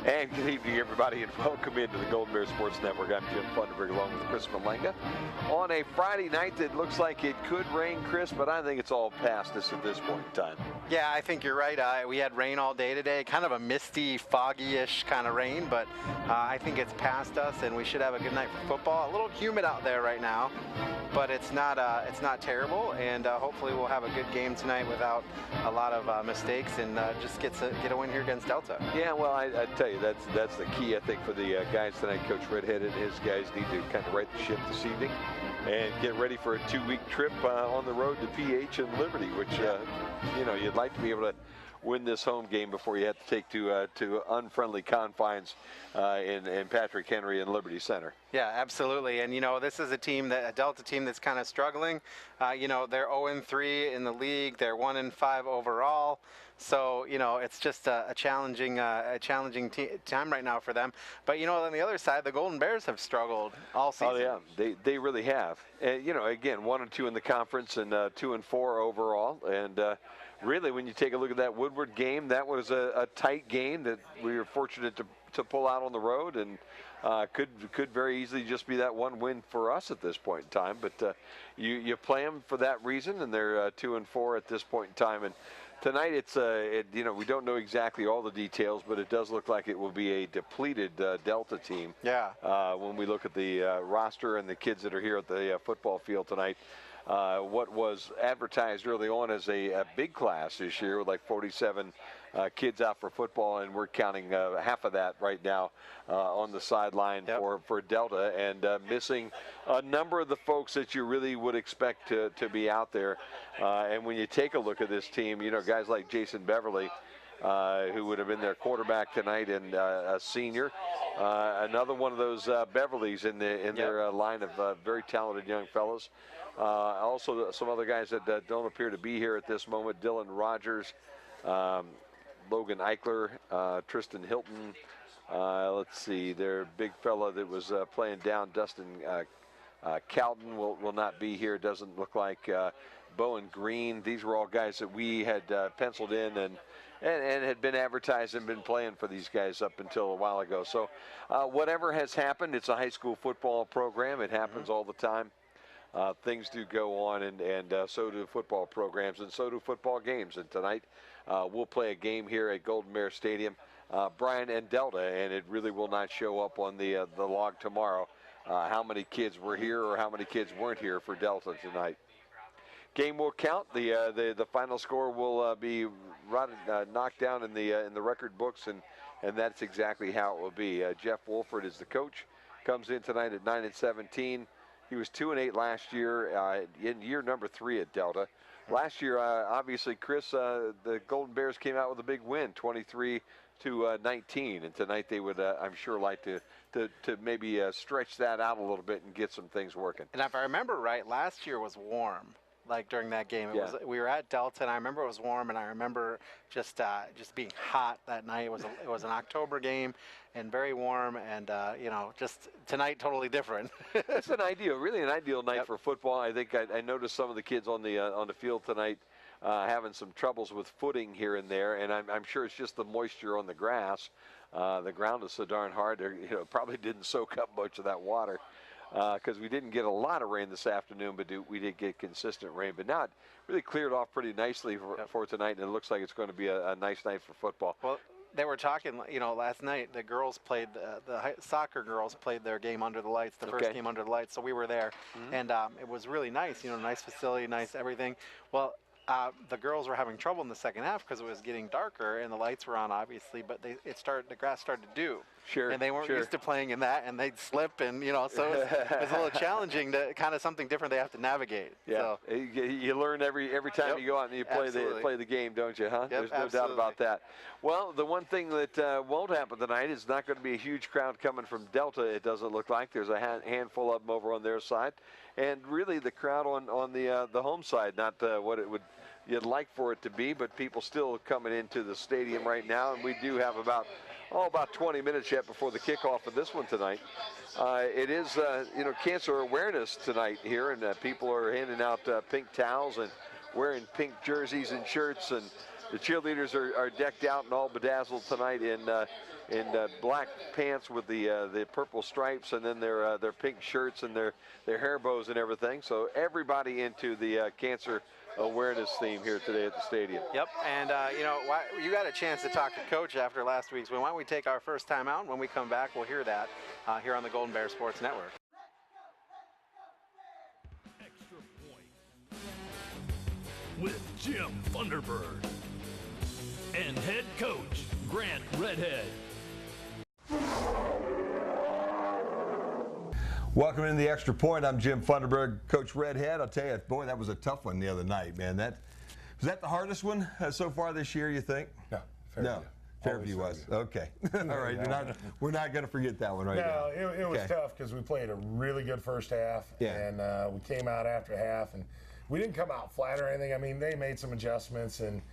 And good evening, everybody, and welcome into the Golden Bear Sports Network. I'm Jim Funderburg along with Chris Malenga. On a Friday night that looks like it could rain, Chris, but I think it's all past us at this point in time. Yeah, I think you're right. We had rain all day today, kind of a misty, foggy-ish kind of rain, but I think it's past us, and we should have a good night for football. A little humid out there right now, but it's not terrible, and hopefully we'll have a good game tonight without a lot of mistakes, and just get a win here against Delta. Yeah, well, I tell you, that's the key, I think, for the guys tonight. Coach Redhead and his guys need to kind of right the ship this evening and get ready for a 2-week trip on the road to PH and Liberty, which, you'd like to be able to win this home game before you have to take to unfriendly confines in Patrick Henry and Liberty Center. Yeah, absolutely. And, this is a Delta team that's kind of struggling. They're 0-3 in the league. They're 1-5 overall. So, it's just a challenging time right now for them. But, on the other side, the Golden Bears have struggled all season. Oh, yeah, they really have. And, again, 1-2 in the conference and 2-4 overall. And really, when you take a look at that Woodward game, that was a tight game that we were fortunate to pull out on the road, and could very easily just be that one win for us at this point in time. But you play them for that reason, and they're 2-4 at this point in time. And tonight, we don't know exactly all the details, but it does look like it will be a depleted Delta team. Yeah. When we look at the roster and the kids that are here at the football field tonight. What was advertised early on as a big class this year with like 47 kids out for football, and we're counting half of that right now on the sideline. Yep. for Delta, and missing a number of the folks that you really would expect to be out there. And when you take a look at this team, guys like Jason Beverly, who would have been their quarterback tonight, and a senior, another one of those Beverlys in their line of very talented young fellows. Also, some other guys that don't appear to be here at this moment: Dylan Rogers, Logan Eichler, Tristan Hilton. Let's see, their big fella that was playing down, Dustin Calton, will not be here. Doesn't look like. Bowen Green. These were all guys that we had penciled in and had been advertised and been playing for these guys up until a while ago. So whatever has happened, it's a high school football program. It happens all the time. Things do go on, and so do football programs, and so do football games. And tonight we'll play a game here at Golden Bear Stadium, Bryan and Delta, and it really will not show up on the log tomorrow how many kids were here or how many kids weren't here for Delta tonight. Game will count. The final score will be knocked down in the record books, and that's exactly how it will be. Jeff Wolford is the coach. Comes in tonight at 9-17. He was 2-8 last year, in year number 3 at Delta. Last year, obviously, Chris, the Golden Bears came out with a big win, 23-19, and tonight they would, I'm sure, like to maybe stretch that out a little bit and get some things working. And if I remember right, last year was warm. Like during that game, we were at Delta, and I remember it was warm, and I remember just being hot that night. It was an October game, and very warm, and just tonight totally different. It's really an ideal night for football. I think I noticed some of the kids on the field tonight having some troubles with footing here and there, and I'm sure it's just the moisture on the grass. The ground is so darn hard. Probably didn't soak up much of that water. Because we didn't get a lot of rain this afternoon, but we did get consistent rain. But now it really cleared off pretty nicely for tonight, and it looks like it's going to be a nice night for football. Well, they were talking, last night the girls played, the soccer girls played their game under the lights, the first game under the lights, so we were there. Mm-hmm. And it was really nice, nice facility, nice everything. Well, the girls were having trouble in the second half because it was getting darker and the lights were on, obviously, but the grass started to dew. Sure. And they weren't used to playing in that, and they'd slip, and so it was a little challenging to kind of something different they have to navigate. Yeah. So. You learn every time you go out and you play the game, don't you? Huh? Yep, There's no doubt about that. Well, the one thing that won't happen tonight is not going to be a huge crowd coming from Delta. It doesn't look like there's a handful of them over on their side, and really the crowd on the home side, not what it would. You'd like for it to be, but people still coming into the stadium right now, and we do have about 20 minutes yet before the kickoff of this one tonight. It is, Cancer Awareness tonight here, and people are handing out pink towels and wearing pink jerseys and shirts, and The cheerleaders are decked out and all bedazzled tonight in black pants with the purple stripes, and then their pink shirts and their hair bows and everything. So everybody into the cancer awareness theme here today at the stadium. Yep, and you got a chance to talk to Coach after last week's win. Why don't we take our first time out? When we come back, we'll hear that here on the Golden Bear Sports Network. Extra Point with Jim Thunderbird and head coach Grant Redhead. Welcome into the Extra Point. I'm Jim Thunderbird, Coach Redhead. I'll tell you, boy, that was a tough one the other night, man. Was that the hardest one so far this year, you think? No, Fairview. No, Fairview was. Okay. All right. We're not going to forget that one right now. No, it was tough because we played a really good first half, and we came out after half, and we didn't come out flat or anything. I mean, they made some adjustments and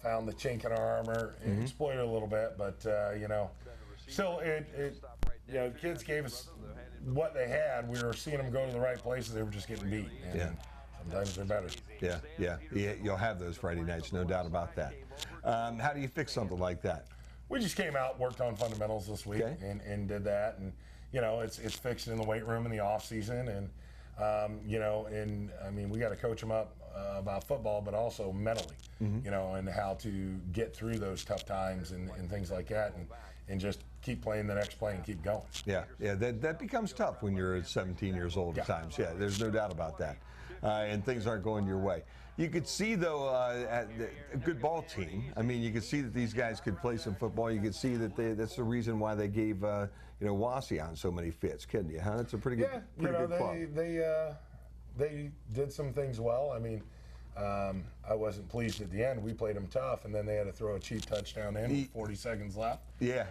found the chink in our armor and exploited a little bit, but still, kids gave us what they had. We were seeing them go to the right places. They were just getting beat. And sometimes they're better. Yeah. You'll have those Friday nights, no doubt about that. How do you fix something like that? We just came out, worked on fundamentals this week, and did that. And it's fixed in the weight room in the off season. And we got to coach them up about football, but also mentally, and how to get through those tough times and things like that, and just keep playing the next play and keep going. Yeah, that becomes tough when you're 17 years old at times. Yeah, there's no doubt about that. And things aren't going your way. You could see, though, a good ball team. I mean, you could see that these guys could play some football. You could see that that's the reason why they gave Wassey on so many fits, couldn't you? Huh? It's a pretty good, good club. They did some things well. I mean, I wasn't pleased at the end. We played them tough, and then they had to throw a cheap touchdown in with 40 seconds left. Yeah.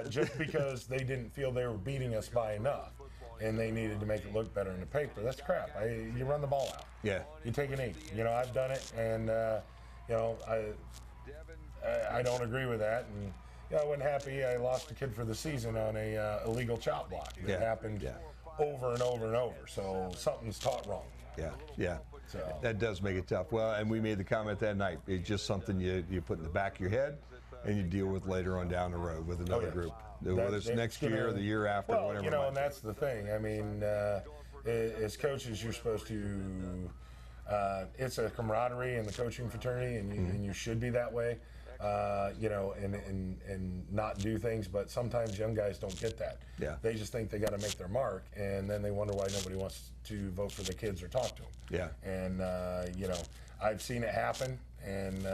Just because they didn't feel they were beating us by enough, and they needed to make it look better in the paper. That's crap. You run the ball out. Yeah. You take a knee. I've done it, and I don't agree with that. And I wasn't happy. I lost a kid for the season on a illegal chop block. That happened over and over and over. So something's taught wrong. Yeah. So that does make it tough. Well, and we made the comment that night. It's just something you put in the back of your head and you deal with later on down the road with another group. Whether it's next year or the year after, whatever. And that's the thing. I mean, as coaches, you're supposed to. It's a camaraderie in the coaching fraternity, and you should be that way. And not do things, but sometimes young guys don't get that. Yeah. They just think they got to make their mark, and then they wonder why nobody wants to vote for their kids or talk to them. Yeah. And I've seen it happen, and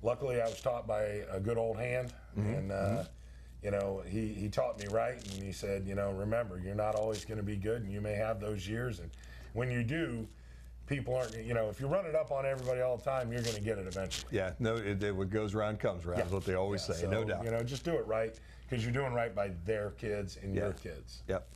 luckily I was taught by a good old hand, and he taught me right, and he said, remember, you're not always going to be good, and you may have those years, and when you do, people aren't, if you run it up on everybody all the time, you're going to get it eventually. Yeah, what goes around comes around is what they always say, so, no doubt. Just do it right, because you're doing right by their kids and your kids. Yep.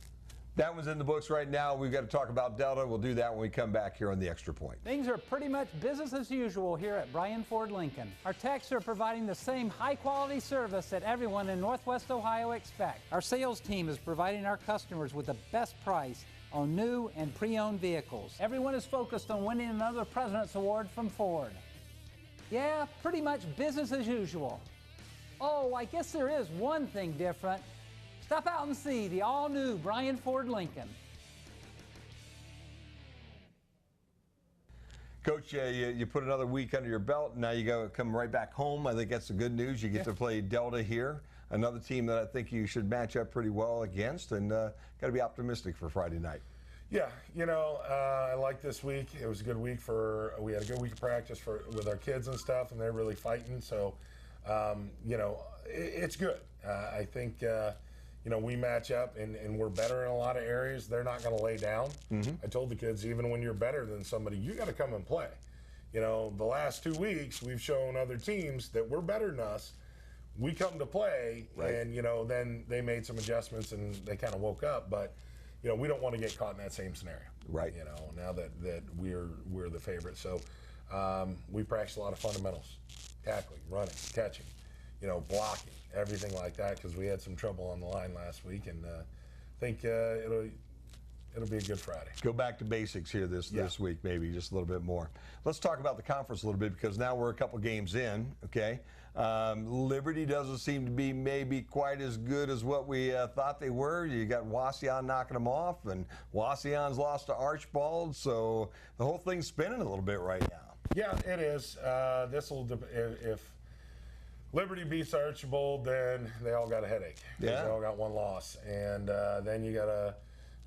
That one's in the books right now. We've got to talk about Delta. We'll do that when we come back here on the Extra Point. Things are pretty much business as usual here at Bryan Ford Lincoln. Our techs are providing the same high-quality service that everyone in Northwest Ohio expects. Our sales team is providing our customers with the best price on new and pre-owned vehicles. Everyone is focused on winning another President's Award from Ford. Yeah, pretty much business as usual. Oh, I guess there is one thing different. Stop out and see the all-new Bryan Ford Lincoln. Coach, you put another week under your belt. Now you come right back home. I think that's the good news. You get to play Delta here, another team that I think you should match up pretty well against, and got to be optimistic for Friday night. Yeah, I like this week. It was a good week we had a good week of practice with our kids and stuff, and they're really fighting. So, it's good. I think, we match up and we're better in a lot of areas. They're not going to lay down. I told the kids, even when you're better than somebody, you got to come and play. The last 2 weeks, we've shown other teams that we're better than us. We come to play, and, then they made some adjustments and they kind of woke up. But, we don't want to get caught in that same scenario. Right. Now that we're the favorite. So we practice a lot of fundamentals, tackling, running, catching, blocking, everything like that, because we had some trouble on the line last week. And I think it'll be a good Friday. Go back to basics here this week, maybe just a little bit more. Let's talk about the conference a little bit, because now we're a couple games in, okay? Liberty doesn't seem to be maybe quite as good as what we thought they were. You got Wauseon knocking them off, and Wauseon's lost to Archibald, so the whole thing's spinning a little bit right now. Yeah, it is. If Liberty beats Archibald, then they all got a headache. Yeah. They all got one loss. And then you got to,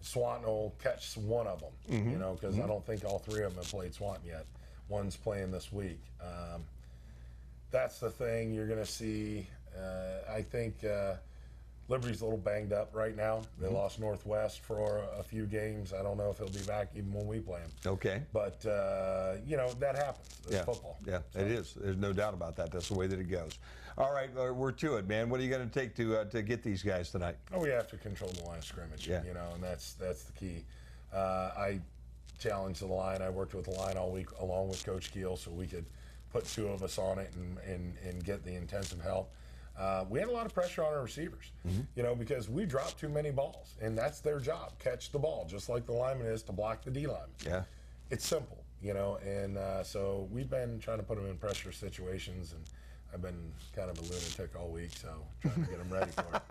Swanton will catch one of them, you know, because I don't think all three of them have played Swanton yet. One's playing this week. That's the thing you're going to see. I think Liberty's a little banged up right now. They lost Northwest for a few games. I don't know if he'll be back even when we play him. Okay. But, you know, that happens. It's football. Yeah, so. It is. There's no doubt about that. That's the way that it goes. All right, we're to it, man. What are you going to take to get these guys tonight? Oh, we have to control the line of scrimmage, you know, and that's the key. I challenged the line. I worked with the line all week along with Coach Keel so we could put two of us on it and get the intensive help. We had a lot of pressure on our receivers, you know, because we dropped too many balls, and that's their job, catch the ball, just like the lineman is to block the D lineman. Yeah. It's simple, you know, and so we've been trying to put them in pressure situations, and I've been kind of a lunatic all week, so trying to get them ready for it.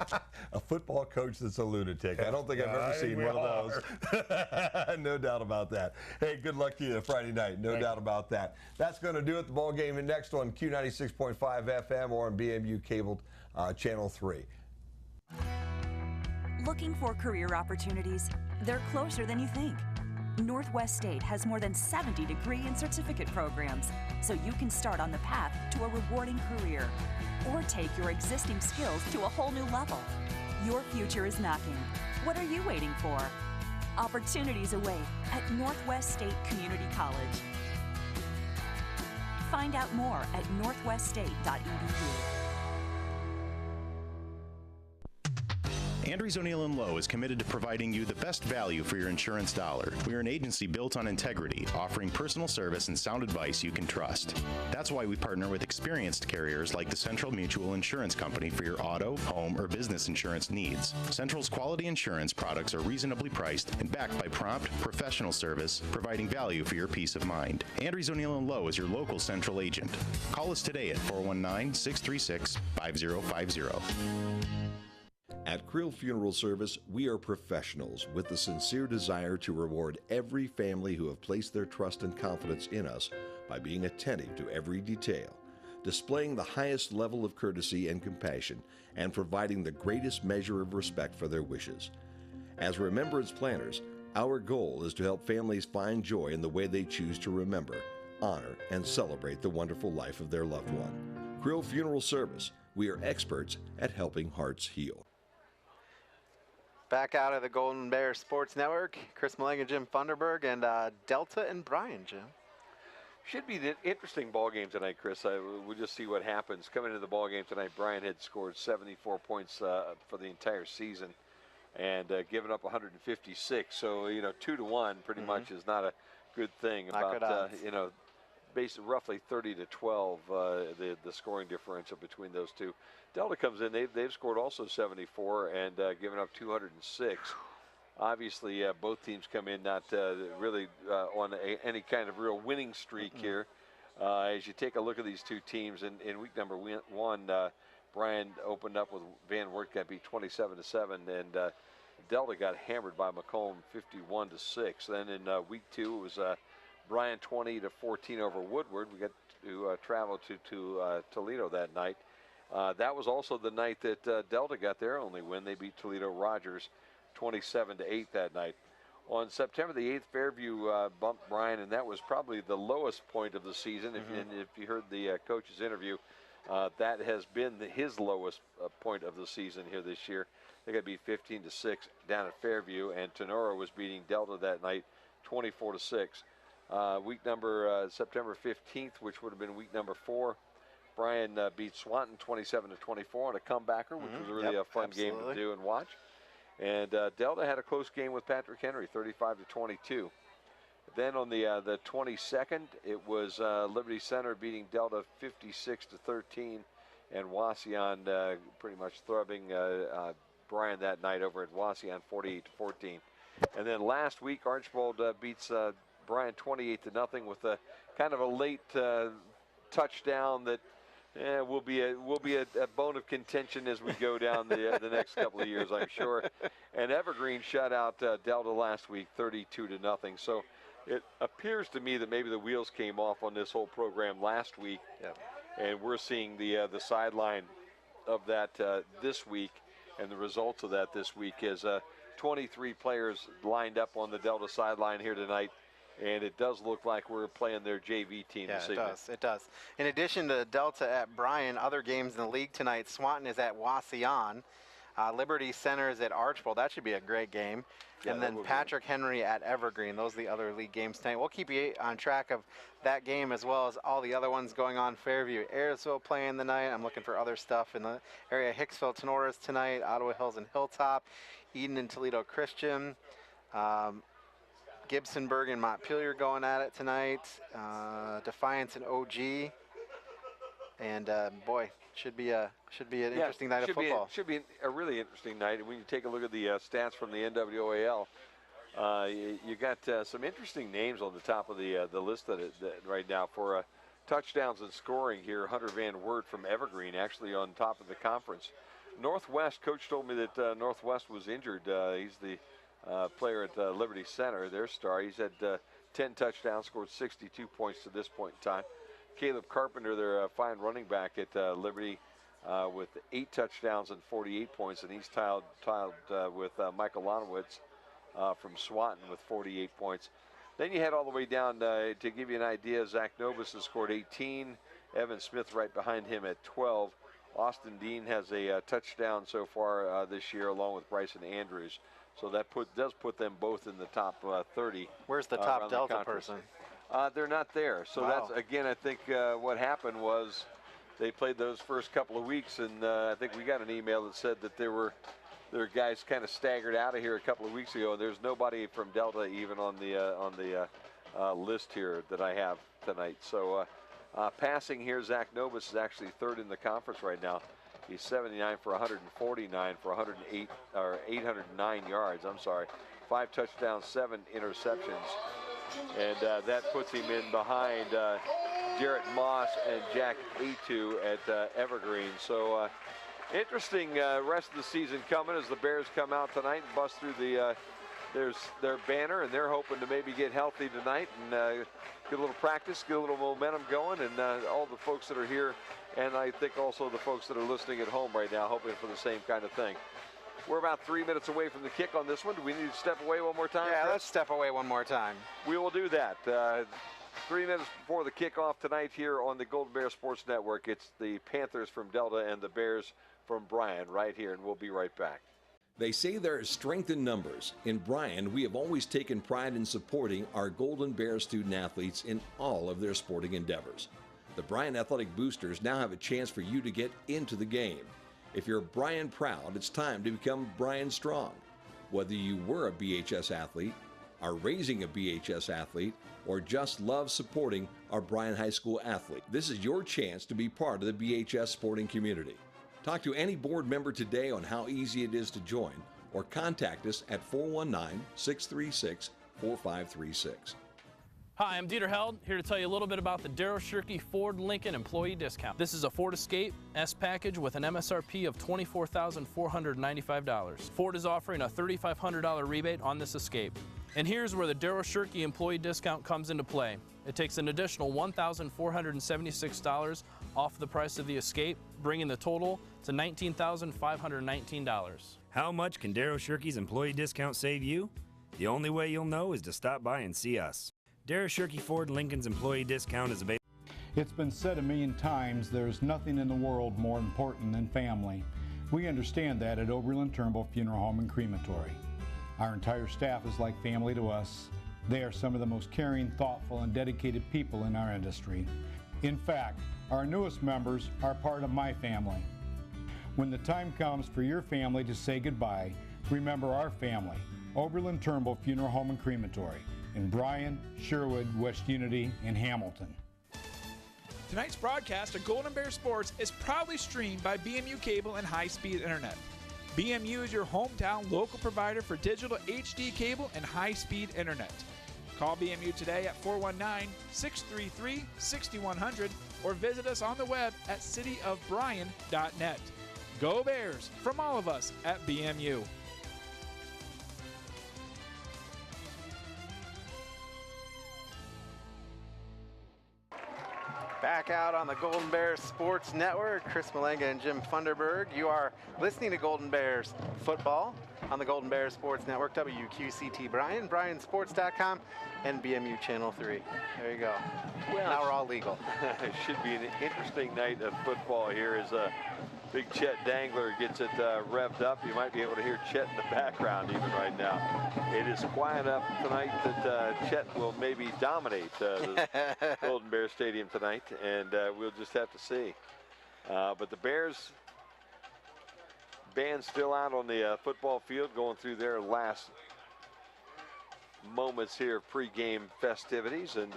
A football coach that's a lunatic. I don't think I've ever seen one of those. No doubt about that. Hey, good luck to you Friday night. No doubt about that. That's going to do it. The ball game and next on Q96.5 FM or on BMU Cable Channel 3. Looking for career opportunities? They're closer than you think. Northwest State has more than 70 degree and certificate programs, so you can start on the path to a rewarding career or take your existing skills to a whole new level. Your future is knocking. What are you waiting for? Opportunities await at Northwest State Community College. Find out more at northweststate.edu. Andrews O'Neill & Lowe is committed to providing you the best value for your insurance dollar. We are an agency built on integrity, offering personal service and sound advice you can trust. That's why we partner with experienced carriers like the Central Mutual Insurance Company for your auto, home, or business insurance needs. Central's quality insurance products are reasonably priced and backed by prompt, professional service, providing value for your peace of mind. Andrews O'Neill & Lowe is your local Central agent. Call us today at 419-636-5050. At Krill Funeral Service, we are professionals with the sincere desire to reward every family who have placed their trust and confidence in us by being attentive to every detail, displaying the highest level of courtesy and compassion, and providing the greatest measure of respect for their wishes. As remembrance planners, our goal is to help families find joy in the way they choose to remember, honor, and celebrate the wonderful life of their loved one. Krill Funeral Service, we are experts at helping hearts heal. Back out of the Golden Bear Sports Network, Chris Malenga, Jim Funderburg, and Delta and Bryan, Jim. Should be an interesting ball game tonight, Chris. We'll just see what happens. Coming into the ball game tonight, Bryan had scored 74 points for the entire season and given up 156. So, you know, 2-1 pretty much is not a good thing. Not about, you know, basically roughly 30-12, the scoring differential between those two. Delta comes in, they've scored also 74 and given up 206. Obviously, both teams come in not really on any kind of real winning streak here. As you take a look at these two teams, in week number one, Bryan opened up with Van Wert, got beat 27-7, and Delta got hammered by Macomb 51-6. Then in week two, it was Bryan 20-14 over Woodward. We got to travel to Toledo that night. That was also the night that Delta got their only win. They beat Toledo Rogers 27-8 that night. On September the 8th, Fairview bumped Bryan, and that was probably the lowest point of the season. If you heard the coach's interview, that has been his lowest point of the season here this year. They got beat 15-6 down at Fairview, and Tenora was beating Delta that night 24-6. Week number September 15th, which would have been week number 4, Bryan beat Swanton 27-24 on a comebacker, which was really a fun game to do and watch. And Delta had a close game with Patrick Henry, 35-22. Then on the 22nd, it was Liberty Center beating Delta 56-13, and Wauseon pretty much thrubbing Bryan that night over at Wauseon 48-14. And then last week, Archibald beats Bryan 28-0 with a kind of a late touchdown that will be a bone of contention as we go down the next couple of years, I'm sure. And Evergreen shut out Delta last week 32-0. So it appears to me that maybe the wheels came off on this whole program last week. Yep. And we're seeing the sideline of that this week, and the results of that this week is 23 players lined up on the Delta sideline here tonight, and it does look like we're playing their JV team this evening. It does. In addition to Delta at Bryan, other games in the league tonight, Swanton is at Wauseon. Liberty Center is at Archibald. That should be a great game. Yeah, and then Patrick Henry at Evergreen. Those are the other league games tonight. We'll keep you on track of that game as well as all the other ones going on. Fairview, Ayersville playing the night. I'm looking for other stuff in the area. Hicksville, Tenoras tonight. Ottawa Hills and Hilltop. Eden and Toledo Christian. Gibsonburg and Montpelier going at it tonight. Defiance and OG. And boy, should be an interesting night of football. Should be a really interesting night. And when you take a look at the stats from the NWAL, you got some interesting names on the top of the list right now for touchdowns and scoring here. Hunter Van Wert from Evergreen actually on top of the conference. Northwest, coach told me that Northwest was injured. He's the player at Liberty Center, their star. He's had 10 touchdowns, scored 62 points to this point in time. Caleb Carpenter, their fine running back at Liberty, with 8 touchdowns and 48 points, and he's tiled with Michael Lonowitz from Swanton with 48 points. Then you head all the way down to give you an idea. Zach Novus has scored 18. Evan Smith right behind him at 12. Austin Dean has a touchdown so far this year, along with Bryson Andrews. So that does put them both in the top 30. Where's the top Delta person? They're not there. So wow. That's, again, I think what happened was they played those first couple of weeks, and I think we got an email that said that their guys kind of staggered out of here a couple of weeks ago, and there's nobody from Delta even on the list here that I have tonight. So passing here, Zach Novus is actually third in the conference right now. He's 79 for 149 for 809 yards. I'm sorry, 5 touchdowns, 7 interceptions. And that puts him in behind Jarrett Moss and Jack Atu at Evergreen. So interesting rest of the season coming as the Bears come out tonight and bust through their banner, and they're hoping to maybe get healthy tonight and get a little practice, get a little momentum going, and all the folks that are here, and I think also the folks that are listening at home right now, hoping for the same kind of thing. We're about 3 minutes away from the kick on this one. Do we need to step away one more time? Yeah, let's step away one more time. We will do that. 3 minutes before the kickoff tonight here on the Golden Bear Sports Network. It's the Panthers from Delta and the Bears from Bryan right here, and we'll be right back. They say there is strength in numbers. In Bryan, we have always taken pride in supporting our Golden Bear student athletes in all of their sporting endeavors. The Bryan Athletic Boosters now have a chance for you to get into the game. If you're Bryan proud, it's time to become Bryan strong. Whether you were a BHS athlete, are raising a BHS athlete, or just love supporting our Bryan High School athlete, this is your chance to be part of the BHS sporting community. Talk to any board member today on how easy it is to join, or contact us at 419-636-4536. Hi, I'm Dieter Held, here to tell you a little bit about the Darrow Shirkey Ford Lincoln Employee Discount. This is a Ford Escape S package with an MSRP of $24,495. Ford is offering a $3,500 rebate on this Escape. And here's where the Darrow Shirkey Employee Discount comes into play. It takes an additional $1,476 off the price of the Escape, bringing the total to $19,519. How much can Darrow Shirkey's Employee Discount save you? The only way you'll know is to stop by and see us. Darrow Shirkey Ford Lincoln's Employee Discount is available. It's been said a million times, there's nothing in the world more important than family. We understand that at Oberlin Turnbull Funeral Home and Crematory. Our entire staff is like family to us. They are some of the most caring, thoughtful, and dedicated people in our industry. In fact, our newest members are part of my family. When the time comes for your family to say goodbye, remember our family, Oberlin Turnbull Funeral Home and Crematory, in Bryan, Sherwood, West Unity, and Hamilton. Tonight's broadcast of Golden Bear Sports is proudly streamed by BMU Cable and High-Speed Internet. BMU is your hometown local provider for digital HD cable and high-speed internet. Call BMU today at 419-633-6100 or visit us on the web at cityofbryan.net. Go Bears from all of us at BMU. Back out on the Golden Bears Sports Network, Chris Malenga and Jim Funderburg. You are listening to Golden Bears Football on the Golden Bears Sports Network, WQCT Bryan, BryanSports.com, and BMU Channel 3. There you go. Well, now we're all legal. It should be an interesting night of football here as big Chet Dangler gets it revved up. You might be able to hear Chet in the background even right now. It is quiet up tonight that Chet will maybe dominate the Golden Bear Stadium tonight, and we'll just have to see. But the Bears band still out on the football field, going through their last moments here of pregame festivities, and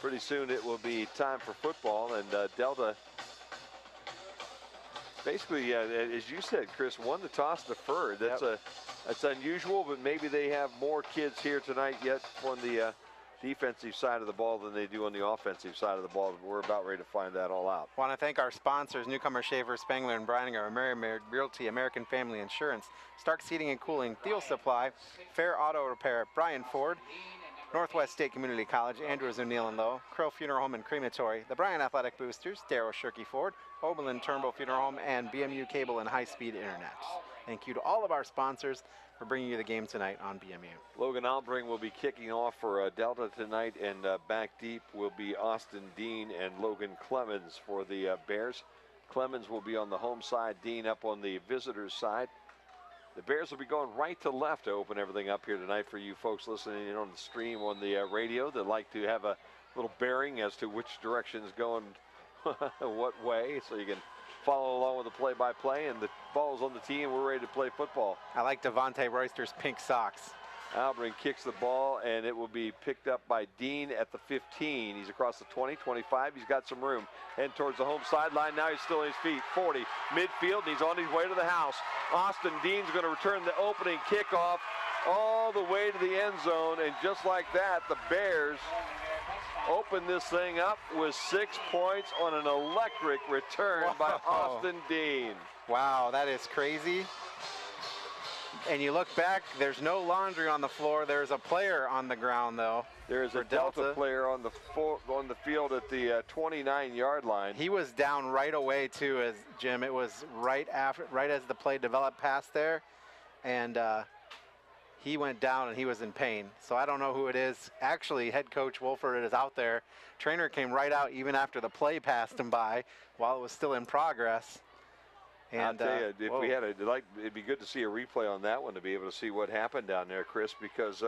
pretty soon it will be time for football. And Delta basically, as you said, Chris, won the toss deferred. That's unusual, but maybe they have more kids here tonight yet on the defensive side of the ball than they do on the offensive side of the ball. We're about ready to find that all out. Want to thank our sponsors, Newcomer Schaefer, Spangler and Brininger, American Realty, American Family Insurance, Stark Heating and Cooling, Steel Supply, Fair Auto Repair, Bryan Ford, Northwest State Community College, Andrews O'Neill and Lowe, Krill Funeral Home and Crematory, the Bryan Athletic Boosters, Darrow Shirkey Ford, Oberlin Turnbull Funeral Home, and BMU Cable and High-Speed Internet. Thank you to all of our sponsors for bringing you the game tonight on BMU. Logan Albring will be kicking off for Delta tonight, and back deep will be Austin Dean and Logan Clemens for the Bears. Clemens will be on the home side, Dean up on the visitors side. The Bears will be going right to left to open everything up here tonight for you folks listening in on the stream on the radio that like to have a little bearing as to which direction is going what way, so you can follow along with the play-by-play, and the ball's on the tee and we're ready to play football. I like Devontae Royster's pink socks. Albring kicks the ball, and it will be picked up by Dean at the 15. He's across the 20, 25. He's got some room. And towards the home sideline. Now he's still on his feet. 40, midfield, and he's on his way to the house. Austin Dean's going to return the opening kickoff all the way to the end zone. And just like that, the Bears open this thing up with 6 points on an electric return by Austin Dean. Wow, that is crazy. And you look back, there's no laundry on the floor. There's a player on the ground, though. There's a Delta player on the field at the 29-yard line. He was down right away, too, as Jim. It was right as the play developed past there. And he went down, and he was in pain. So I don't know who it is. Actually, head coach Wolford is out there. Trainer came right out even after the play passed him by while it was still in progress. And I'll tell you, if we had it'd be good to see a replay on that one to be able to see what happened down there, Chris, because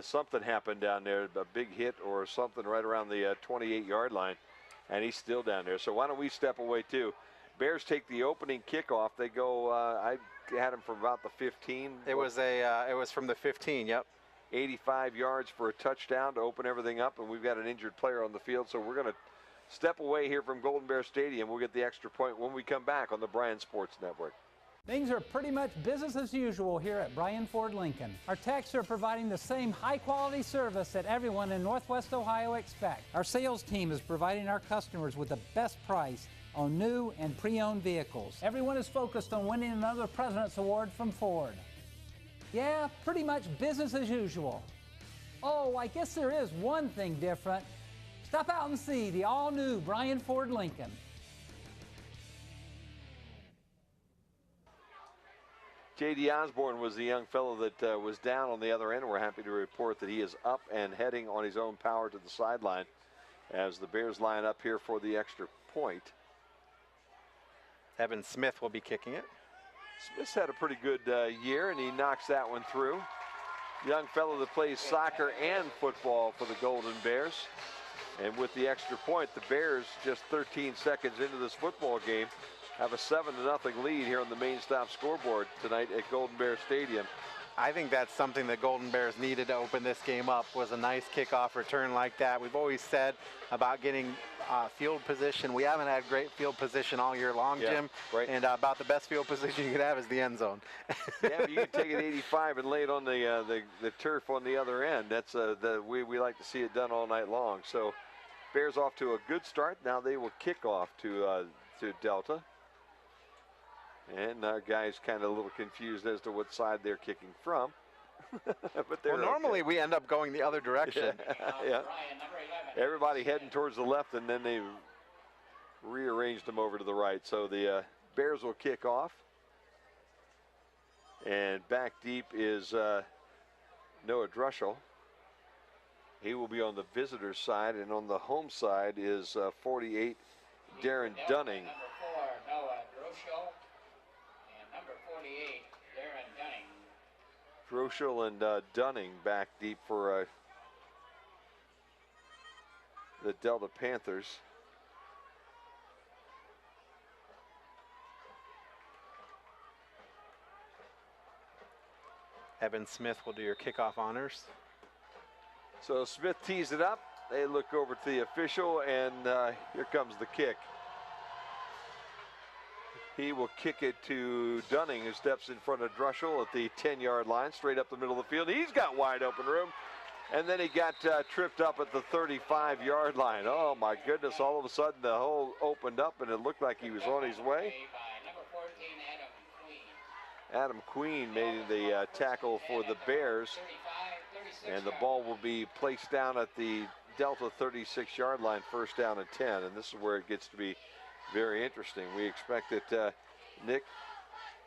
something happened down there, a big hit or something right around the 28-yard line, and he's still down there. So why don't we step away too? Bears take the opening kickoff. They go. I had him from about the 15. It was from the 15. Yep. 85 yards for a touchdown to open everything up, and we've got an injured player on the field, so we're going to step away here from Golden Bear Stadium. We'll get the extra point when we come back on the Bryan Sports Network. Things are pretty much business as usual here at Bryan Ford Lincoln. Our techs are providing the same high-quality service that everyone in Northwest Ohio expects. Our sales team is providing our customers with the best price on new and pre-owned vehicles. Everyone is focused on winning another President's Award from Ford. Yeah, pretty much business as usual. Oh, I guess there is one thing different. Stop out and see the all-new Bryan Ford Lincoln. J.D. Osborne was the young fellow that was down on the other end. We're happy to report that he is up and heading on his own power to the sideline as the Bears line up here for the extra point. Evan Smith will be kicking it. Smith's had a pretty good year, and he knocks that one through. Young fellow that plays soccer and football for the Golden Bears. And with the extra point, the Bears, just 13 seconds into this football game, have a 7-0 lead here on the main stop scoreboard tonight at Golden Bear Stadium. I think that's something the Golden Bears needed to open this game up, was a nice kickoff return like that. We've always said about getting field position. We haven't had great field position all year long, Jim. Right. And about the best field position you could have is the end zone. Yeah, but you can take it 85 and lay it on the turf on the other end. That's we like to see it done all night long. So Bears off to a good start. Now they will kick off to Delta. And our guys kind of a little confused as to what side they're kicking from. But they're normally we end up going the other direction. Yeah. Everybody heading towards the left, and then they rearranged them over to the right. So the Bears will kick off. And back deep is Noah Druschel. He will be on the visitor's side, and on the home side is 48, Darren Dunning. Number 4, Noah Druschel, and number 48, Darren Dunning. Druschel and Dunning back deep for the Delta Panthers. Evan Smith will do your kickoff honors. So Smith tees it up. They look over to the official, and here comes the kick. He will kick it to Dunning, who steps in front of Druschel at the 10-yard line, straight up the middle of the field. He's got wide open room. And then he got tripped up at the 35-yard line. Oh, my goodness. All of a sudden, the hole opened up, and it looked like he was on his way. Adam Queen made the tackle for the Bears. And the ball will be placed down at the Delta 36-yard line, first down and 10. And this is where it gets to be very interesting. We expect that Nick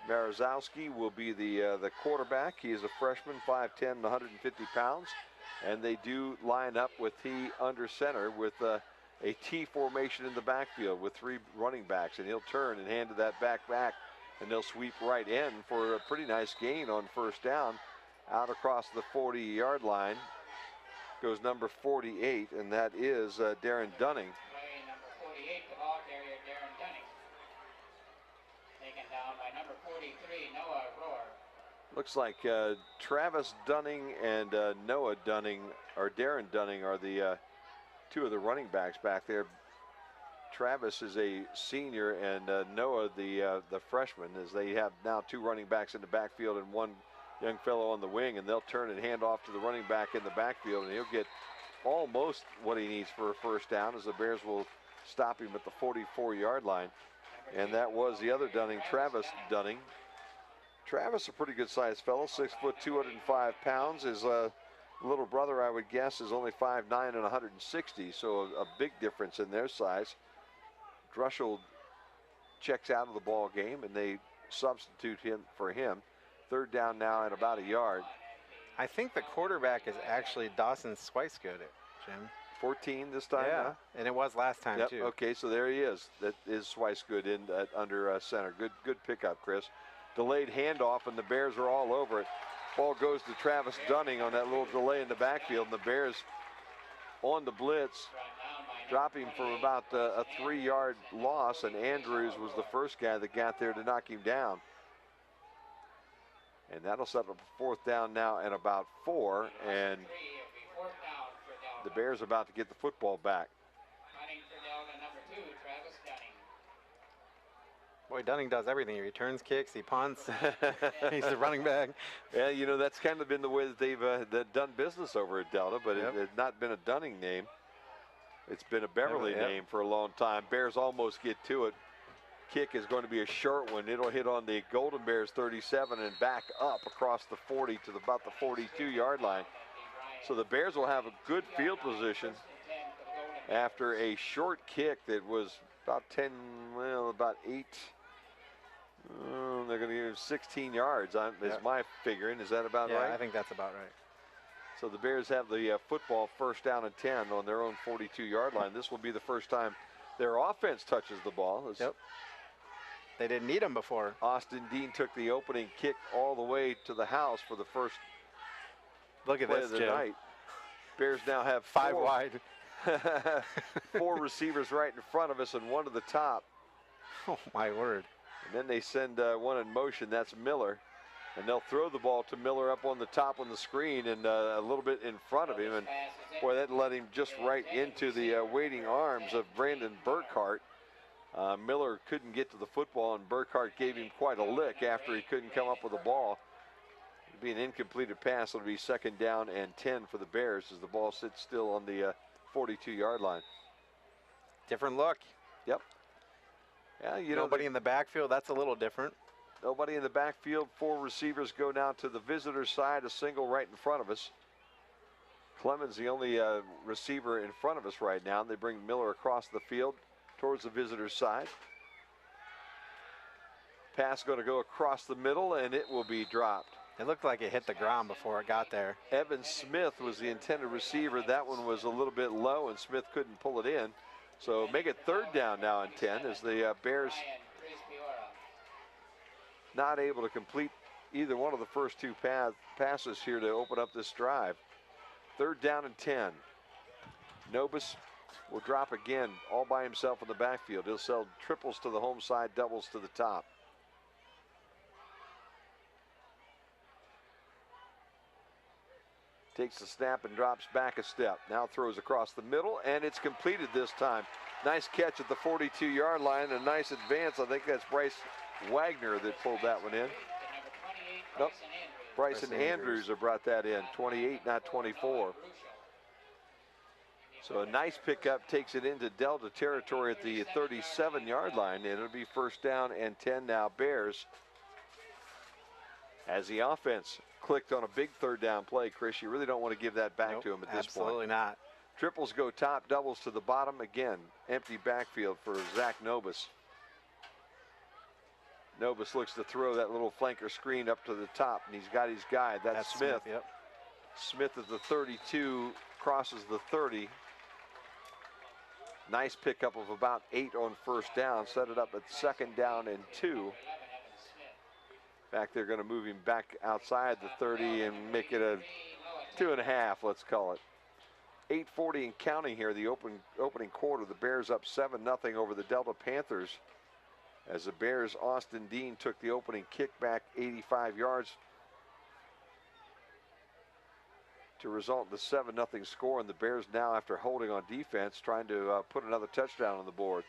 Marozowski will be the quarterback. He is a freshman, 5'10", and 150 pounds. And they do line up with he under center with a T formation in the backfield with 3 running backs. And he'll turn and hand to that back, and they'll sweep right in for a pretty nice gain on first down. Out across the 40-yard line goes number 48, and that is Darren Dunning. Number 48, the ball carrier, Darren Dunning. Taken down by number 43, Noah Rohr. Looks like Travis Dunning and Noah Dunning, or Darren Dunning, are the 2 of the running backs back there. Travis is a senior, and Noah the freshman, as they have now 2 running backs in the backfield and 1 young fellow on the wing, and they'll turn and hand off to the running back in the backfield, and he'll get almost what he needs for a first down, as the Bears will stop him at the 44-yard line. And that was the other Dunning, Travis Dunning. Travis, a pretty good sized fellow, 6 foot, 205 pounds. His little brother, I would guess, is only 5'9" and 160, so a big difference in their size. Druschel checks out of the ball game, and they substitute him for him. Third down now at about a yard. I think the quarterback is actually Dawson Swicegood, Jim. 14 this time. Yeah, huh? And it was last time too. Okay, so there he is. That is Swicegood in under center. Good pickup, Chris. Delayed handoff, and the Bears are all over it. Ball goes to Travis Dunning on that little delay in the backfield, and the Bears on the blitz, drop him for about a 3-yard loss, and Andrews was the first guy that got there to knock him down. And that'll set up a 4th down now and about 4, and the Bears about to get the football back. Boy, Dunning does everything. He returns kicks, he punts, he's the running back. Yeah, you know, that's kind of been the way that they've done business over at Delta, but it's not been a Dunning name. It's been a Beverly name for a long time. Bears almost get to it. Kick is going to be a short one. It'll hit on the Golden Bears 37 and back up across the 40 to about the 42-yard line. So the Bears will have a good field position after a short kick that was about 8. They're going to give 16 yards, is my figuring. Is that about right? I think that's about right. So the Bears have the football, first down and 10 on their own 42-yard line. This will be the first time their offense touches the ball. They didn't need him before. Austin Dean took the opening kick all the way to the house for the first play of the night. Bears now have 5 wide. 4 receivers right in front of us and 1 to the top. Oh, my word. And then they send one in motion. That's Miller. And they'll throw the ball to Miller up on the top on the screen and a little bit in front of him. And boy, that led him just right into the waiting arms of Brandon Burkhart. Miller couldn't get to the football, and Burkhart gave him quite a lick after he couldn't come up with the ball. It'll be an incompleted pass. It'll be 2nd down and 10 for the Bears as the ball sits still on the 42-yard line. Different look. Yep. Yeah, you know, nobody in the backfield. That's a little different. Nobody in the backfield. 4 receivers go now to the visitor side, a single right in front of us. Clemens, the only receiver in front of us right now. They bring Miller across the field towards the visitor side. Pass going to go across the middle, and it will be dropped. It looked like it hit the ground before it got there. Evan Smith was the intended receiver. That one was a little bit low, and Smith couldn't pull it in. So make it 3rd down now and 10 as the Bears not able to complete either one of the first 2 passes here to open up this drive. 3rd down and 10. Nobis will drop again all by himself in the backfield. He'll sell triples to the home side, doubles to the top. Takes the snap and drops back a step. Now throws across the middle, and it's completed this time. Nice catch at the 42-yard line, a nice advance. I think that's Bryce Wagner that pulled that one in. Nope. Bryson Andrews have brought that in. 28, not 24. So a nice pickup takes it into Delta territory at the 37-yard line, and it'll be 1st down and 10 now. Bears, as the offense clicked on a big 3rd down play. Chris, you really don't want to give that back to him at this point. Absolutely not. Triples go top, doubles to the bottom. Again, empty backfield for Zach Nobis. Nobis looks to throw that little flanker screen up to the top, and he's got his guy. That's Smith. Yep. Smith at the 32, crosses the 30. Nice pickup of about 8 on 1st down. Set it up at 2nd down and 2. In fact, they're going to move him back outside the 30 and make it a 2.5, let's call it. 8:40 and counting here, the opening quarter. The Bears up 7-0 over the Delta Panthers. As the Bears, Austin Dean took the opening kick back 85 yards to result in the 7-0 score. And the Bears now, after holding on defense, trying to put another touchdown on the board.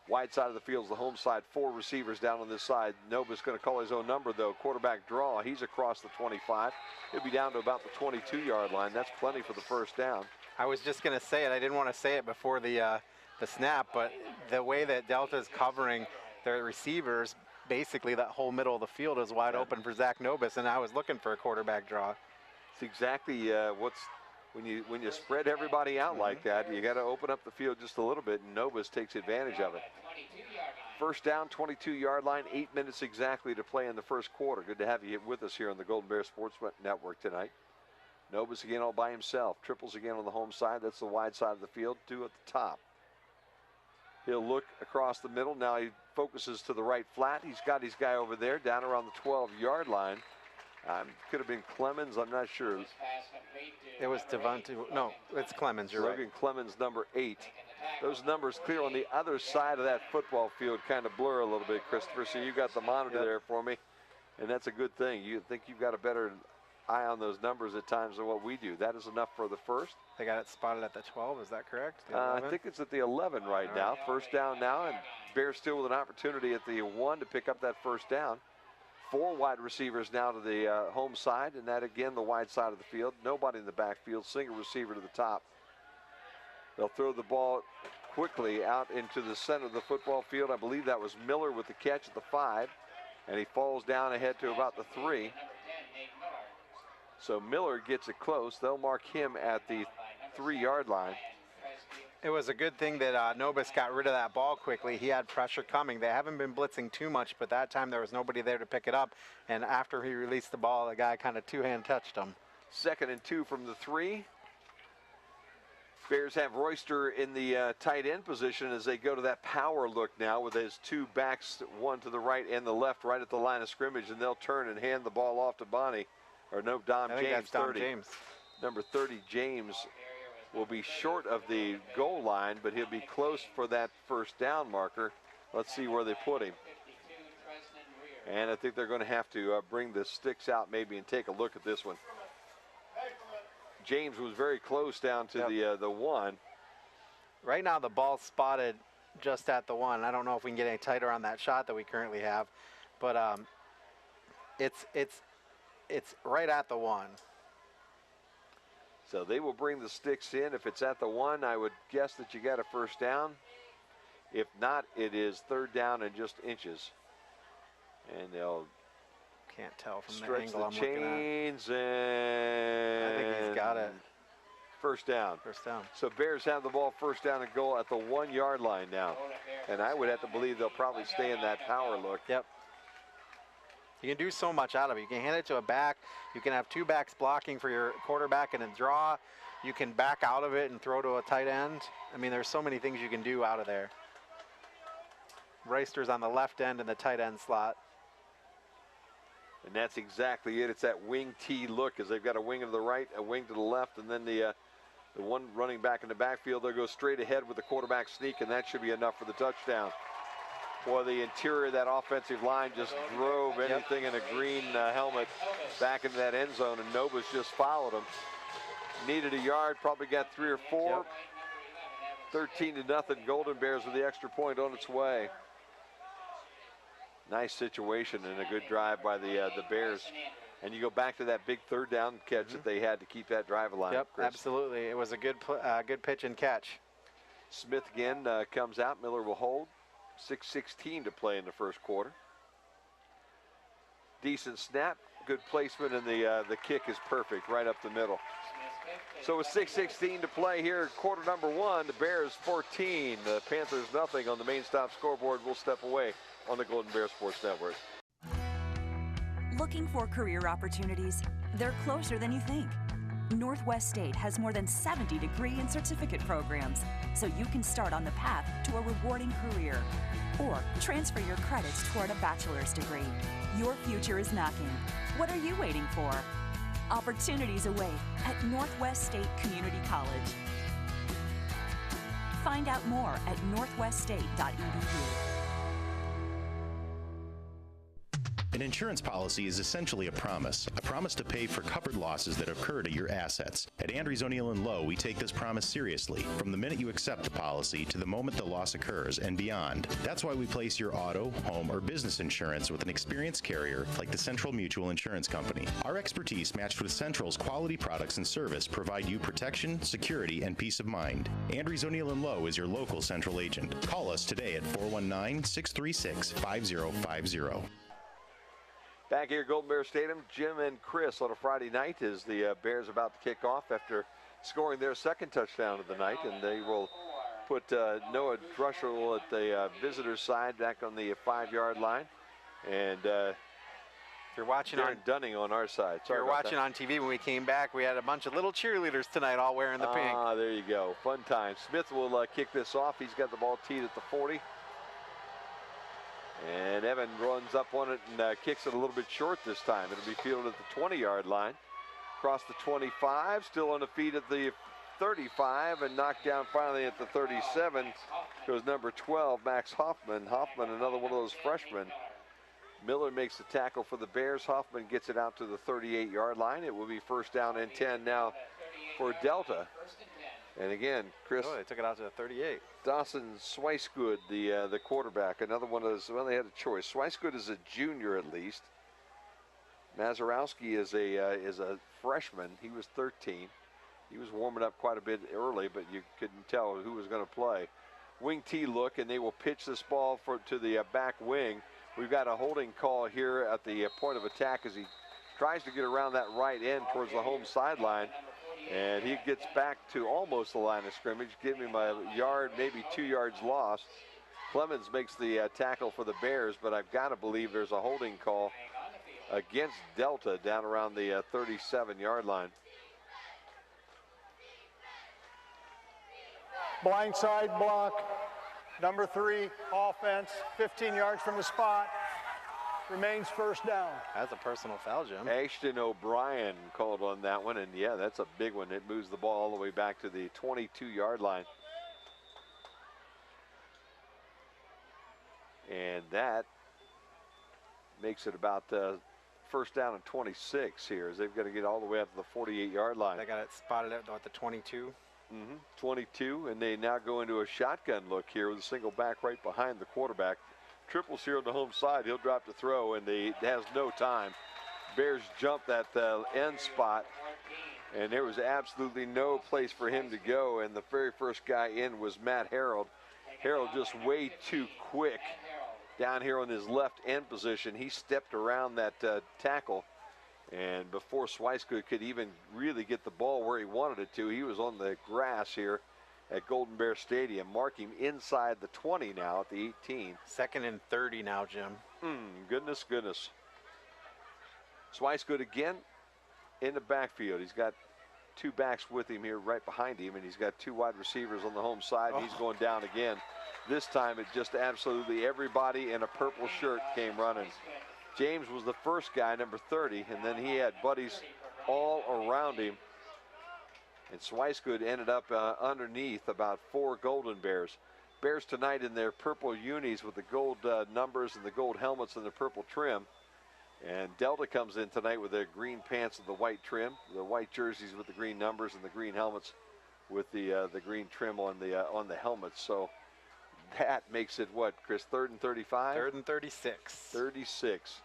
Wide side of the field is the home side. 4 receivers down on this side. Nova's going to call his own number, though. Quarterback draw. He's across the 25. He'll be down to about the 22-yard line. That's plenty for the 1st down. I was just going to say it. I didn't want to say it before the snap, but the way that Delta's covering their receivers, basically that whole middle of the field is wide open for Zach Nobis, and I was looking for a quarterback draw. It's exactly what's when you spread everybody out like that, you got to open up the field just a little bit, and Nobis takes advantage of it. 1st down, 22-yard line, 8 minutes exactly to play in the 1st quarter. Good to have you with us here on the Golden Bear Sports Network tonight. Nobis again all by himself. Triples again on the home side. That's the wide side of the field. 2 at the top. He'll look across the middle. Now he focuses to the right flat. He's got his guy over there down around the 12-yard line. Could have been Clemens. I'm not sure. It was Devontae. No, it's Clemens. You're Logan right. Clemens, number 8. Those numbers clear on the other side of that football field kind of blur a little bit, Christopher. So you got the monitor there for me, and that's a good thing. You think you've got a better eye on those numbers at times than what we do. That is enough for the 1st. They got it spotted at the 12. Is that correct? I think it's at the 11 right now. 1st down now, and Bears still with an opportunity at the 1 to pick up that 1st down. 4 wide receivers now to the home side, and that again the wide side of the field. Nobody in the backfield, single receiver to the top. They'll throw the ball quickly out into the center of the football field. I believe that was Miller with the catch at the 5, and he falls down ahead to about the 3. So Miller gets it close. They'll mark him at the 3-yard line. It was a good thing that Nobis got rid of that ball quickly. He had pressure coming. They haven't been blitzing too much, but that time there was nobody there to pick it up. And after he released the ball, the guy kind of two-hand touched him. 2nd and 2 from the 3. Bears have Royster in the tight end position as they go to that power look now with his 2 backs, one to the right and the left, right at the line of scrimmage, and they'll turn and hand the ball off to Dom I think James. that's Dom 30. James. Number 30, James, will be short of the goal line, but he'll be close for that 1st down marker. Let's see where they put him. And I think they're going to have to bring the sticks out maybe and take a look at this one. James was very close down to the 1. Right now the ball's spotted just at the 1. I don't know if we can get any tighter on that shot that we currently have, but it's right at the 1. So they will bring the sticks in. If it's at the 1, I would guess that you got a first down. If not, it is third down and just inches. And they'll can't tell from the stretch angle the I'm looking at. chains, and I think he's got it. First down. First down. So Bears have the ball first down and goal at the 1-yard line now. And I would have to believe they'll probably stay in that power look. Yep. You can do so much out of it. You can hand it to a back. You can have 2 backs blocking for your quarterback and a draw. You can back out of it and throw to a tight end. I mean, there's so many things you can do out of there. Reister's on the left end in the tight end slot. And that's exactly it. It's that wing T look, as they've got a wing to the right, a wing to the left, and then the one running back in the backfield. They'll go straight ahead with the quarterback sneak, and that should be enough for the touchdown. Boy, the interior of that offensive line just drove anything in a green helmet back into that end zone, and Nova's just followed him. Needed a yard, probably got 3 or 4. 13-0, Golden Bears with the extra point on its way. Nice situation and a good drive by the Bears. And you go back to that big third down catch that they had to keep that drive alive. Yep, Chris. absolutely. It was a good pitch and catch. Smith again comes out. Miller will hold. 6:16 to play in the first quarter. Decent snap, good placement, and the kick is perfect right up the middle. So with 6:16 to play here, quarter number 1, the Bears 14, the Panthers nothing on the main stop scoreboard. We'll step away on the Golden Bear Sports Network. Looking for career opportunities? They're closer than you think. Northwest State has more than 70 degree and certificate programs, so you can start on the path to a rewarding career or transfer your credits toward a bachelor's degree. Your future is knocking. What are you waiting for? Opportunities await at Northwest State Community College. Find out more at northweststate.edu. An insurance policy is essentially a promise to pay for covered losses that occur to your assets. At Andrews O'Neill & Lowe, we take this promise seriously, from the minute you accept the policy to the moment the loss occurs and beyond. That's why we place your auto, home, or business insurance with an experienced carrier like the Central Mutual Insurance Company. Our expertise, matched with Central's quality products and service, provide you protection, security, and peace of mind. Andrews O'Neill & Lowe is your local Central agent. Call us today at 419-636-5050. Back here at Golden Bear Stadium, Jim and Chris on a Friday night as the Bears about to kick off after scoring their second touchdown of the night, and they will put Noah Drushel at the visitor's side back on the 5-yard line, and if you're watching Darren Dunning on our side. If you're watching on TV when we came back, we had a bunch of little cheerleaders tonight all wearing the pink. Ah, there you go. Fun time. Smith will kick this off. He's got the ball teed at the 40. And Evan runs up on it and kicks it a little bit short this time. It'll be fielded at the 20-yard line. Across the 25, still on the feet at the 35, and knocked down finally at the 37 goes number 12, Max Hoffman. Hoffman, another one of those freshmen. Miller makes the tackle for the Bears. Hoffman gets it out to the 38-yard line. It will be first down and 10 now for Delta. And again, Chris. Oh, they took it out to the 38. Dawson Swicegood, the quarterback. Another one of those. Well, they had a choice. Swicegood is a junior at least. Mazurowski is a freshman. He was 13. He was warming up quite a bit early, but you couldn't tell who was going to play. Wing T look, and they will pitch this ball to the back wing. We've got a holding call here at the point of attack as he tries to get around that right end towards the home sideline. And he gets back to almost the line of scrimmage, giving him a yard, maybe 2 yards lost. Clemens makes the tackle for the Bears, but I've got to believe there's a holding call against Delta down around the 37-yard line. Blindside block, number 3, offense, 15 yards from the spot. Remains first down. That's a personal foul, Jim. Ashton O'Brien called on that one, and yeah, that's a big one. It moves the ball all the way back to the 22-yard line. And that makes it about first down and 26 here, as they've got to get all the way up to the 48-yard line. They got it spotted at the 22. 22, and they now go into a shotgun look here with a single back right behind the quarterback. Triples here on the home side. He'll drop to throw, and he has no time. Bears jump that end spot, and there was absolutely no place for him to go, and the very first guy in was Matt Harold. Harold just way too quick down here on his left end position. He stepped around that tackle, and before Swicegood could even really get the ball where he wanted it to, he was on the grass here at Golden Bear Stadium. Mark him inside the 20 now at the 18. 2nd and 30 now, Jim. Goodness. Swicegood again in the backfield. He's got 2 backs with him here right behind him, and he's got 2 wide receivers on the home side. He's going down again. This time it just absolutely everybody in a purple shirt came running. James was the first guy, number 30, and then he had buddies all around him. And Swicegood ended up underneath about 4 Golden Bears. Bears tonight in their purple unis with the gold numbers and the gold helmets and the purple trim. And Delta comes in tonight with their green pants and the white trim, the white jerseys with the green numbers and the green helmets with the green trim on the helmets. So that makes it what, Chris, 3rd and 35? 3rd and 36. 36.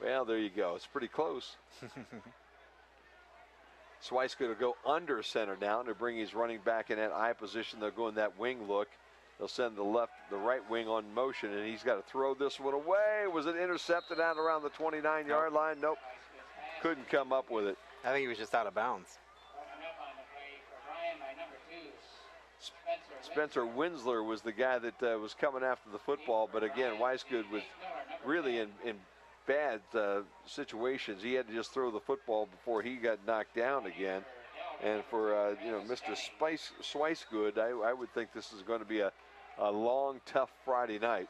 Well, there you go. It's pretty close. Swicegood will go under center now to bring his running back in that I position. They'll go in that wing look. They'll send the right wing on motion, and he's got to throw this one away. Was it intercepted out around the 29-yard line? Nope. Couldn't come up with it. I think he was just out of bounds. Spencer Winsler was the guy that was coming after the football, but again, Swicegood was really in bad situations. He had to just throw the football before he got knocked down again. And for Mr. Swicegood, I would think this is going to be a long, tough Friday night.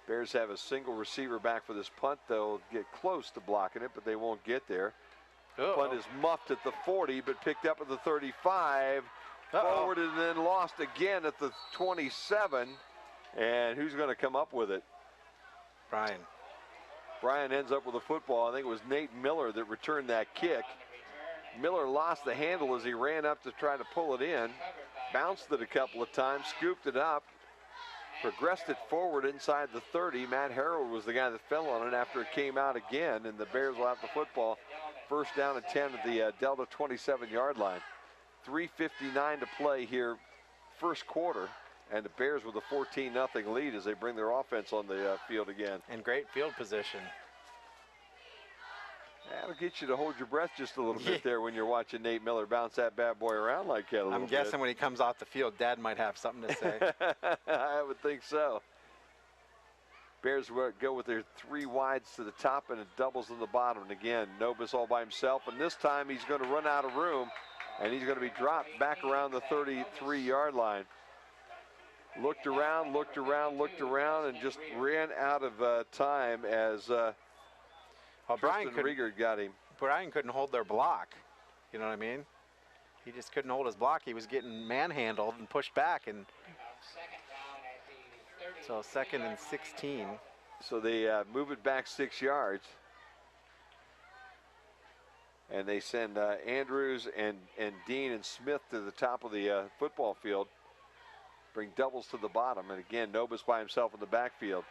Bears have a single receiver back for this punt. They'll get close to blocking it, but they won't get there. Punt is muffed at the 40, but picked up at the 35. Forward and then lost again at the 27. And who's going to come up with it? Bryan. Bryan ends up with the football. I think it was Nate Miller that returned that kick. Miller lost the handle as he ran up to try to pull it in. Bounced it a couple of times, scooped it up, progressed it forward inside the 30. Matt Harold was the guy that fell on it after it came out again, and the Bears will have the football. First down and 10 at the Delta 27-yard line. 3:59 to play here, first quarter, and the Bears with a 14-0 lead as they bring their offense on the field again. And great field position. That'll get you to hold your breath just a little bit there when you're watching Nate Miller bounce that bad boy around like that a little bit. I'm guessing when he comes off the field, Dad might have something to say. I would think so. Bears will go with their 3 wides to the top and it doubles to the bottom. And again, Nobis all by himself, and this time he's going to run out of room, and he's going to be dropped back around the 33-yard line. Looked around, and just ran out of time as Bryan got him. Bryan couldn't hold their block. You know what I mean? He just couldn't hold his block. He was getting manhandled and pushed back. And so 2nd and 16. So they move it back 6 yards. And they send Andrews and Dean and Smith to the top of the football field. Bring doubles to the bottom. And again, Nobis by himself in the backfield.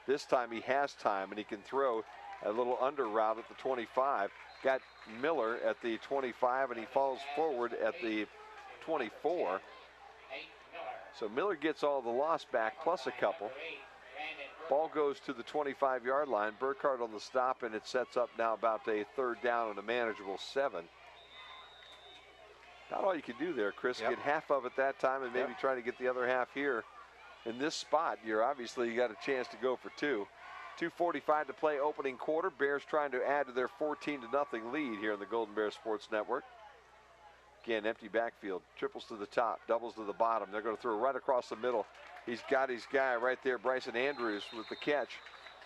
This time he has time, and he can throw a little under route at the 25. Got Miller at the 25, and he falls forward at the 24. So Miller gets all the loss back, plus a couple. Ball goes to the 25-yard line. Burkhardt on the stop, and it sets up now about a 3rd down and a manageable 7. Not all you can do there, Chris. Get half of it that time and maybe try to get the other half here. In this spot, you got a chance to go for 2. 2:45 to play opening quarter. Bears trying to add to their 14-0 lead here in the Golden Bear Sports Network. Again, empty backfield. Triples to the top, doubles to the bottom. They're going to throw right across the middle. He's got his guy right there, Bryson Andrews, with the catch.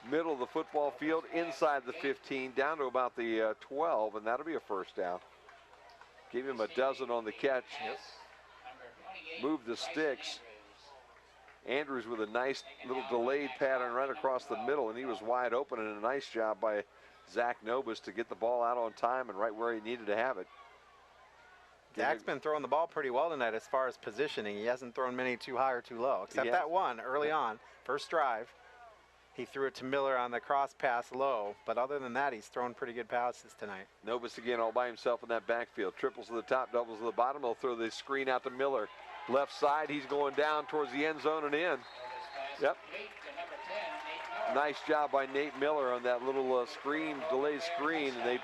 Middle of the football field, inside the 15, down to about the 12, and that'll be a first down. Give him a dozen on the catch. Move the sticks. Andrews with a nice little delayed pattern right across the middle, and he was wide open, and a nice job by Zach Nobis to get the ball out on time and right where he needed to have it. Zach's been throwing the ball pretty well tonight as far as positioning. He hasn't thrown many too high or too low, except that one early on, first drive. He threw it to Miller on the cross pass low, but other than that, he's thrown pretty good passes tonight. Nobis again all by himself in that backfield. Triples to the top, doubles to the bottom. They'll throw the screen out to Miller. Left side, he's going down towards the end zone and in. Yep. Nice job by Nate Miller on that little delayed screen, and they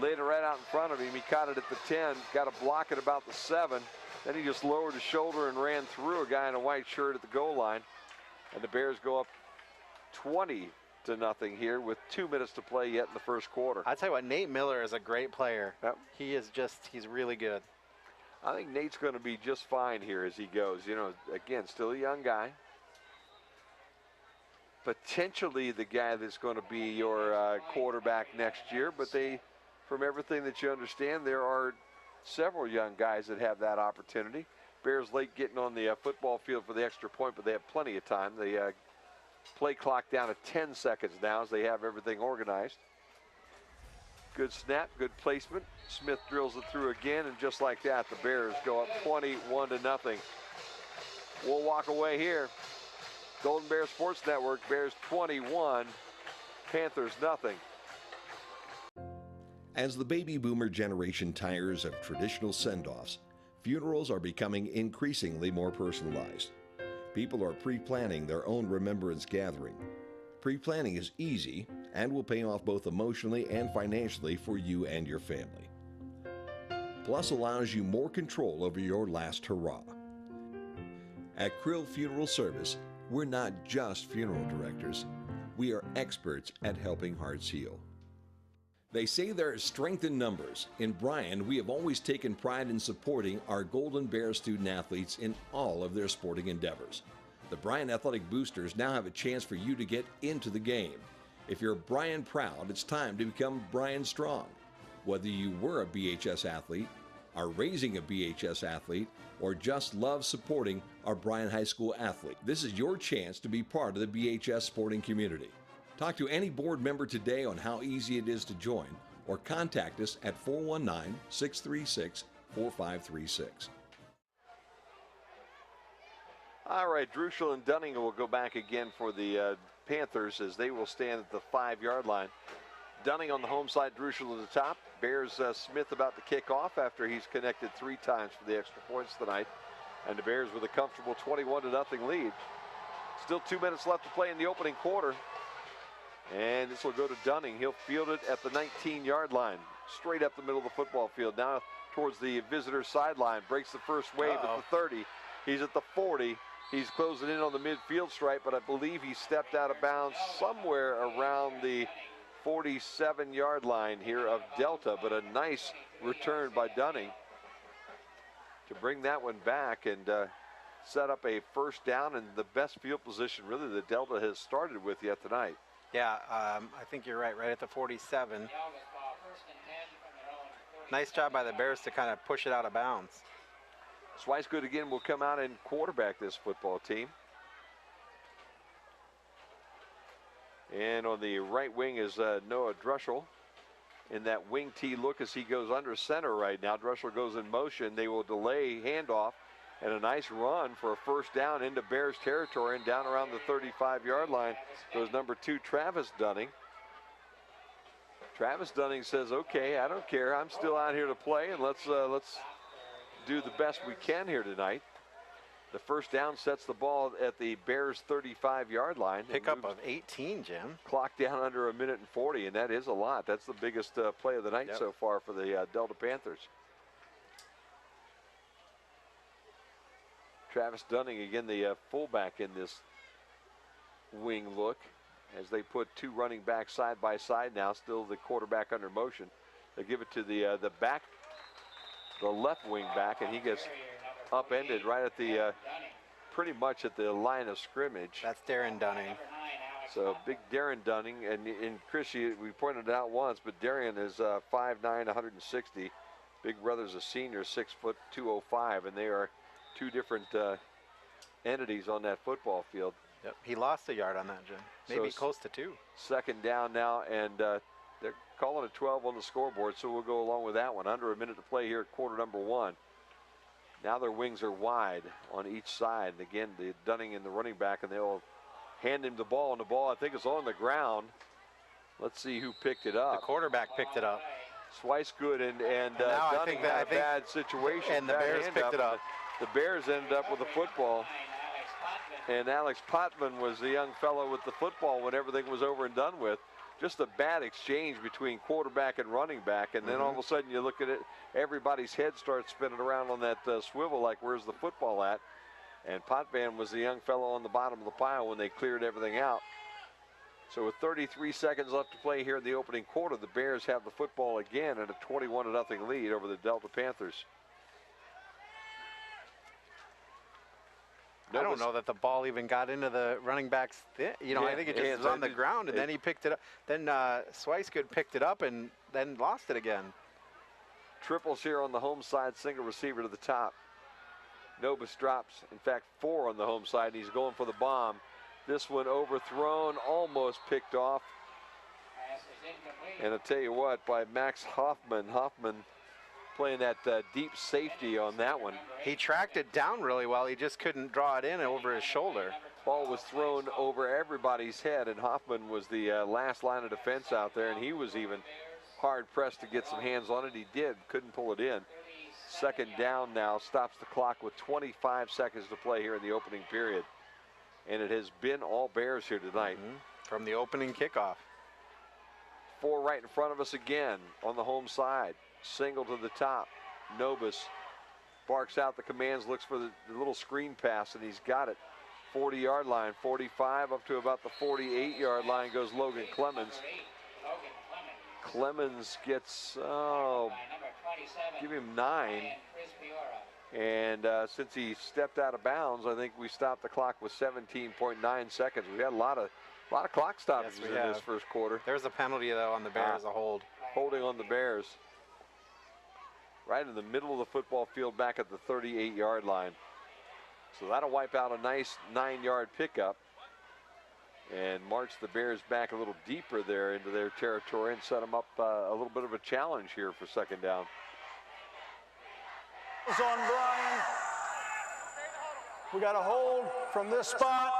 laid it right out in front of him. He caught it at the 10, got a block at about the 7. Then he just lowered his shoulder and ran through a guy in a white shirt at the goal line. And the Bears go up 20-0 here with 2 minutes to play yet in the first quarter. I tell you what, Nate Miller is a great player. Yep. He's really good. I think Nate's going to be just fine here as he goes. You know, again, still a young guy. Potentially the guy that's going to be your quarterback next year, but from everything that you understand, there are several young guys that have that opportunity. Bears late getting on the football field for the extra point, but they have plenty of time. The play clock down to 10 seconds now as they have everything organized. Good snap, good placement. Smith drills it through again, and just like that, the Bears go up 21-0. We'll walk away here. Golden Bear Sports Network, Bears 21, Panthers nothing. As the baby boomer generation tires of traditional send-offs, funerals are becoming increasingly more personalized. People are pre-planning their own remembrance gathering. Pre-planning is easy and will pay off both emotionally and financially for you and your family. Plus allows you more control over your last hurrah. At Krill Funeral Service, we're not just funeral directors. We are experts at helping hearts heal. They say there is strength in numbers. In Bryan, we have always taken pride in supporting our Golden Bear student athletes in all of their sporting endeavors. The Bryan Athletic Boosters now have a chance for you to get into the game. If you're Bryan proud, it's time to become Bryan strong. Whether you were a BHS athlete, are raising a BHS athlete, or just love supporting our Bryan High School athlete, this is your chance to be part of the BHS sporting community. Talk to any board member today on how easy it is to join, or contact us at 419-636-4536. All right, Druschel and Dunning will go back again for the Panthers as they will stand at the 5-yard line. Dunning on the home side, Druschel at the top. Bears Smith about to kick off after he's connected 3 times for the extra points tonight. And the Bears with a comfortable 21-0 lead. Still 2 minutes left to play in the opening quarter. And this will go to Dunning. He'll field it at the 19-yard line, straight up the middle of the football field. Now towards the visitor sideline, breaks the first wave at the 30. He's at the 40. He's closing in on the midfield stripe, but I believe he stepped out of bounds somewhere around the 47-yard line here of Delta, but a nice return by Dunning to bring that one back and set up a first down and the best field position really that Delta has started with yet tonight. Yeah, I think you're right at the 47. Nice job by the Bears to kind of push it out of bounds. Swicegood again will come out and quarterback this football team. And on the right wing is Noah Druschel in that wing T look as he goes under center right now. Druschel goes in motion. They will delay handoff and a nice run for a first down into Bears territory, and down around the 35-yard line goes number 2, Travis Dunning. Travis Dunning says, okay, I don't care. I'm still out here to play, and let's do the best we can here tonight. The first down sets the ball at the Bears 35-yard line. Pickup of 18, Jim. Clock down under 1:40, and that is a lot. That's the biggest play of the night so far for the Delta Panthers. Travis Dunning, again, the fullback in this wing look, as they put 2 running backs side by side now, still the quarterback under motion. They give it to the left wing back, and he gets upended right at the pretty much at the line of scrimmage. That's Darren Dunning. So big Darren Dunning, and Chris, we pointed it out once, but Darren is 5'9", 160. Big brother's a senior, 6'2", 205, and they are 2 different entities on that football field. Yep. He lost a yard on that, Jim. Maybe So close to 2. Second down now, and they're calling it 12 on the scoreboard, so we'll go along with that one. Under a minute to play here at quarter number 1. Now their wings are wide on each side. And again, the Dunning and the running back, and they'll hand him the ball, and the ball, I think, is on the ground. Let's see who picked it up. The quarterback picked it up. Swicegood and now Dunning had a bad situation. And the Bears picked it up. The Bears ended up with the football. And Alex Potman was the young fellow with the football when everything was over and done with. Just a bad exchange between quarterback and running back. And then all of a sudden you look at it, everybody's head starts spinning around on that swivel like, where's the football at? And Potvin was the young fellow on the bottom of the pile when they cleared everything out. So with 33 seconds left to play here in the opening quarter, the Bears have the football again at a 21-0 lead over the Delta Panthers. I don't know that the ball even got into the running back's I think it just was on the ground, and then he picked it up. Then Swicegood picked it up and then lost it again. Triples here on the home side, single receiver to the top. Nobis drops, in fact, 4 on the home side, and he's going for the bomb. This one overthrown, almost picked off. And I'll tell you what, by Max Hoffman. Hoffman playing that deep safety on that one. He tracked it down really well. He just couldn't draw it in over his shoulder. Ball was thrown over everybody's head, and Hoffman was the last line of defense out there, and he was even hard-pressed to get some hands on it. He did, couldn't pull it in. Second down now, stops the clock with 25 seconds to play here in the opening period. And it has been all Bears here tonight. From the opening kickoff. 4 right in front of us again on the home side. Single to the top. Nobis barks out the commands, looks for the little screen pass, and he's got it. 40-yard line, 45 up to about the 48-yard line goes Logan Clemens. Clemens gets, give him 9. And since he stepped out of bounds, I think we stopped the clock with 17.9 seconds. We had a lot of clock stoppages in this first quarter. There's a penalty, though, on the Bears, a hold. Holding on the Bears. Right in the middle of the football field back at the 38-yard line. So that'll wipe out a nice 9-yard pickup and march the Bears back a little deeper there into their territory and set them up a little bit of a challenge here for second down. On Bryan. We got a hold from this spot.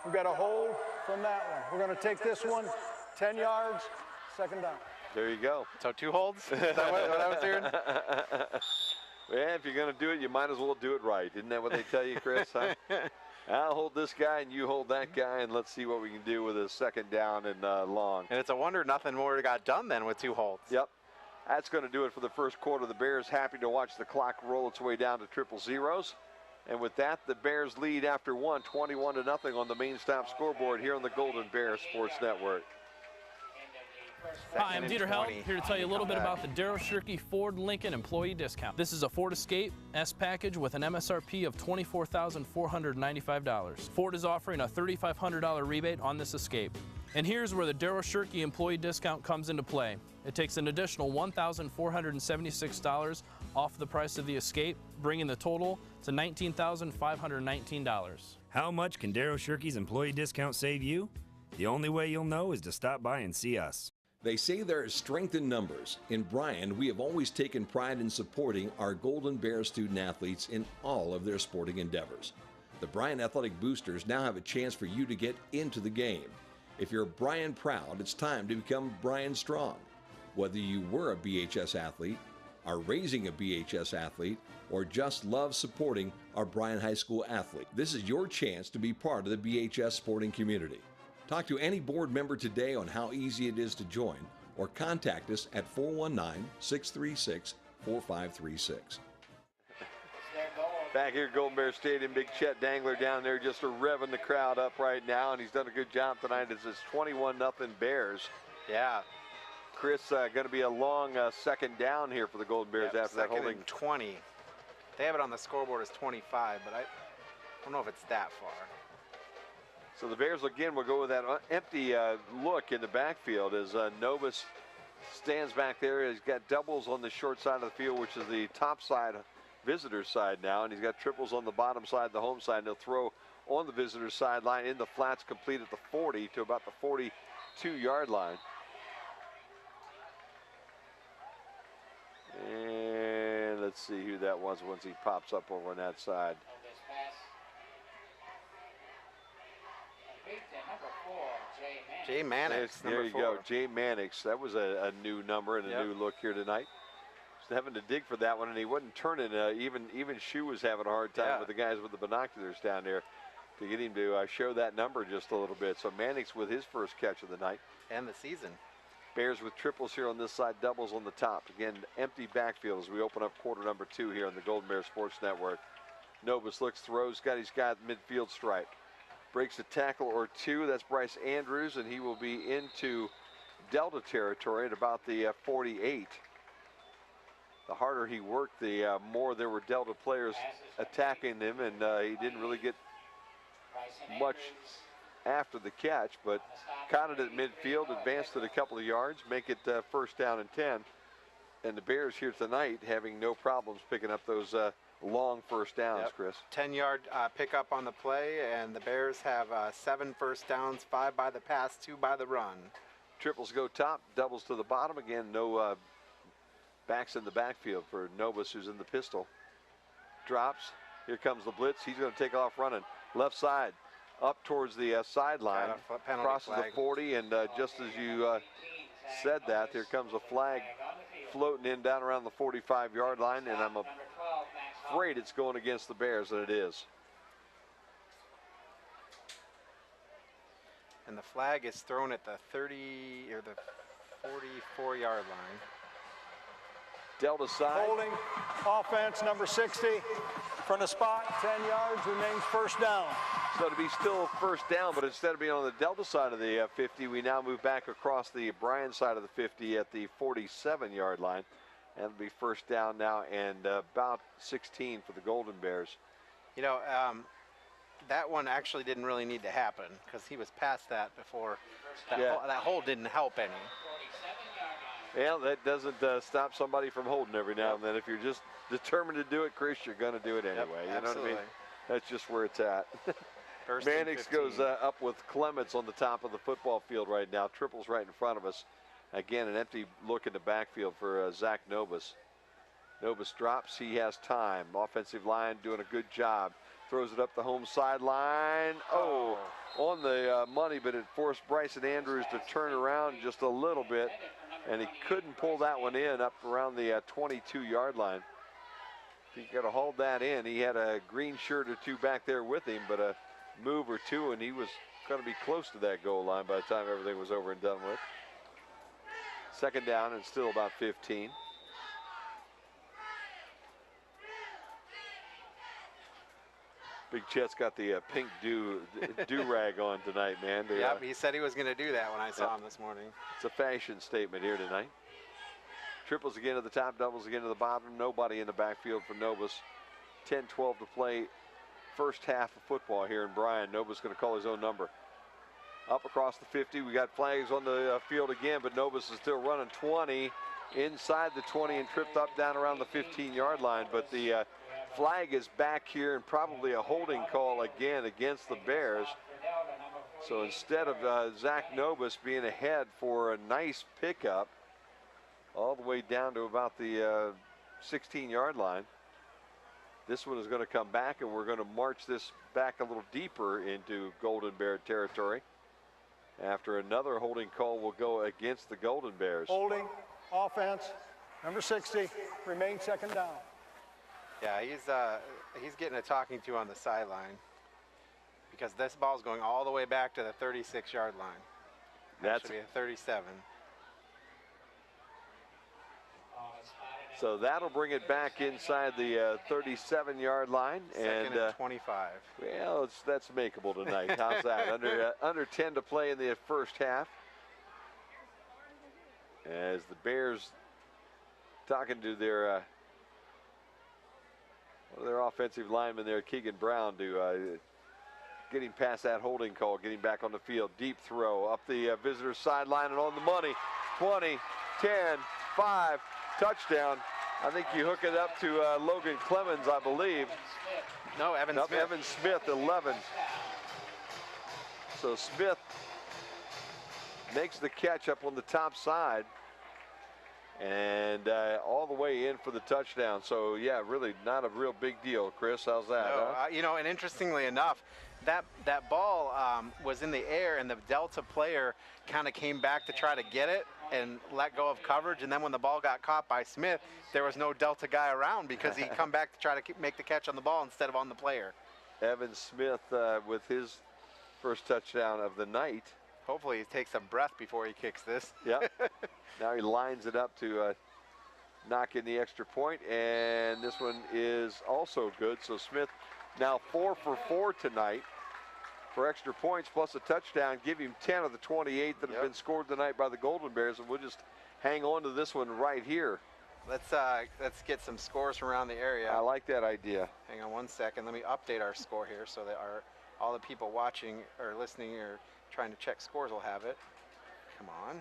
We got a hold from that one. We're going to take this one 10 yards, second down. There you go. So 2 holds? Is that what I was hearing? Yeah, if you're going to do it, you might as well do it right. Isn't that what they tell you, Chris? Huh? I'll hold this guy and you hold that guy, and let's see what we can do with a second down and long. And it's a wonder nothing more got done then with 2 holds. Yep. That's going to do it for the first quarter. The Bears happy to watch the clock roll its way down to triple zeros. And with that, the Bears lead after 21-0 on the main stop scoreboard here on the Golden Bear Sports Network. Hi, I'm Dieter Held, here to tell you a little bit about the Darrow Shirkey Ford Lincoln Employee Discount. This is a Ford Escape S package with an MSRP of $24,495. Ford is offering a $3,500 rebate on this Escape. And here's where the Darrow Shirkey Employee Discount comes into play. It takes an additional $1,476 off the price of the Escape, bringing the total to $19,519. How much can Darrow Shirkey's employee discount save you? The only way you'll know is to stop by and see us. They say there is strength in numbers. In Bryan, we have always taken pride in supporting our Golden Bear student athletes in all of their sporting endeavors. The Bryan Athletic Boosters now have a chance for you to get into the game. If you're Bryan proud, it's time to become Bryan strong. Whether you were a BHS athlete, are raising a BHS athlete, or just love supporting our Bryan High School athlete, this is your chance to be part of the BHS sporting community. Talk to any board member today on how easy it is to join, or contact us at 419-636-4536. Back here at Golden Bear Stadium, Big Chet Dangler down there just revving the crowd up right now, and he's done a good job tonight as it's 21-0 Bears. Yeah. Chris, going to be a long second down here for the Golden Bears after that holding. 20. They have it on the scoreboard as 25, but I don't know if it's that far. So the Bears again will go with that empty look in the backfield as Novus stands back there. He's got doubles on the short side of the field, which is the top side visitor side now, and he's got triples on the bottom side, the home side. And he'll throw on the visitor sideline in the flats, complete at the 40 to about the 42-yard line. And let's see who that was once he pops up over on that side. Jay Mannix. There you go, Jay Mannix. That was a new number and a new look here tonight. Just having to dig for that one, and he wasn't turning. Even Shu was having a hard time with the guys with the binoculars down there to get him to show that number just a little bit. So Mannix with his first catch of the night. And the season. Bears with triples here on this side, doubles on the top. Again, empty backfield as we open up quarter number 2 here on the Golden Bear Sports Network. Novus looks, throws, got his guy at the midfield stripe. Breaks a tackle or two. That's Bryce Andrews, and he will be into Delta territory at about the 48. The harder he worked, the more there were Delta players attacking him, and he didn't really get much after the catch, but caught it at midfield, advanced it a couple of yards, make it first down and 10. And the Bears here tonight having no problems picking up those long first downs, Chris. 10-yard pickup on the play, and the Bears have 7 first downs, 5 by the pass, 2 by the run. Triples go top, doubles to the bottom. Again, no backs in the backfield for Novus, who's in the pistol. Drops. Here comes the blitz. He's going to take off running. Left side, up towards the sideline. Crosses the 40, and just as you said that, here comes a flag floating in down around the 45-yard line, and I'm afraid it's going against the Bears, and it is. And the flag is thrown at the 30 or the 44-yard line. Delta side. Holding, offense number 60 from the spot, 10 yards, remains first down. So to be still first down, but instead of being on the Delta side of the 50, we now move back across the Bryan side of the 50 at the 47-yard line. And it'll be first down now and about 16 for the Golden Bears. You know, that one actually didn't really need to happen because he was past that before. That hold didn't help any. Well, that doesn't stop somebody from holding every now and then. If you're just determined to do it, Chris, you're going to do it anyway. You know what I mean? That's just where it's at. Mannix goes up with Clements on the top of the football field right now. Triples right in front of us. Again, an empty look in the backfield for Zach Novus. Novus drops. He has time. Offensive line doing a good job. Throws it up the home sideline. Oh, on the money, but it forced Bryson Andrews to turn around just a little bit, and he couldn't pull that one in up around the 22-yard line. He could have hauled that in. He had a green shirt or two back there with him, but a move or two, and he was going to be close to that goal line by the time everything was over and done with. Second down and still about 15. Big Chet's got the pink do-rag on tonight, man. Yep, he said he was going to do that when I saw him this morning. It's a fashion statement here tonight. Triples again to the top, doubles again to the bottom. Nobody in the backfield for Novus. 10-12 to play first half of football here in Bryan. Novus going to call his own number. Up across the 50, we got flags on the field again, but Novus is still running 20 inside the 20 and tripped up down around the 15-yard line. But the flag is back here and probably a holding call again against the Bears. So instead of Zach Novus being ahead for a nice pickup all the way down to about the 16-yard line, this one is going to come back, and we're going to march this back a little deeper into Golden Bear territory. After another holding call will go against the Golden Bears. Holding, offense, number 60, remains second down. Yeah, he's getting a talking to on the sideline because this ball's going all the way back to the 36-yard line. That should be a 37. So that'll bring it back inside the 37-yard line. Second and 25. Well, that's makeable tonight. How's that? Under 10 to play in the first half. As the Bears talking to their one of their offensive linemen there, Keegan Brown, to getting past that holding call, getting back on the field. Deep throw up the visitor sideline and on the money. 20, 10, 5, touchdown. I think you hook it up to Logan Clemens, I believe. No, Evan Smith. Evan Smith, 11. So Smith makes the catch up on the top side and all the way in for the touchdown. So, yeah, really not a real big deal. Chris, how's that? No, huh? you know, and interestingly enough, that ball was in the air, and the Delta player kind of came back to try to get it and let go of coverage. And then when the ball got caught by Smith, there was no Delta guy around because he come back to try to make the catch on the ball instead of on the player. Evan Smith with his first touchdown of the night. Hopefully he takes a breath before he kicks this. Yep. Now he lines it up to knock in the extra point, and this one is also good. So Smith now 4 for 4 tonight for extra points plus a touchdown. Give him 10 of the 28 that have been scored tonight by the Golden Bears, and we'll just hang on to this one right here. Let's get some scores from around the area. I like that idea. Hang on one second. Let me update our score here so that all the people watching or listening or trying to check scores will have it. Come on.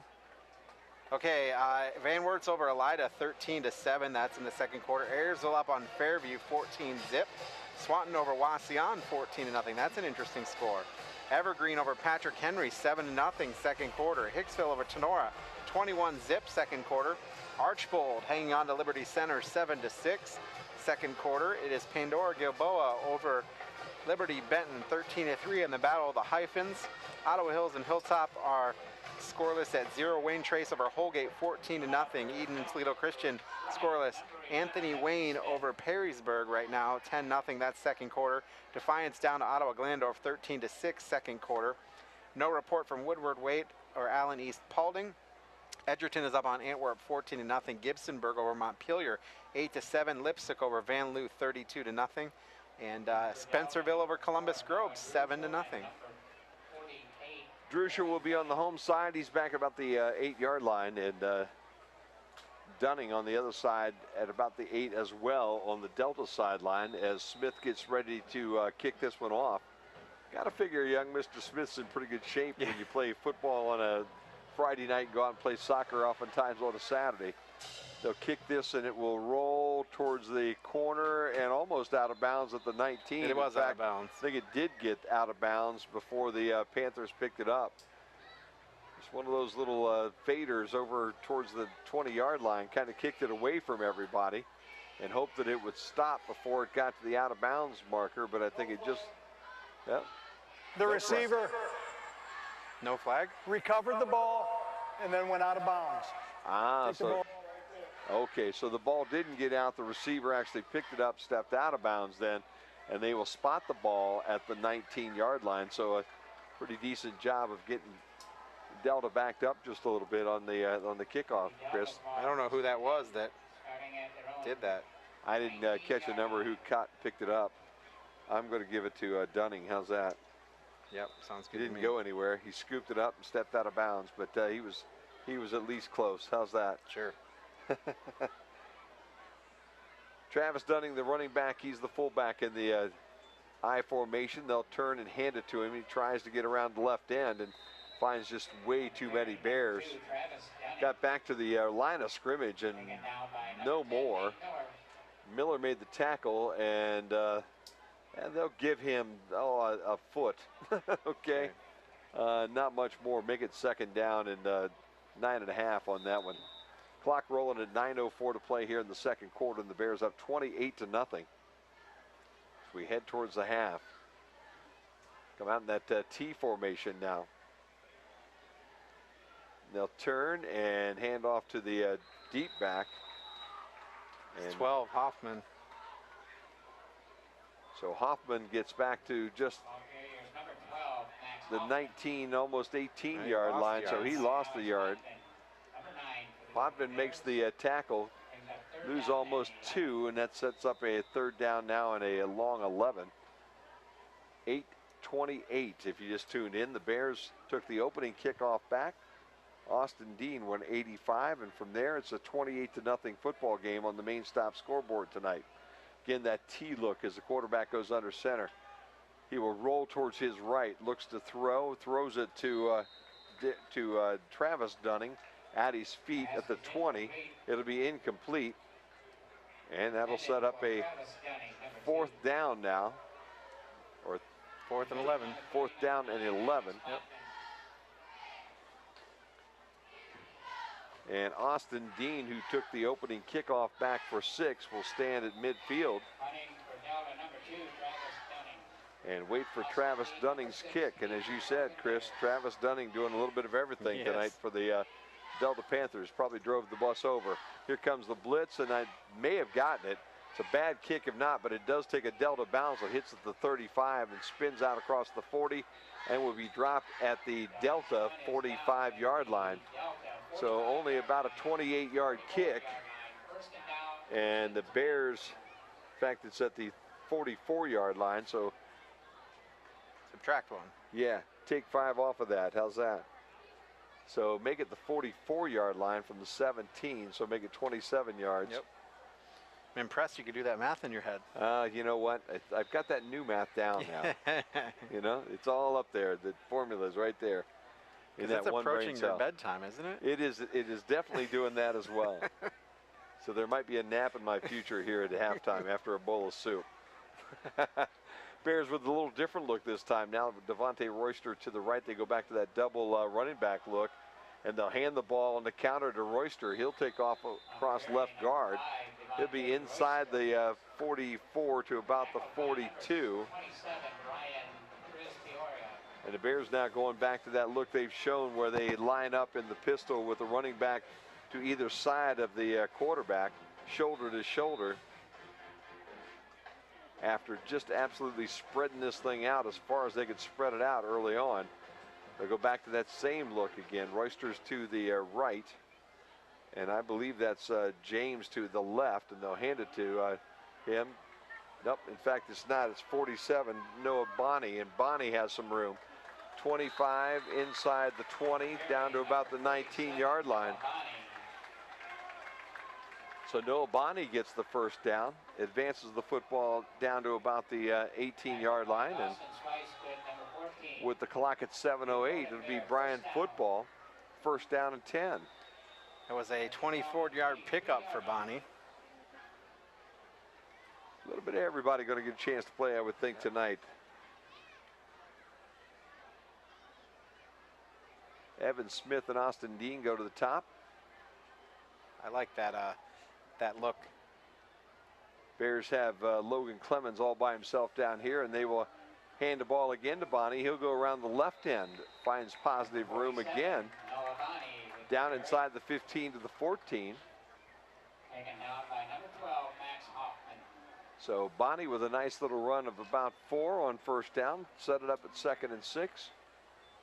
Okay, Van Wert's over Elida 13-7. That's in the second quarter. Ayersville up on Fairview 14-zip. Swanton over Wauseon 14-0. That's an interesting score. Evergreen over Patrick Henry 7-0 second quarter. Hicksville over Tenora 21-zip second quarter. Archbold hanging on to Liberty Center 7-6 second quarter. It is Pandora Gilboa over Liberty Benton 13-3 in the Battle of the Hyphens. Ottawa Hills and Hilltop are scoreless at 0. Wayne Trace over Holgate 14-0. Eden and Toledo Christian scoreless. Anthony Wayne over Perrysburg right now 10-0. That's second quarter. Defiance down to Ottawa Glandorf 13-6 second quarter. No report from Woodward Waite or Allen East Paulding. Edgerton is up on Antwerp 14-0. Gibsonburg over Montpelier 8-7. Lipstick over Van Loo 32-0. And Spencerville over Columbus Grove 7-0. Drusha will be on the home side. He's back about the 8-yard line, and Dunning on the other side at about the 8 as well on the Delta sideline as Smith gets ready to kick this one off. Got to figure young Mr. Smith's in pretty good shape when you play football on a Friday night and go out and play soccer oftentimes on a Saturday. They'll kick this and it will roll towards the corner and almost out of bounds at the 19. It was out of bounds. I think it did get out of bounds before the Panthers picked it up. It's one of those little faders over towards the 20-yard line, kind of kicked it away from everybody and hoped that it would stop before it got to the out of bounds marker, but I think it just, The receiver no flag, recovered the ball and then went out of bounds. So okay, so the ball didn't get out. The receiver actually picked it up, stepped out of bounds then, and they will spot the ball at the 19-yard line. So a pretty decent job of getting Delta backed up just a little bit on the kickoff, Chris. I don't know who that was that did that. I didn't catch a number who picked it up. I'm going to give it to Dunning. How's that? Yep, sounds good. He didn't go anywhere. He scooped it up and stepped out of bounds, but he was at least close. How's that? Sure. Travis Dunning, the running back, he's the fullback in the I formation. They'll turn and hand it to him. He tries to get around the left end and finds just way too many Bears. Got back to the line of scrimmage and no more. Miller made the tackle and they'll give him a foot. Okay. Not much more. Make it second down and 9.5 on that one. Clock rolling at 9:04 to play here in the second quarter, and the Bears up 28-0. As we head towards the half. Come out in that T formation now. They'll turn and hand off to the deep back. And 12, Hoffman. So Hoffman gets back to just the 19, almost 18-yard line, so he lost a yard. Hoffman makes the tackle, lose almost 2, and that sets up a third down now and a long 11. 8:28 if you just tuned in. The Bears took the opening kickoff back. Austin Dean won 85, and from there it's a 28-0 football game on the main stop scoreboard tonight. Again, that T look as the quarterback goes under center. He will roll towards his right, looks to throw, throws it to Travis Dunning at his feet at the 20. It'll be incomplete. And that'll set up a 4th down now. Or 4th and 11. 4th down and 11. Yep. And Austin Dean, who took the opening kickoff back for 6, will stand at midfield and wait for Travis Dunning's kick. And as you said, Chris, Travis Dunning doing a little bit of everything tonight for the Delta Panthers. Probably drove the bus over. Here comes the blitz, and I may have gotten it. It's a bad kick if not, but it does take a Delta bounce. It hits at the 35 and spins out across the 40 and will be dropped at the Delta 45-yard line. So only about a 28-yard kick. And the Bears, in fact, it's at the 44-yard line. So subtract 1. Yeah, take 5 off of that. How's that? So make it the 44-yard line from the 17. So make it 27 yards. Yep. I'm impressed you could do that math in your head. You know what? I've got that new math down now. You know, it's all up there. The formula's right there. In that it's one approaching brain your cell. bedtime, isn't it? It is definitely doing that as well. So there might be a nap in my future here at halftime after a bowl of soup. Bears with a little different look this time. Now with Devontae Royster to the right, they go back to that double running back look, and they'll hand the ball on the counter to Royster. He'll take off across left guard. He'll be inside the 44 to about the 42. And the Bears now going back to that look they've shown where they line up in the pistol with the running back to either side of the quarterback, shoulder to shoulder. After just absolutely spreading this thing out as far as they could spread it out early on. They'll go back to that same look again. Royster's to the right. And I believe that's James to the left, and they'll hand it to him. Nope, in fact, it's not. It's 47, Noah Bonney, and Bonney has some room. 25 inside the 20, down to about the 19-yard line. So Noah Bonney gets the first down, advances the football down to about the 18-yard line, and with the clock at 7:08, it'll be Bryan Football, first down and 10. It was a 24-yard pickup for Bonney. A little bit of everybody going to get a chance to play, I would think, tonight. Evan Smith and Austin Dean go to the top. I like that that look. Bears have Logan Clemens all by himself down here, and they will hand the ball again to Bonney. He'll go around the left end, finds positive room again. Down inside the 15 to the 14. Taken down by number 12, Max Hoffman. So Bonney with a nice little run of about 4 on first down, set it up at 2nd and 6.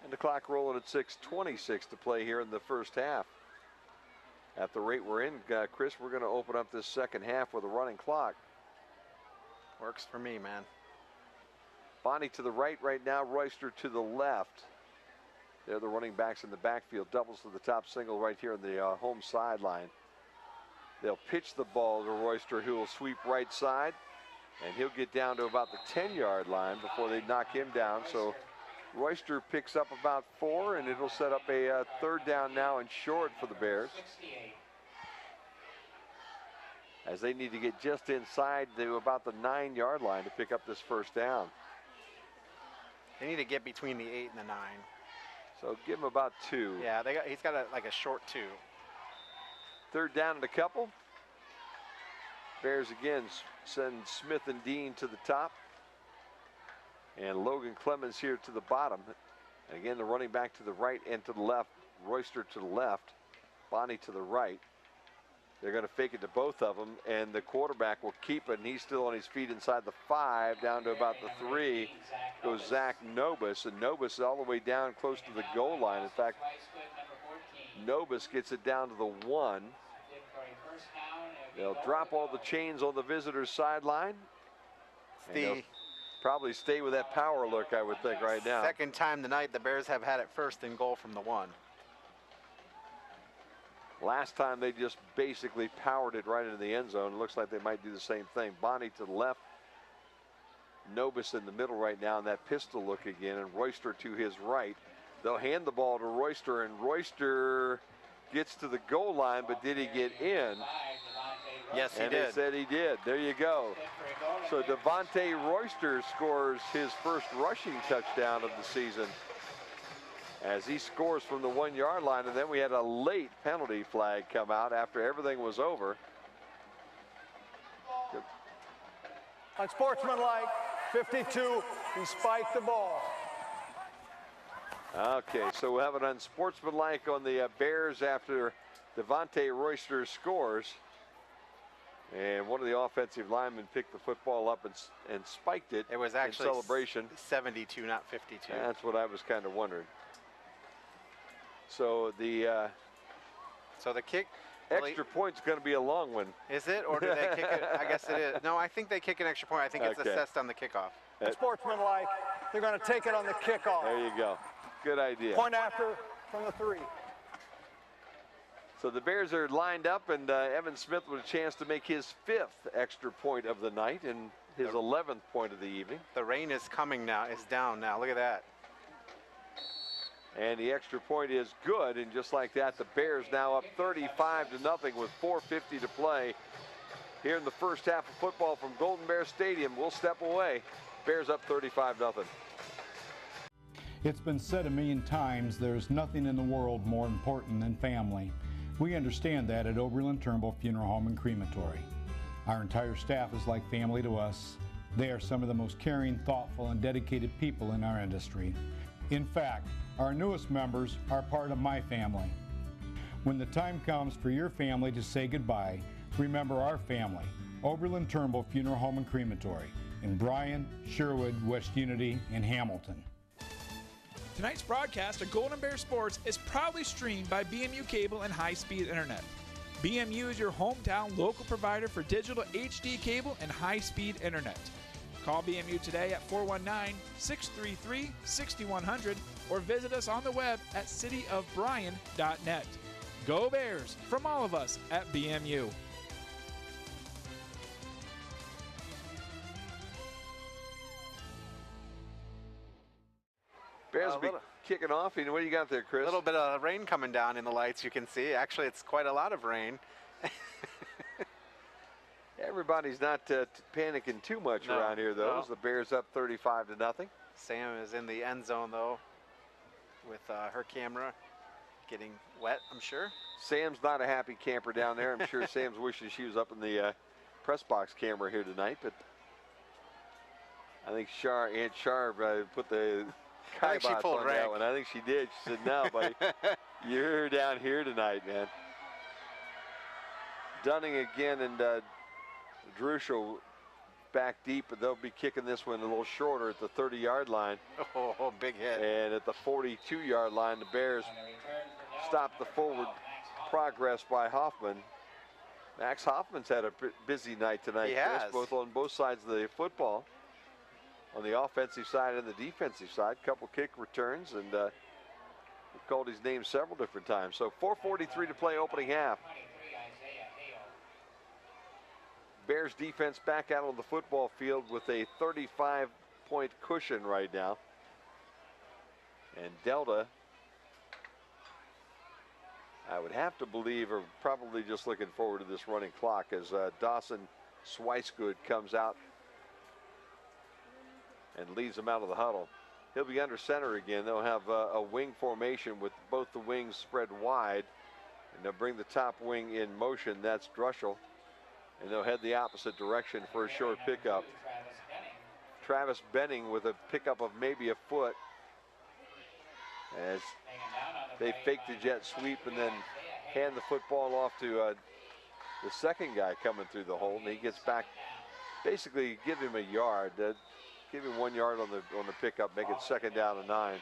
And the clock rolling at 6:26 to play here in the first half. At the rate we're in, Chris, we're going to open up this second half with a running clock. Works for me, man. Bonney to the right now, Royster to the left. They're the running backs in the backfield. Doubles to the top single right here on the home sideline. They'll pitch the ball to Royster, who will sweep right side. And he'll get down to about the 10-yard line before they knock him down. So Royster picks up about 4, and it'll set up a third down now and short for the Bears. As they need to get just inside to about the 9-yard line to pick up this first down. They need to get between the 8 and the 9. So give him about 2. Yeah, he's got like a short 2. Third down and a couple. Bears again send Smith and Dean to the top. And Logan Clemens here to the bottom. And again, the running back to the right and to the left. Royster to the left. Bonney to the right. They're going to fake it to both of them, and the quarterback will keep it, and he's still on his feet inside the 5, down to about the 3. Goes Zach Nobis, and Nobis is all the way down close to the goal line. In fact, Nobis gets it down to the 1. They'll drop all the chains on the visitor's sideline. They'll probably stay with that power look, I would think, right now. Second time tonight the Bears have had it first and goal from the 1. Last time they just basically powered it right into the end zone. It looks like they might do the same thing. Bonney to the left. Nobis in the middle right now in that pistol look again, and Royster to his right. They'll hand the ball to Royster, and Royster gets to the goal line, but did he get in? Yes, he and did. It's said he did. There you go. So Devontae Royster scores his first rushing touchdown of the season as he scores from the 1-yard line. And then we had a late penalty flag come out after everything was over. Unsportsmanlike, 52, he spiked the ball. Okay, so we'll have an unsportsmanlike on the Bears after Devontae Royster scores. And one of the offensive linemen picked the football up and spiked it. It was actually in celebration. 72, not 52. That's what I was kind of wondering. So the kick. Extra point's going to be a long one. Is it, or do they kick it? I guess it is. No, I think they kick an extra point. I think it's assessed on the kickoff. Unsportsmanlike, they're going to take it on the kickoff. There you go. Good idea. Point after from the 3. So the Bears are lined up, and Evan Smith with a chance to make his 5th extra point of the night and his 11th point of the evening. The rain is coming now. It's down now. Look at that. And the extra point is good, and just like that, the Bears now up 35-0 with 4:50 to play here in the first half of football from Golden Bear Stadium. We'll step away. Bears up 35-0. It's been said a million times, there's nothing in the world more important than family. We understand that at Oberlin Turnbull Funeral Home and Crematory. Our entire staff is like family to us. They are some of the most caring, thoughtful, and dedicated people in our industry. In fact, our newest members are part of my family. When the time comes for your family to say goodbye, remember our family, Oberlin Turnbull Funeral Home and Crematory in Bryan, Sherwood, West Unity, and Hamilton. Tonight's broadcast of Golden Bear Sports is proudly streamed by BMU Cable and High-Speed Internet. BMU is your hometown local provider for digital HD cable and high-speed internet. Call BMU today at 419-633-6100 or visit us on the web at cityofbryan.net. Go Bears from all of us at BMU. Bears will be kicking off. What do you got there, Chris? A little bit of rain coming down in the lights, you can see. Actually, it's quite a lot of rain. Everybody's not panicking too much around here, though. The Bears up 35-0. Sam is in the end zone, though, with her camera getting wet, I'm sure. Sam's not a happy camper down there. I'm sure Sam's wishing she was up in the press box camera here tonight, but I think Aunt Char put the kibosh on that one. I think she did. She said, no, buddy, you're down here tonight, man. Dunning again and Druschel back deep, but they'll be kicking this one a little shorter at the 30-yard line. Oh, big hit. And at the 42-yard line, the Bears stop the forward progress by Hoffman. Max Hoffman's had a busy night tonight, Chris, both on both sides of the football. On the offensive side and the defensive side, couple kick returns, and we called his name several different times. So 4:43 to play opening half. Bears defense back out on the football field with a 35-point cushion right now. And Delta, I would have to believe, are probably just looking forward to this running clock as Dawson Swicegood comes out and leads them out of the huddle. He'll be under center again. They'll have a wing formation with both the wings spread wide, and they'll bring the top wing in motion. That's Druschel, and they'll head the opposite direction for a short pickup. Travis Benning with a pickup of maybe a foot as they fake the jet sweep and then hand the football off to the second guy coming through the hole, and he gets back, basically give him a yard. Give him 1 yard on the pickup, make it 2nd down and 9.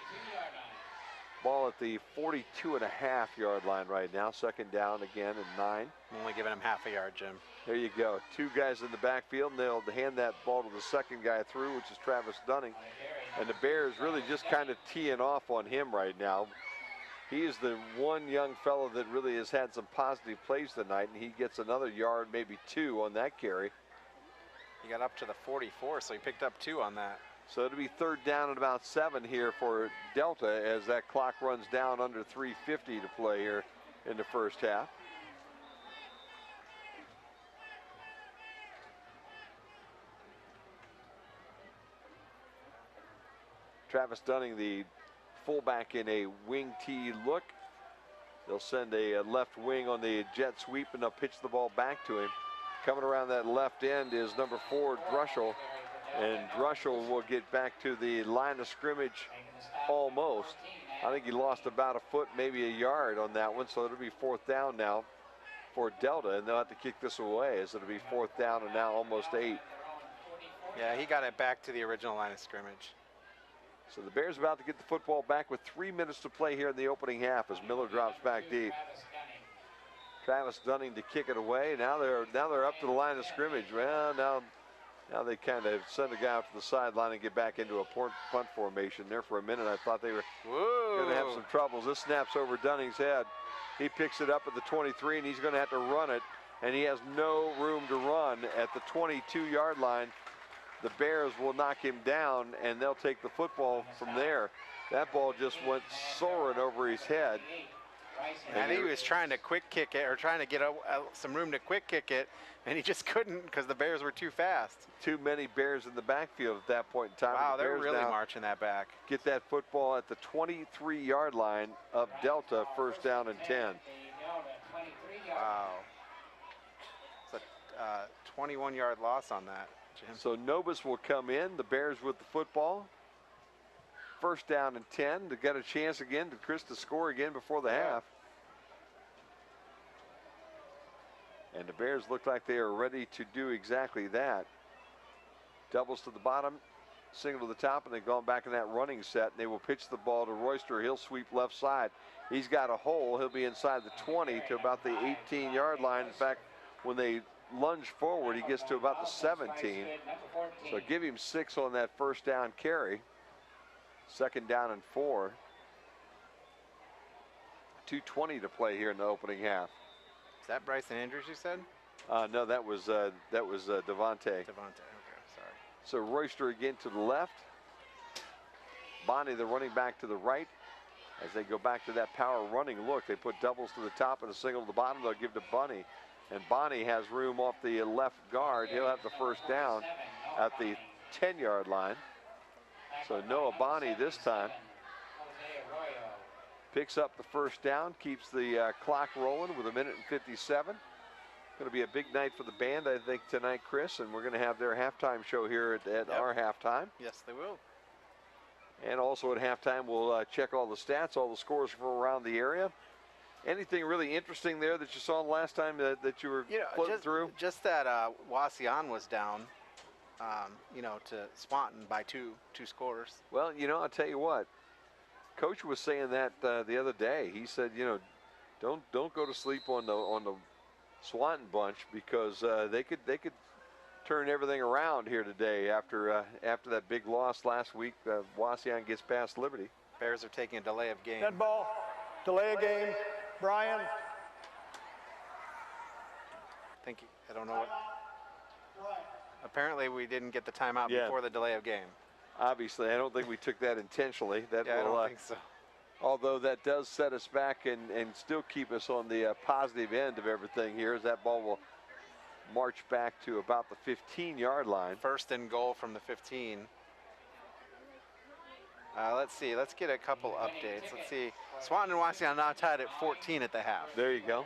Ball at the 42.5-yard line right now. 2nd down again and 9. I'm only giving him half a yard, Jim. There you go. 2 guys in the backfield, and they'll hand that ball to the second guy through, which is Travis Dunning. And the Bears really just kind of teeing off on him right now. He is the one young fellow that really has had some positive plays tonight, and he gets another yard, maybe 2 on that carry. He got up to the 44, so he picked up 2 on that. So it'll be 3rd down and about 7 here for Delta as that clock runs down under 3:50 to play here in the first half. Travis Dunning, the fullback, in a wing T look. They'll send a left wing on the jet sweep, and they'll pitch the ball back to him. Coming around that left end is number 4, Drushel. And Drushel will get back to the line of scrimmage almost. I think he lost about a foot, maybe a yard on that one, so it'll be 4th down now for Delta, and they'll have to kick this away, as it'll be 4th down and now almost 8. Yeah, he got it back to the original line of scrimmage. So the Bears about to get the football back with 3 minutes to play here in the opening half as Miller drops back deep. Travis Dunning to kick it away. Now they're up to the line of scrimmage. Well, now they kind of send a guy out to the sideline and get back into a punt formation. There for a minute, I thought they were going to have some troubles. This snaps over Dunning's head. He picks it up at the 23, and he's going to have to run it, and he has no room to run at the 22-yard line. The Bears will knock him down, and they'll take the football from there. That ball just went soaring over his head. I think he was trying to quick kick it, or trying to get some room to quick kick it, and he just couldn't because the Bears were too fast. Too many Bears in the backfield at that point in time. Wow, they're really marching that back. Get that football at the 23-yard line of Delta, 1st down and 10. Wow. It's a 21-yard loss on that, Jim. So Novus will come in, the Bears with the football. 1st down and 10 to get a chance again to Chris to score again before the half. And the Bears look like they are ready to do exactly that. Doubles to the bottom, single to the top, and they've gone back in that running set. And they will pitch the ball to Royster. He'll sweep left side. He's got a hole. He'll be inside the 20 to about the 18-yard line. In fact, when they lunge forward, he gets to about the 17. So give him 6 on that 1st down carry. 2nd down and 4. 2:20 to play here in the opening half. Is that Bryson Andrews you said? No, that was Devontae. Okay, sorry. So Royster again to the left. Bonnie, the running back, to the right. As they go back to that power running look, they put doubles to the top and a single to the bottom. They'll give to Bunny. And Bonnie has room off the left guard. He'll have the 1st down at the 10-yard line. So Noah Bonnie this time picks up the 1st down, keeps the clock rolling with 1:57. Going to be a big night for the band, I think, tonight, Chris, and we're going to have their halftime show here at our halftime. Yes, they will. And also at halftime, we'll check all the stats, all the scores from around the area. Anything really interesting there that you saw last time that you were floating through? Just that Wasion was down. To Swanton by two scores. Well, I'll tell you what. Coach was saying that the other day. He said, don't go to sleep on the Swanton bunch because they could turn everything around here today after that big loss last week. Wasion gets past Liberty. Bears are taking a delay of game. Dead ball, delay of game. Bryan. I don't know what. Apparently, we didn't get the timeout before the delay of game. Obviously, I don't think we took that intentionally. I don't think so. Although that does set us back and still keep us on the positive end of everything here, as that ball will march back to about the 15-yard line. 1st and goal from the 15. Let's see. Let's get a couple updates. Let's see. Swanton and Wasion now tied at 14 at the half. There you go.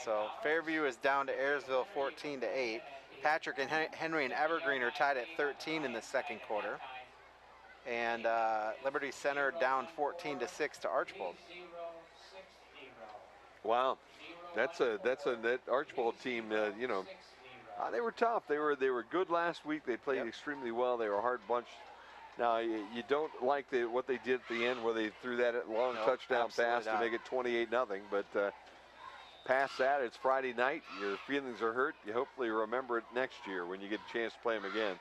So Fairview is down to Ayersville 14-8. Patrick and Henry and Evergreen are tied at 13 in the 2nd quarter. And Liberty Center down 14-6 to Archbold. Wow, that Archbold team. They were tough. They were good last week. They played extremely well. They were a hard bunch. Now you don't like what they did at the end, where they threw that long touchdown pass to make it 28-0. But past that, it's Friday night. Your feelings are hurt. You hopefully remember it next year when you get a chance to play them again.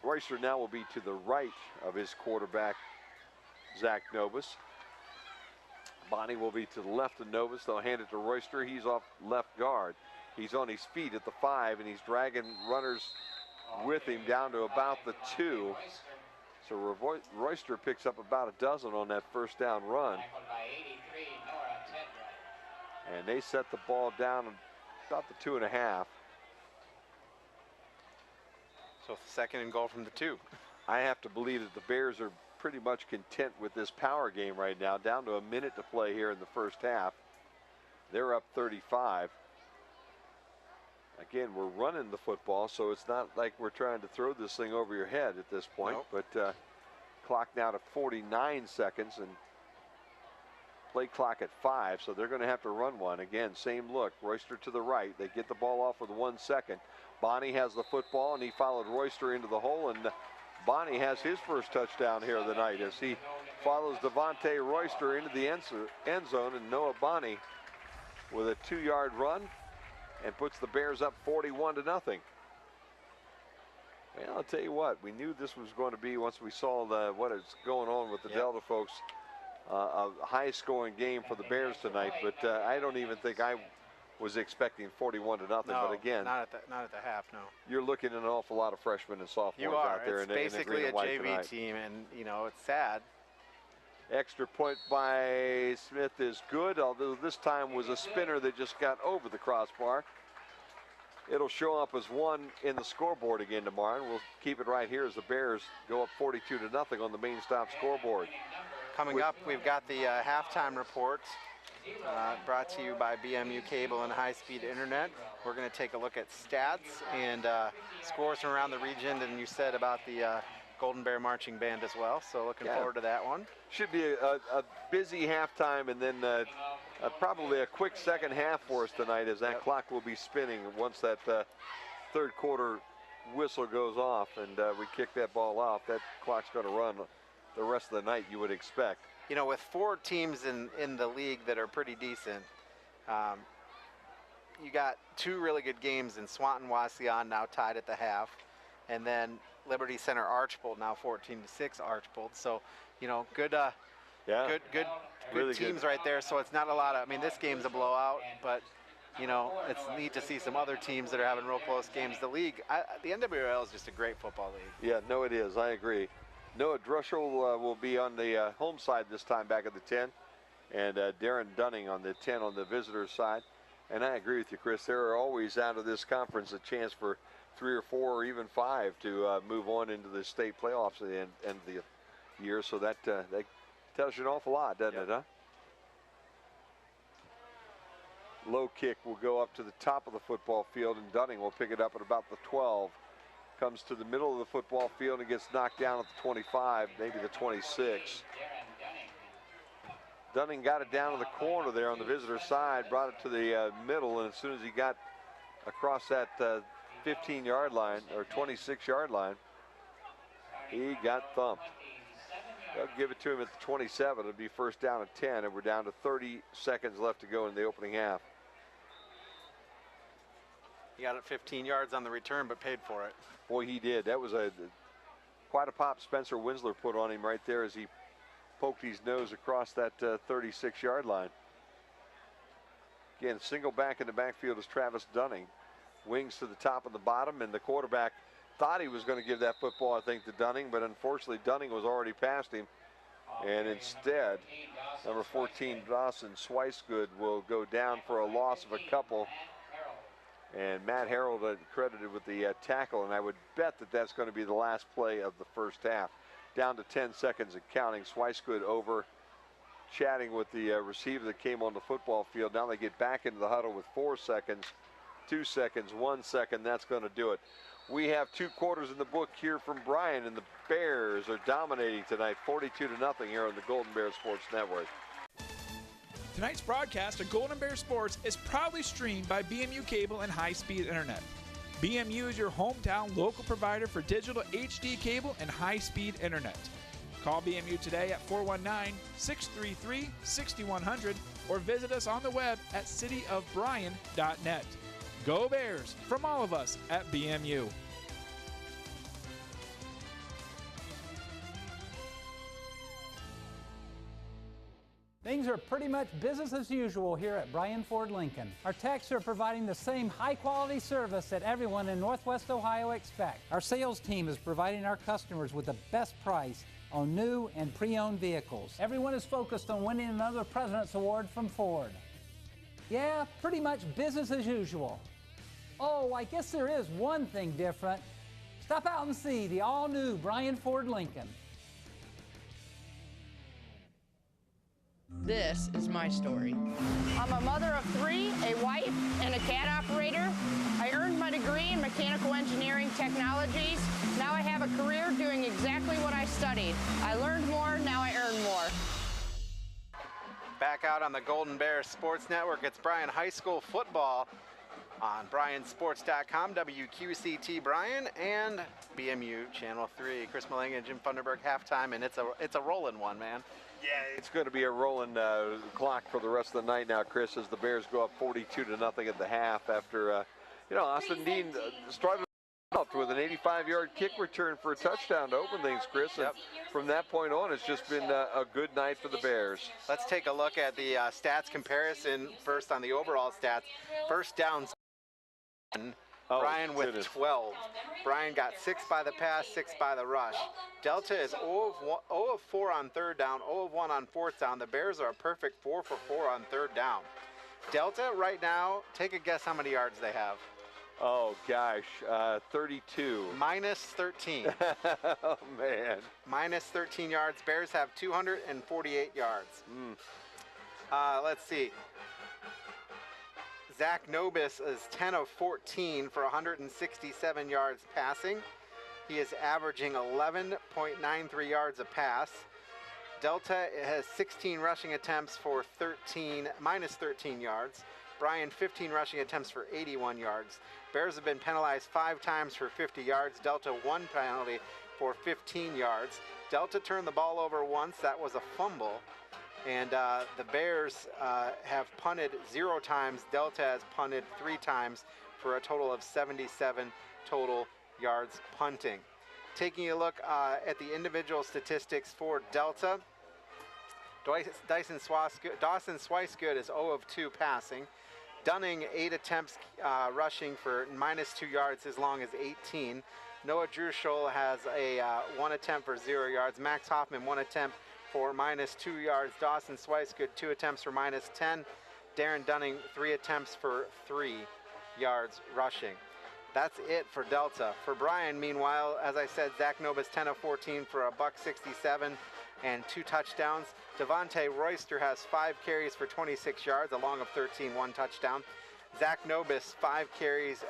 Royster now will be to the right of his quarterback, Zach Novus. Bonnie will be to the left of Novus. They'll hand it to Royster. He's off left guard. He's on his feet at the 5, and he's dragging runners with him down to about the 2. So Royster picks up about a dozen on that 1st down run. And they set the ball down about the 2.5. So 2nd and goal from the 2. I have to believe that the Bears are pretty much content with this power game right now, down to a minute to play here in the first half. They're up 35. Again, we're running the football, so it's not like we're trying to throw this thing over your head at this point. Nope. But clock now to 49 seconds and play clock at 5, so they're going to have to run one. Again, same look. Royster to the right. They get the ball off with 1 second. Bonnie has the football, and he followed Royster into the hole, and Bonnie has his first touchdown here of the night as he follows Devontae Royster into the end zone, and Noah Bonnie with a 2-yard run and puts the Bears up 41-0. Well, I'll tell you what, we knew this was going to be, once we saw what is going on with the Delta folks, a high-scoring game for the Bears tonight. But I don't even think I was expecting 41-0. No, but again, not at the half. No. You're looking at an awful lot of freshmen and sophomores out there. It's in basically the green and a white JV tonight. team, and it's sad. Extra point by Smith is good, although this time was a spinner that just got over the crossbar. It'll show up as 1 in the scoreboard again tomorrow, and we'll keep it right here as the Bears go up 42-0 on the main stop scoreboard. Coming up, we've got the halftime report brought to you by BMU Cable and High Speed Internet. We're going to take a look at stats and scores from around the region, and you said about the Golden Bear Marching Band as well, so looking forward to that one. Should be a busy halftime, and then probably a quick second half for us tonight, as that clock will be spinning once that third quarter whistle goes off and we kick that ball off. That clock's going to run the rest of the night, you would expect. You know, with 4 teams in the league that are pretty decent, you got 2 really good games in Swanton Wauseon now tied at the half, and then Liberty Center Archbold now 14-6 Archbold. So, good really teams good right there. So it's not a lot of, this game's a blowout, but it's neat to see some other teams that are having real close games. The league, the NWL is just a great football league. Yeah, no, it is. I agree. Noah Drushel will be on the home side this time, back at the 10, and Darren Dunning on the 10 on the visitors side. And I agree with you, Chris. There are always, out of this conference, a chance for 3 or 4 or even 5 to move on into the state playoffs at the end of the year. So that tells you an awful lot, doesn't it, huh? Low kick will go up to the top of the football field, and Dunning will pick it up at about the 12. Comes to the middle of the football field and gets knocked down at the 25, maybe the 26. Dunning got it down to the corner there on the visitor side, brought it to the middle, and as soon as he got across that 15-yard line or 26-yard line, he got thumped. They'll give it to him at the 27. It'll be first down at 10, and we're down to 30 seconds left to go in the opening half. He got it 15 yards on the return, but paid for it. Boy, he did. That was quite a pop Spencer Winsler put on him right there as he poked his nose across that 36-yard line. Again, single back in the backfield is Travis Dunning. Wings to the top and the bottom, and the quarterback thought he was going to give that football, I think, to Dunning, but unfortunately Dunning was already past him. And instead, number 14, Dawson Swicegood, will go down for a loss of a couple. And Matt Harold credited with the tackle, and I would bet that that's going to be the last play of the first half. Down to 10 seconds and counting. Swicegood over, chatting with the receiver that came on the football field. Now they get back into the huddle with 4 seconds, 2 seconds, 1 second. That's going to do it. We have 2 quarters in the book here from Bryan, and the Bears are dominating tonight, 42-0 here on the Golden Bear Sports Network. Tonight's broadcast of Golden Bear Sports is proudly streamed by BMU Cable and High Speed Internet. BMU is your hometown local provider for digital HD cable and high-speed internet. Call BMU today at 419-633-6100 or visit us on the web at cityofbryan.net. Go Bears from all of us at BMU. Things are pretty much business as usual here at Bryan Ford Lincoln. Our techs are providing the same high-quality service that everyone in Northwest Ohio expects. Our sales team is providing our customers with the best price on new and pre-owned vehicles. Everyone is focused on winning another President's Award from Ford. Yeah, pretty much business as usual. Oh, I guess there is one thing different. Stop out and see the all-new Bryan Ford Lincoln. This is my story. I'm a mother of 3, a wife, and a cat operator. I earned my degree in mechanical engineering technologies. Now I have a career doing exactly what I studied. I learned more, now I earn more. Back out on the Golden Bears Sports Network, it's Bryan High School football on BryanSports.com, WQCT Bryan, and BMU Channel 3. Chris Malinga and Jim Funderburg halftime, and it's a rolling one, man. Yeah, it's going to be a rolling clock for the rest of the night now, Chris, as the Bears go up 42-0 at the half after, Austin Dean started out with an 85-yard kick return for a touchdown to open things, Chris. And from that point on, it's just been a good night for the Bears. Let's take a look at the stats comparison first on the overall stats. First downs, Bryan with 12. Bryan got 6 by the pass, 6 by the rush. Delta is 0 of 4 on third down, 0 of 1 on fourth down. The Bears are a perfect 4 for 4 on third down. Delta right now, take a guess how many yards they have. Oh, gosh, 32. Minus 13. Oh, man. Minus 13 yards. Bears have 248 yards. Let's see. Zach Nobis is 10 of 14 for 167 yards passing. He is averaging 11.93 yards a pass. Delta has 16 rushing attempts for minus 13 yards. Bryan 15 rushing attempts for 81 yards. Bears have been penalized 5 times for 50 yards. Delta 1 penalty for 15 yards. Delta turned the ball over once. That was a fumble. And the Bears have punted 0 times. Delta has punted 3 times for a total of 77 total yards punting. Taking a look at the individual statistics for Delta, Dawson Swicegood is 0 of 2 passing. Dunning 8 attempts rushing for minus 2 yards. His long is 18. Noah Druschel has a 1 attempt for 0 yards. Max Hoffman 1 attempt for minus 2 yards. Dawson Swicegood 2 attempts for minus 10. Darren Dunning 3 attempts for 3 yards rushing. That's it for Delta. For Bryan, meanwhile, as I said, Zach Nobis 10 of 14 for $167 and 2 touchdowns. Devontae Royster has 5 carries for 26 yards, a long of 13, 1 touchdown. Zach Nobis 5 carries,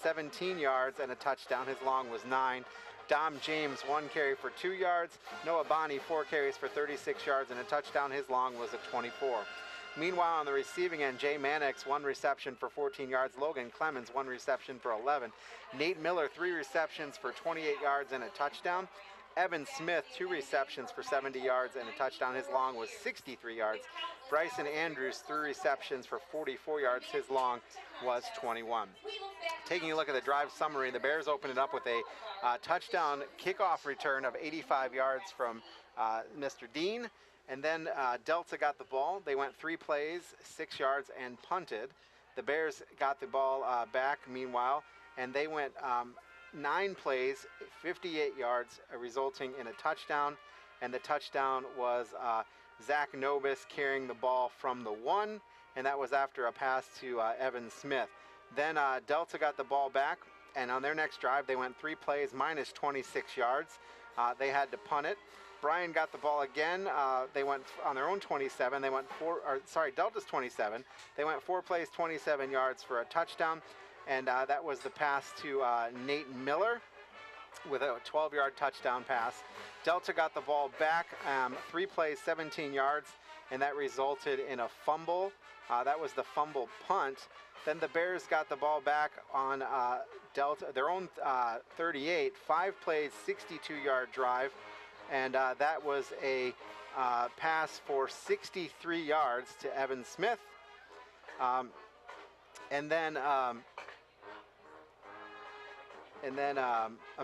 17 yards and a touchdown. His long was 9. Dom James 1 carry for 2 yards. Noah Bonney 4 carries for 36 yards and a touchdown. His long was a 24. Meanwhile, on the receiving end, Jay Mannix 1 reception for 14 yards. Logan Clemens 1 reception for 11. Nate Miller 3 receptions for 28 yards and a touchdown. Evan Smith 2 receptions for 70 yards and a touchdown. His long was 63 yards. Bryson Andrews 3 receptions for 44 yards. His long was 21. Taking a look at the drive summary, the Bears opened it up with a touchdown kickoff return of 85 yards from Mr. Dean. And then Delta got the ball. They went 3 plays, 6 yards, and punted. The Bears got the ball back, meanwhile, and they went 9 plays, 58 yards, resulting in a touchdown. And the touchdown was Zach Nobis carrying the ball from the 1, and that was after a pass to Evan Smith. Then Delta got the ball back, and on their next drive, they went 3 plays, minus 26 yards. They had to punt it. Bryan got the ball again. They went on their own 27. They went Delta's 27. They went 4 plays, 27 yards for a touchdown. And that was the pass to Nate Miller with a 12-yard touchdown pass. Delta got the ball back, 3 plays, 17 yards, and that resulted in a fumble. That was the fumble punt. Then the Bears got the ball back on Delta, their own 38, 5 plays, 62-yard drive. And that was a pass for 63 yards to Evan Smith. I'm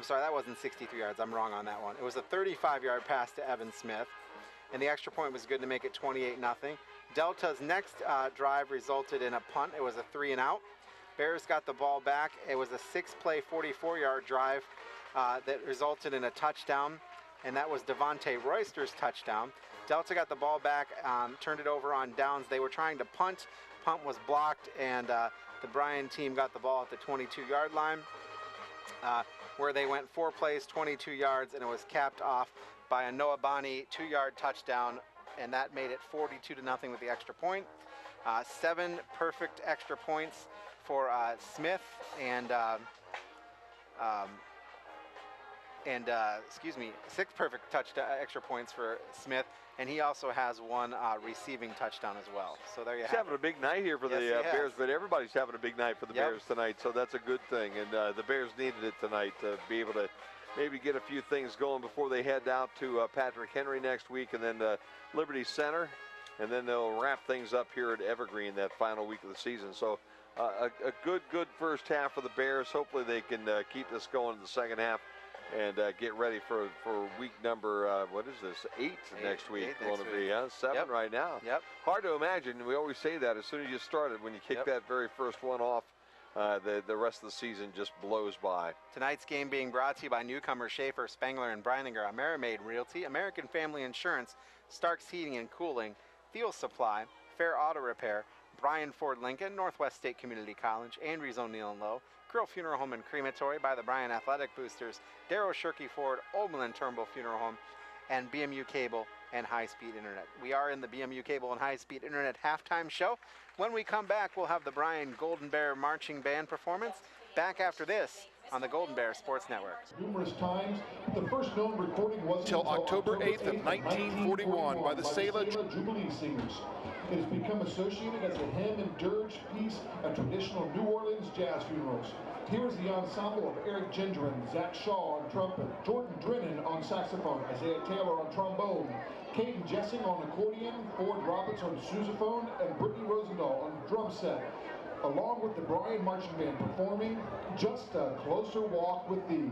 sorry, that wasn't 63 yards. I'm wrong on that one. It was a 35-yard pass to Evan Smith. And the extra point was good to make it 28-0. Delta's next drive resulted in a punt. It was a 3-and-out. Bears got the ball back. It was a 6-play, 44-yard drive that resulted in a touchdown. And that was Devontae Royster's touchdown. Delta got the ball back, turned it over on downs. They were trying to punt. Punt was blocked, and the Bryan team got the ball at the 22-yard line. where they went 4 plays, 22 yards, and it was capped off by a Noah Bonney 2-yard touchdown, and that made it 42-0 with the extra point. 7 perfect extra points for Smith, and 6 perfect extra points for Smith, and he also has 1 receiving touchdown as well. So there you have it. He's having a big night here for the Bears, but everybody's having a big night for the Bears tonight, so that's a good thing. And the Bears needed it tonight to be able to maybe get a few things going before they head out to Patrick Henry next week, and then Liberty Center, and then they'll wrap things up here at Evergreen that final week of the season. So a good first half for the Bears. Hopefully they can keep this going in the second half and get ready for week number, what is this, 8 next week. Going to be 7 right now. Yep. Hard to imagine. We always say that as soon as you started, when you kick that very first one off, the rest of the season just blows by. Tonight's game being brought to you by newcomer Schaefer, Spangler, and Breininger, Amerimaid Realty, American Family Insurance, Starks Heating and Cooling, Fuel Supply, Fair Auto Repair, Bryan Ford Lincoln, Northwest State Community College, Andrews O'Neill and Lowe, Krill Funeral Home and Crematory by the Bryan Athletic Boosters, Darrow Shirkey Ford, Oberlin Turnbull Funeral Home, and BMU Cable and High Speed Internet. We are in the BMU Cable and High Speed Internet halftime show. When we come back, we'll have the Bryan Golden Bear Marching Band performance. Back after this on the Golden Bear Sports Network. Numerous times, the first known recording was until October 8th of 1941 by the Selah Jubilee Singers. It has become associated as a hymn and dirge piece at traditional New Orleans jazz funerals. Here is the ensemble of Eric Gendron, Zach Shaw on trumpet, Jordan Drennan on saxophone, Isaiah Taylor on trombone, Caden Jessing on accordion, Ford Roberts on sousaphone, and Brittany Rosendahl on drum set, along with the Bryan Marching Band performing Just a Closer Walk with Thee.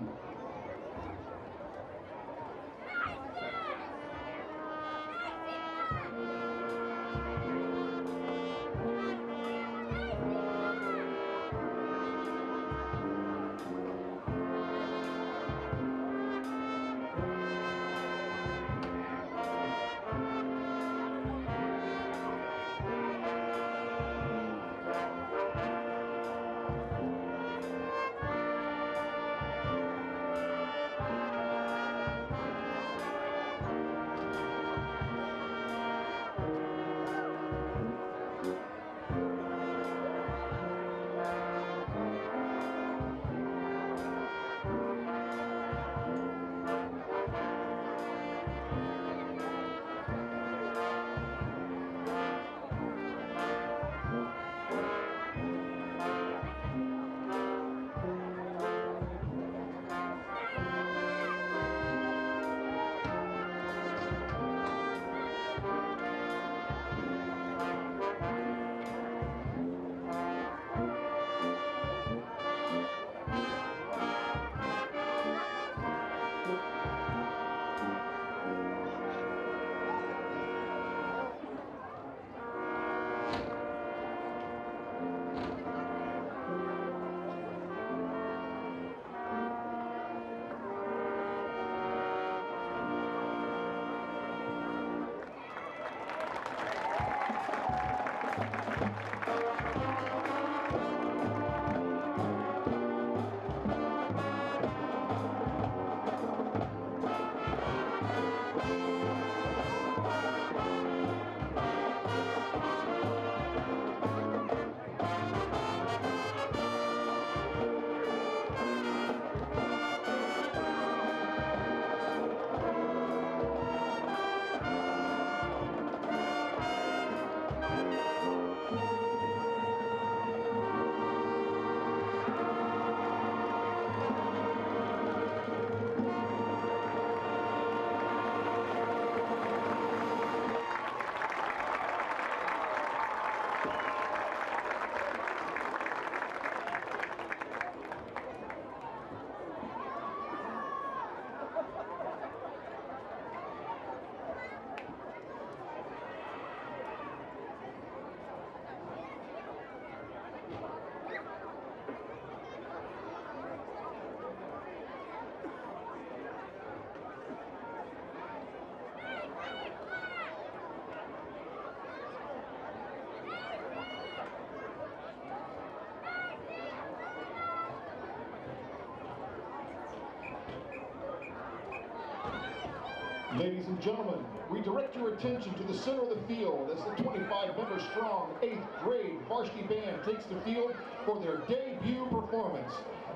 Ladies and gentlemen, we direct your attention to the center of the field as the 25-member strong 8th grade varsity band takes the field for their debut performance.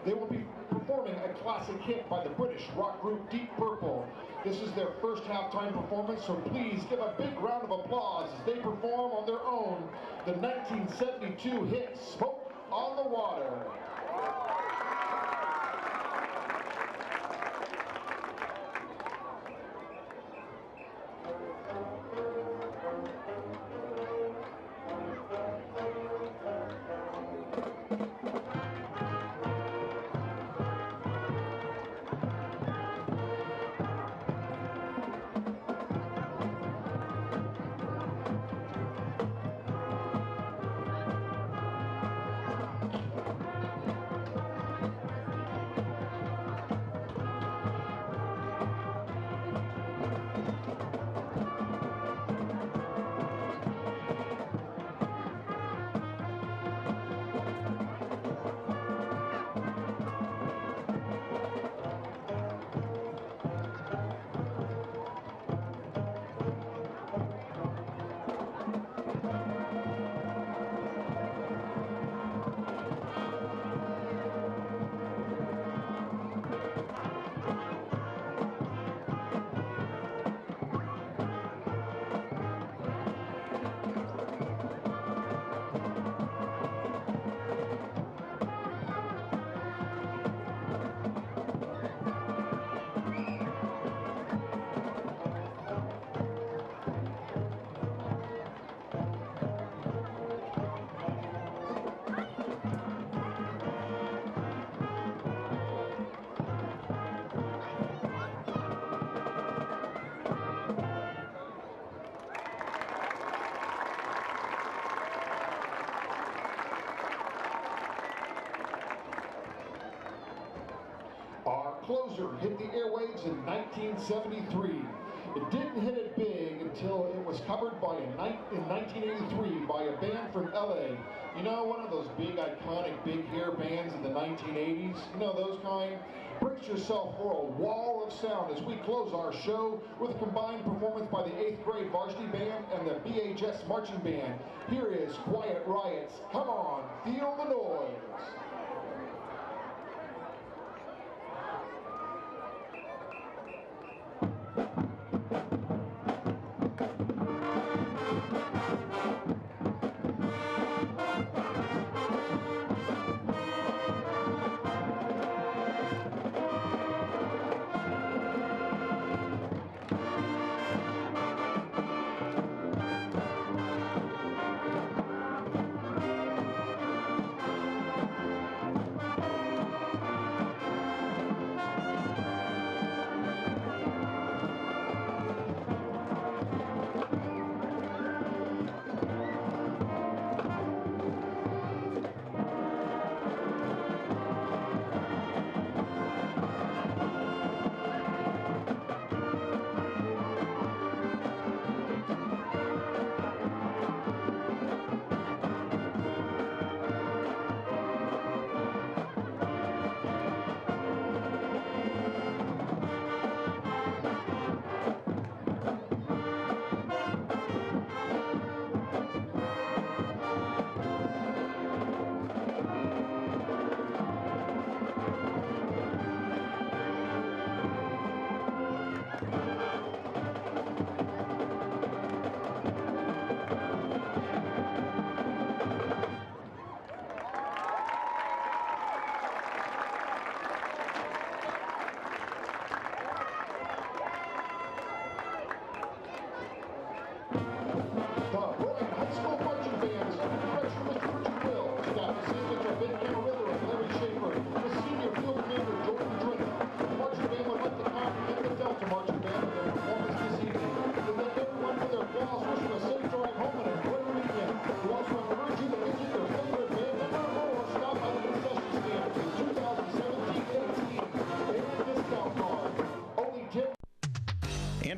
They will be performing a classic hit by the British rock group Deep Purple. This is their first halftime performance, so please give a big round of applause as they perform on their own the 1972 hit Smoke on the Water. Our closer hit the airwaves in 1973. It didn't hit it big until it was covered by in 1983 by a band from LA. You know, one of those big iconic big hair bands in the 1980s? You know those kind? Brace yourself for a wall of sound as we close our show with a combined performance by the 8th grade varsity band and the BHS marching band. Here is Quiet Riot's Come On, Feel the Noise.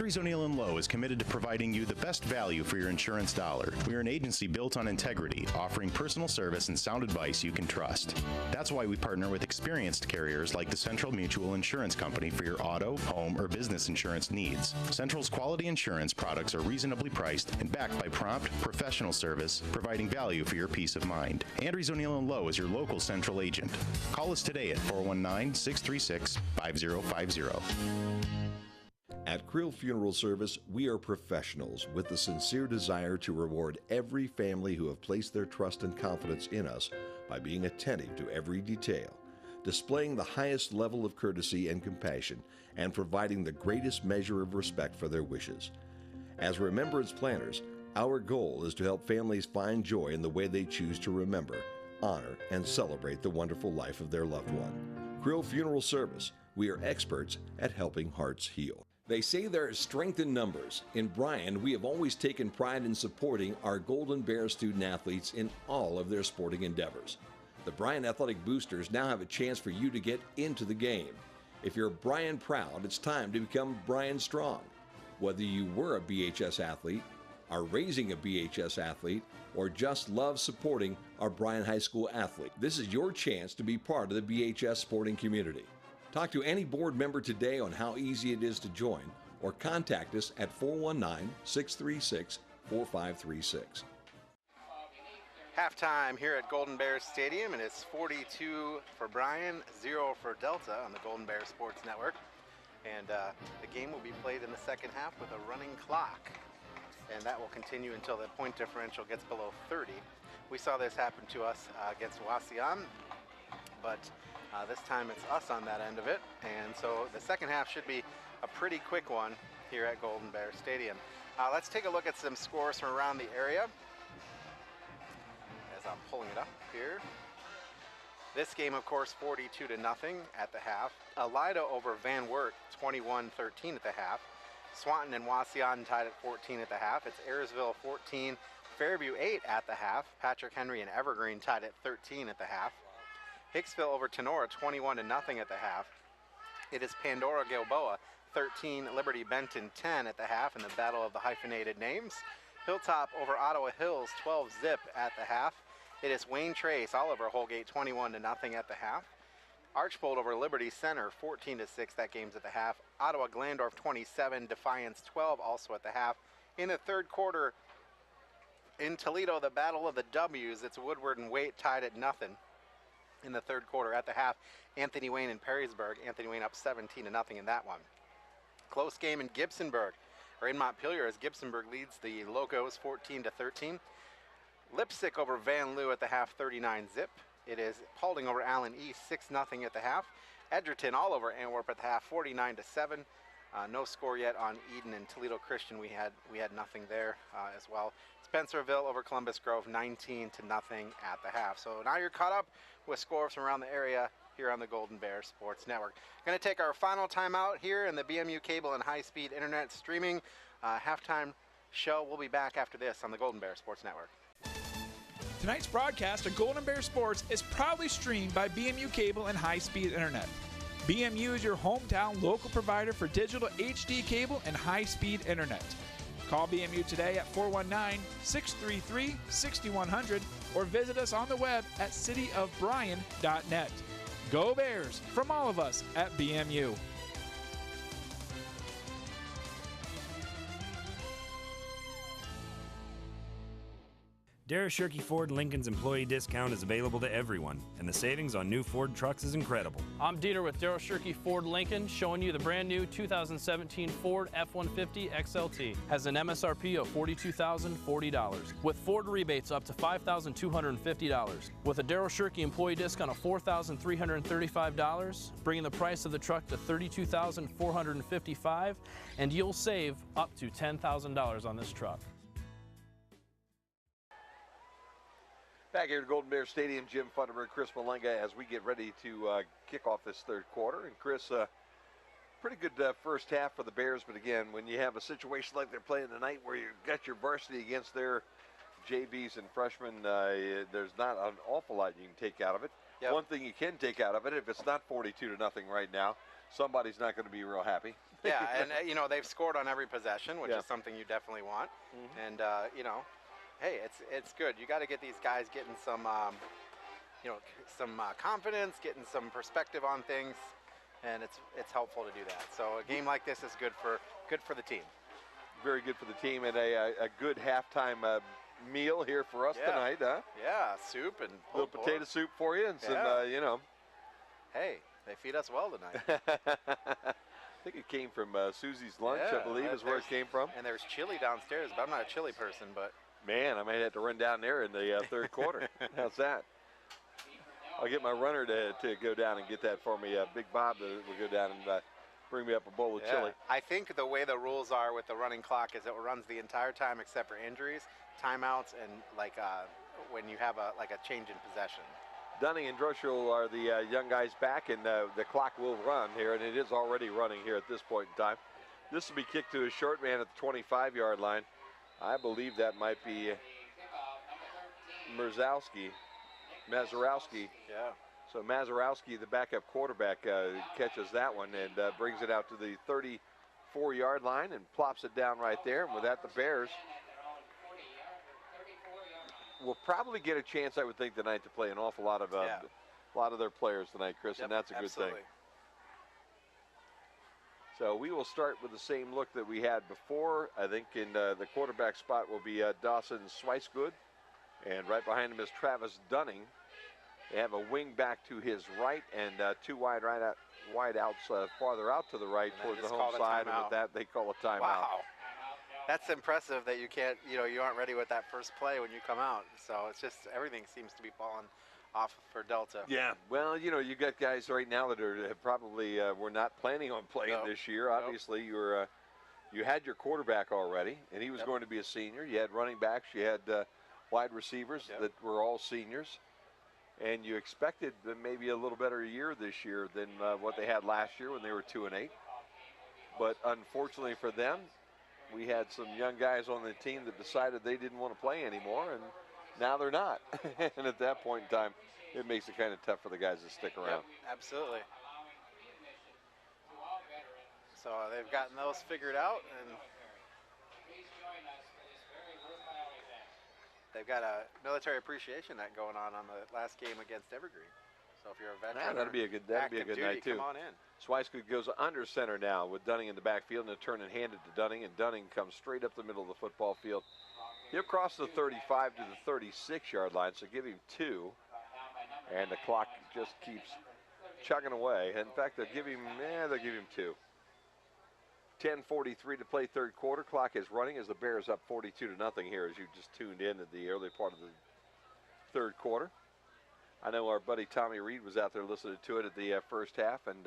Andrews O'Neill & Lowe is committed to providing you the best value for your insurance dollar. We are an agency built on integrity, offering personal service and sound advice you can trust. That's why we partner with experienced carriers like the Central Mutual Insurance Company for your auto, home, or business insurance needs. Central's quality insurance products are reasonably priced and backed by prompt, professional service, providing value for your peace of mind. Andrews O'Neill & Lowe is your local Central agent. Call us today at 419-636-5050. At Krill Funeral Service, we are professionals with the sincere desire to reward every family who have placed their trust and confidence in us by being attentive to every detail, displaying the highest level of courtesy and compassion, and providing the greatest measure of respect for their wishes. As remembrance planners, our goal is to help families find joy in the way they choose to remember, honor, and celebrate the wonderful life of their loved one. Krill Funeral Service, we are experts at helping hearts heal. They say there is strength in numbers. In Bryan, we have always taken pride in supporting our Golden Bear student athletes in all of their sporting endeavors. The Bryan Athletic Boosters now have a chance for you to get into the game. If you're Bryan proud, it's time to become Bryan strong. Whether you were a BHS athlete, are raising a BHS athlete, or just love supporting our Bryan High School athlete, this is your chance to be part of the BHS sporting community. Talk to any board member today on how easy it is to join, or contact us at 419-636-4536. Halftime here at Golden Bears Stadium, and it's 42 for Bryan, 0 for Delta on the Golden Bears Sports Network. And the game will be played in the second half with a running clock, and that will continue until the point differential gets below 30. We saw this happen to us against Wauseon, but this time it's us on that end of it, and so the second half should be a pretty quick one here at Golden Bear Stadium. Let's take a look at some scores from around the area as I'm pulling it up here. This game, of course, 42-0 at the half. Elida over Van Wert, 21-13 at the half. Swanton and Wauseon tied at 14 at the half. It's Ayersville 14, Fairview 8 at the half. Patrick Henry and Evergreen tied at 13 at the half. Hicksville over Tenora, 21-0 at the half. It is Pandora Gilboa, 13, Liberty Benton 10 at the half in the battle of the hyphenated names. Hilltop over Ottawa Hills, 12-zip at the half. It is Wayne Trace, Oliver Holgate, 21-0 at the half. Archbold over Liberty Center, 14-6, that game's at the half. Ottawa Glandorf 27, Defiance 12, also at the half. In the third quarter, in Toledo, the battle of the W's, it's Woodward and Waite tied at 0 in the third quarter. At the half, Anthony Wayne and Perrysburg. Anthony Wayne up 17-0 in that one. Close game in Gibsonburg, or in Montpelier, as Gibsonburg leads the Locos 14-13. Lipsick over Van Loo at the half, 39-zip. It is Paulding over Allen East, 6-0 at the half. Edgerton all over Antwerp at the half, 49-7. No score yet on Eden and Toledo Christian. We had nothing there as well. Spencerville over Columbus Grove, 19-0 at the half. So now you're caught up with scores from around the area here on the Golden Bear Sports Network. Going to take our final timeout here in the BMU cable and high-speed internet streaming halftime show. We'll be back after this on the Golden Bear Sports Network. Tonight's broadcast of Golden Bear Sports is proudly streamed by BMU Cable and High-Speed Internet. BMU is your hometown local provider for digital HD cable and high-speed internet. Call BMU today at 419-633-6100 or visit us on the web at cityofbryan.net. Go Bears from all of us at BMU. Darashirky Ford Lincoln's employee discount is available to everyone, and the savings on new Ford trucks is incredible. I'm Dieter with Darashirky Ford Lincoln, showing you the brand new 2017 Ford F-150 XLT. Has an MSRP of $42,040, with Ford rebates up to $5,250. With a Darashirky employee discount of $4,335, bringing the price of the truck to $32,455, and you'll save up to $10,000 on this truck. Back here at Golden Bear Stadium, Jim Funderburg, Chris Malenga, as we get ready to kick off this third quarter. And Chris, pretty good first half for the Bears, but again, when you have a situation like they're playing tonight where you've got your varsity against their JVs and freshmen, there's not an awful lot you can take out of it. Yep. One thing you can take out of it, if it's not 42-0 right now, somebody's not going to be real happy. Yeah, and you know, they've scored on every possession, which Yeah. is something you definitely want. Mhm. And you know, hey, it's good. You got to get these guys getting some, you know, some confidence, getting some perspective on things, and it's helpful to do that. So a game like this is good for the team. Very good for the team, and a good halftime meal here for us Yeah. tonight, huh? Yeah, soup and A little pulled potato pork. soup for you, and some, Yeah. you know. Hey, they feed us well tonight. I think it came from Susie's Lunch, I Yeah, believe, is where it came from. And there's chili downstairs, but I'm not a chili person. But Man, I might have to run down there in the third quarter. How's that? I'll get my runner to go down and get that for me. Big Bob will go down and bring me up a bowl of yeah. chili. I think the way the rules are with the running clock is it runs the entire time except for injuries, timeouts, and like when you have a change in possession. Dunning and Drushel are the young guys back, and the clock will run here, and it is already running here at this point in time. This will be kicked to a short man at the 25-yard line. I believe that might be Mazurowski. Yeah. So Mazurowski, the backup quarterback, catches that one and brings it out to the 34-yard line and plops it down right there. And with that, the Bears will probably get a chance, I would think, tonight to play an awful lot of their players tonight, Chris, Yep, and that's a good absolutely. thing. So we will start with the same look that we had before. I think in the quarterback spot will be Dawson Swicegood, and right behind him is Travis Dunning. They have a wing back to his right and two wide outs farther out to the right And towards they the just home called a side, and timeout. with that they call a timeout. Wow. That's impressive that you can't, you aren't ready with that first play when you come out. So it's just everything seems to be falling off for Delta. Yeah, well, you got guys right now that have probably were not planning on playing this year. Obviously, you had your quarterback already, and he was going to be a senior. You had running backs, you had wide receivers that were all seniors, and you expected maybe a little better year this year than what they had last year when they were 2-8. But unfortunately for them, we had some young guys on the team that decided they didn't want to play anymore, and now they're not. And at that point in time, it makes it kind of tough for the guys to stick around. Yep, absolutely. So they've gotten those figured out, and they've got a military appreciation night going on the last game against Evergreen. So if you're a veteran, That'd be a good active night too. Come on in. Swicegood goes under center now with Dunning in the backfield, and a turn and hand it to Dunning, and Dunning comes straight up the middle of the football field. He'll cross the 35 to the 36-yard line, so give him 2. And the clock just keeps chugging away. In fact, they'll give him 2. 10:43 to play third quarter. Clock is running as the Bears up 42-0 here as you just tuned in at the early part of the third quarter. I know our buddy Tommy Reed was out there listening to it at the first half, and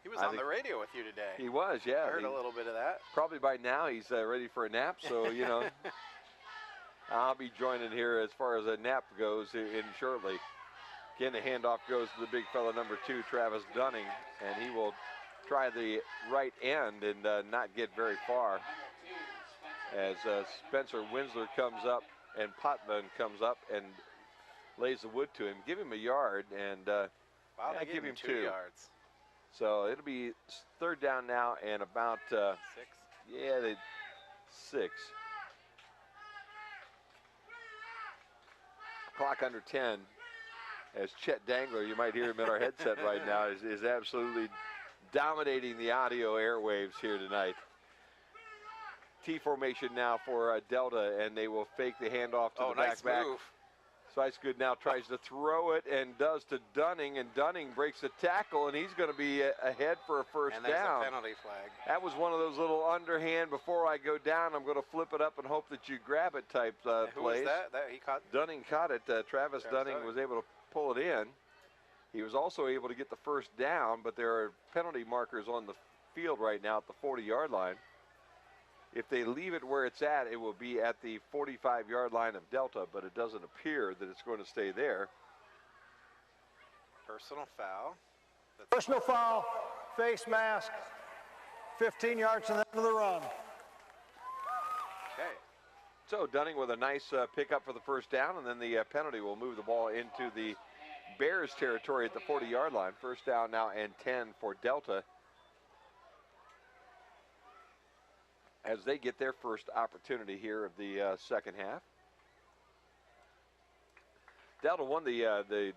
he was on the radio with you today. He was, yeah. I heard a little bit of that. Probably by now he's ready for a nap, so I'll be joining here as far as a nap goes in shortly. Again, the handoff goes to the big fella number 2, Travis Dunning, and he will try the right end and not get very far as Spencer Winsler comes up and Potman comes up and lays the wood to him. Give him a yard, and they give him 2 yards. So it'll be third down now and about 6. Yeah, 6. Clock under 10. As Chet Dangler, you might hear him in our headset right now, is absolutely dominating the audio airwaves here tonight. T formation now for Delta, and they will fake the handoff to the nice back. Move. Swicegood now tries to throw it and does to Dunning, and Dunning breaks the tackle, and he's going to be ahead for a first down. And there's a penalty flag. That was one of those little underhand, before I go down, I'm going to flip it up and hope that you grab it type plays. Who was that? He caught? Dunning caught it. Travis Dunning was able to pull it in. He was also able to get the first down, but there are penalty markers on the field right now at the 40-yard line. If they leave it where it's at, it will be at the 45-yard line of Delta, but it doesn't appear that it's going to stay there. Personal foul. Personal foul, face mask, 15 yards to the end of the run. Okay. So Dunning with a nice pickup for the first down, and then the penalty will move the ball into the Bears territory at the 40-yard line. First down now and 10 for Delta, as they get their first opportunity here of the second half. Delta won the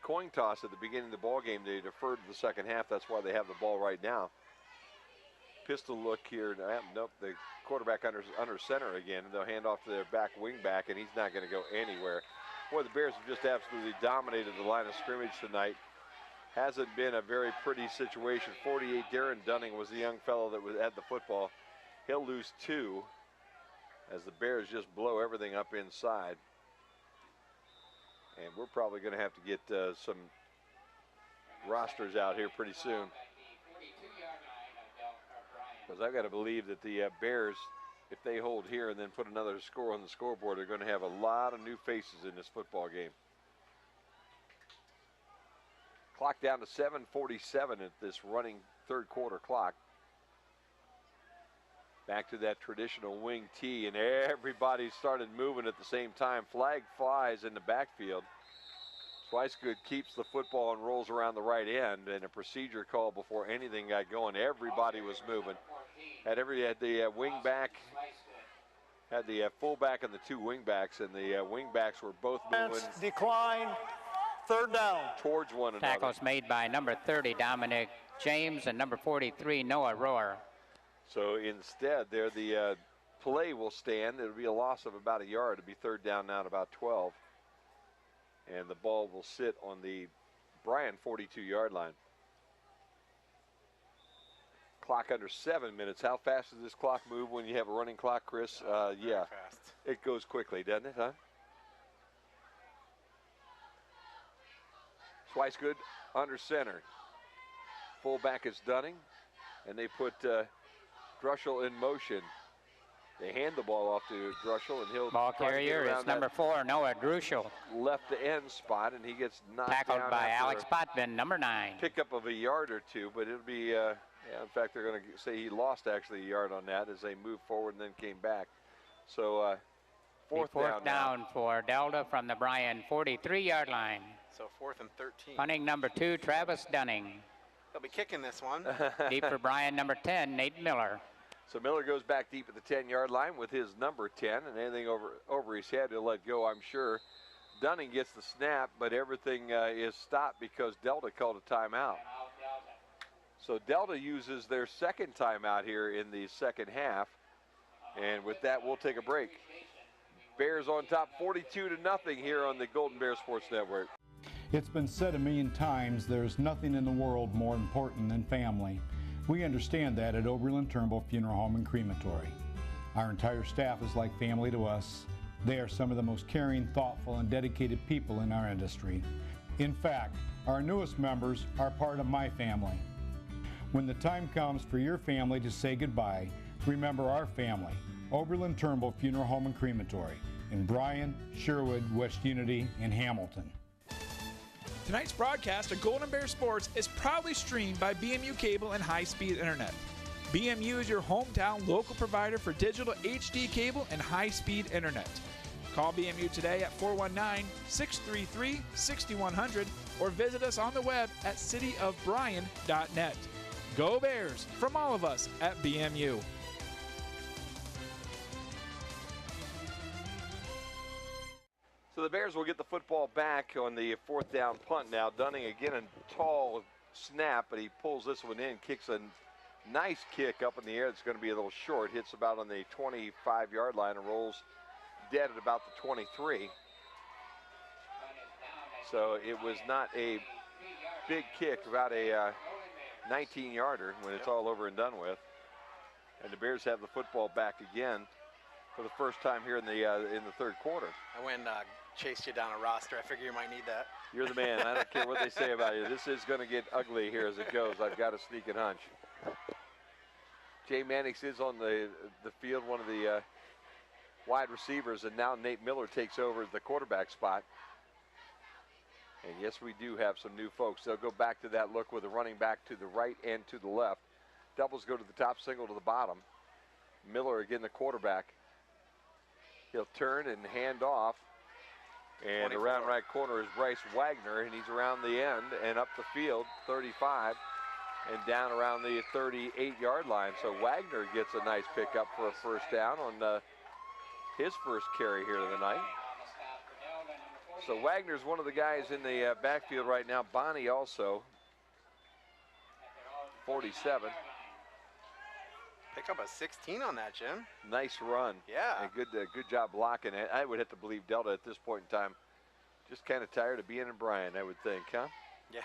coin toss at the beginning of the ball game. They deferred to the second half. That's why they have the ball right now. Pistol look here. Nope, the quarterback under center again. They'll hand off to their back wing back, and he's not going to go anywhere. Boy, the Bears have just absolutely dominated the line of scrimmage tonight. Hasn't been a very pretty situation. 48, Darren Dunning was the young fellow that had the football. He'll lose 2 as the Bears just blow everything up inside. And we're probably going to have to get some rosters out here pretty soon, because I've got to believe that the Bears, if they hold here and then put another score on the scoreboard, are going to have a lot of new faces in this football game. Clock down to 7:47 at this running third quarter clock. Back to that traditional wing tee, and everybody started moving at the same time. Flag flies in the backfield. Swicegood keeps the football and rolls around the right end, and a procedure call before anything got going. Everybody was moving. Had the wing back, had the fullback and the 2 wing backs, and the wing backs were both moving. Decline, third down. Towards one another. Tackles made by number 30, Dominic James, and number 43, Noah Rohr. So instead, there the play will stand. It'll be a loss of about a yard. It'll be third down now at about 12. And the ball will sit on the Bryan 42-yard line. Clock under 7 minutes. How fast does this clock move when you have a running clock, Chris? Yeah, fast. It goes quickly, doesn't it, huh? Swicegood under center. Fullback is Dunning, and they put Druschel in motion. They hand the ball off to Druschel, and he'll ball carrier is number 4, Noah Druschel. Left to end spot, and he gets knocked tackled down by Alex Potvin, number 9. Pickup of a yard or 2, but it'll be, yeah, in fact, they're going to say he lost actually a yard on that as they moved forward and then came back. So fourth down for Delta from the Bryan 43-yard line. So 4th and 13. Punting number 2, Travis Dunning. They'll be kicking this one. Deep for Bryan, number 10, Nate Miller. So Miller goes back deep at the 10-yard line with his number 10, and anything over his head he'll let go, I'm sure. Dunning gets the snap, but everything is stopped because Delta called a timeout. So Delta uses their second timeout here in the second half, and with that we'll take a break. Bears on top 42-0 here on the Golden Bear Sports Network. It's been said a million times, there's nothing in the world more important than family. We understand that at Oberlin Turnbull Funeral Home and Crematory. Our entire staff is like family to us. They are some of the most caring, thoughtful, and dedicated people in our industry. In fact, our newest members are part of my family. When the time comes for your family to say goodbye, remember our family, Oberlin Turnbull Funeral Home and Crematory in Bryan, Sherwood, West Unity, and Hamilton. Tonight's broadcast of Golden Bear Sports is proudly streamed by BMU Cable and high-speed internet. BMU is your hometown local provider for digital HD cable and high-speed internet. Call BMU today at 419-633-6100 or visit us on the web at cityofbryan.net. Go Bears from all of us at BMU. So the Bears will get the football back on the fourth down punt now. Dunning again a tall snap, but he pulls this one in, kicks a nice kick up in the air. It's going to be a little short, hits about on the 25-yard line and rolls dead at about the 23. So it was not a big kick, about a 19-yarder when it's all over and done with. And the Bears have the football back again for the first time here in the third quarter. I went chased you down a roster. I figure you might need that. You're the man. I don't care what they say about you. This is going to get ugly here as it goes. I've got a sneaking hunch. Jay Mannix is on the field, one of the wide receivers, and now Nate Miller takes over as the quarterback spot. And yes, we do have some new folks. They'll go back to that look with a running back to the right and to the left. Doubles go to the top, single to the bottom. Miller again the quarterback. He'll turn and hand off. And around right corner is Bryce Wagner, and he's around the end and up the field, 35, and down around the 38-yard line. So Wagner gets a nice pickup for a first down on his first carry here of the night. So Wagner's one of the guys in the backfield right now. Bonnie also, 47. Pick up a 16 on that, Jim. Nice run. Yeah. And good job blocking it. I would have to believe Delta at this point in time just kind of tired of being in Bryan, I would think, huh? Yeah.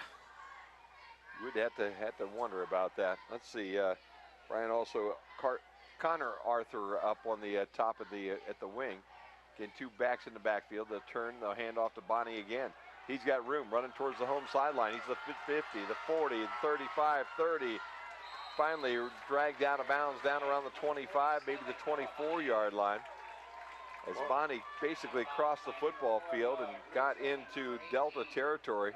You would have to wonder about that. Let's see. Bryan also Connor Arthur up on the top of at the wing. Again, two backs in the backfield. They'll turn. They'll hand off to Bonnie again. He's got room running towards the home sideline. He's the 50, the 40, the 35, 30. Finally dragged out of bounds down around the 25, maybe the 24-yard line. As Bonnie basically crossed the football field and got into Delta territory.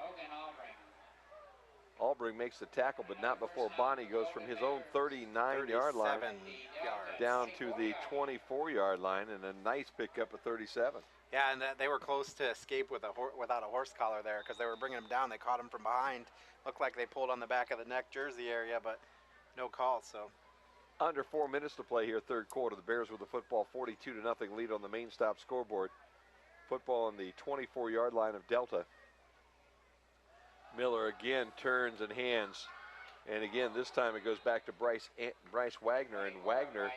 Albring makes the tackle, but not before Bonnie goes from his own 39-yard line down to the 24-yard line, and a nice pickup of 37. Yeah, and they were close to escape without a horse collar there because they were bringing him down. They caught him from behind. Looked like they pulled on the back of the neck jersey area, but no call. So under 4 minutes to play here, third quarter. The Bears with the football, 42-0 lead on the main stop scoreboard. Football on the 24-yard line of Delta. Miller again turns and hands, and again this time it goes back to Bryce Wagner, and Wagner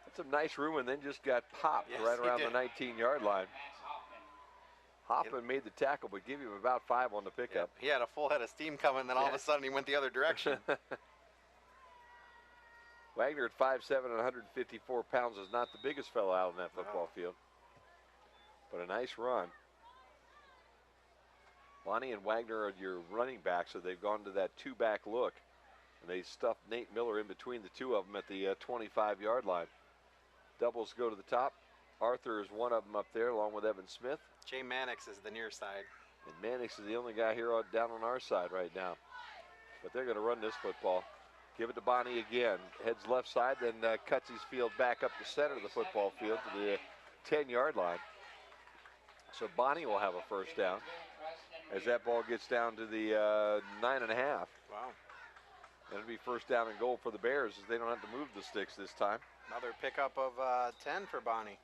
had some nice room and then just got popped right around the 19-yard line. Hoffman made the tackle, but gave him about 5 on the pickup. He had a full head of steam coming, and then all of a sudden he went the other direction. Wagner at 5'7" and 154 pounds is not the biggest fellow out on that football field, but a nice run. Bonnie and Wagner are your running backs, so they've gone to that two-back look, and they stuffed Nate Miller in between the two of them at the 25-yard line. Doubles go to the top. Arthur is one of them up there, along with Evan Smith. Jay Mannix is the near side. And Mannix is the only guy here down on our side right now. But they're going to run this football. Give it to Bonnie again. Heads left side, then cuts his field back up the center of the football field to the 10-yard line. So Bonnie will have a first down as that ball gets down to the 9.5. Wow. It'll be first down and goal for the Bears as they don't have to move the sticks this time. Another pickup of 10 for Bonnie.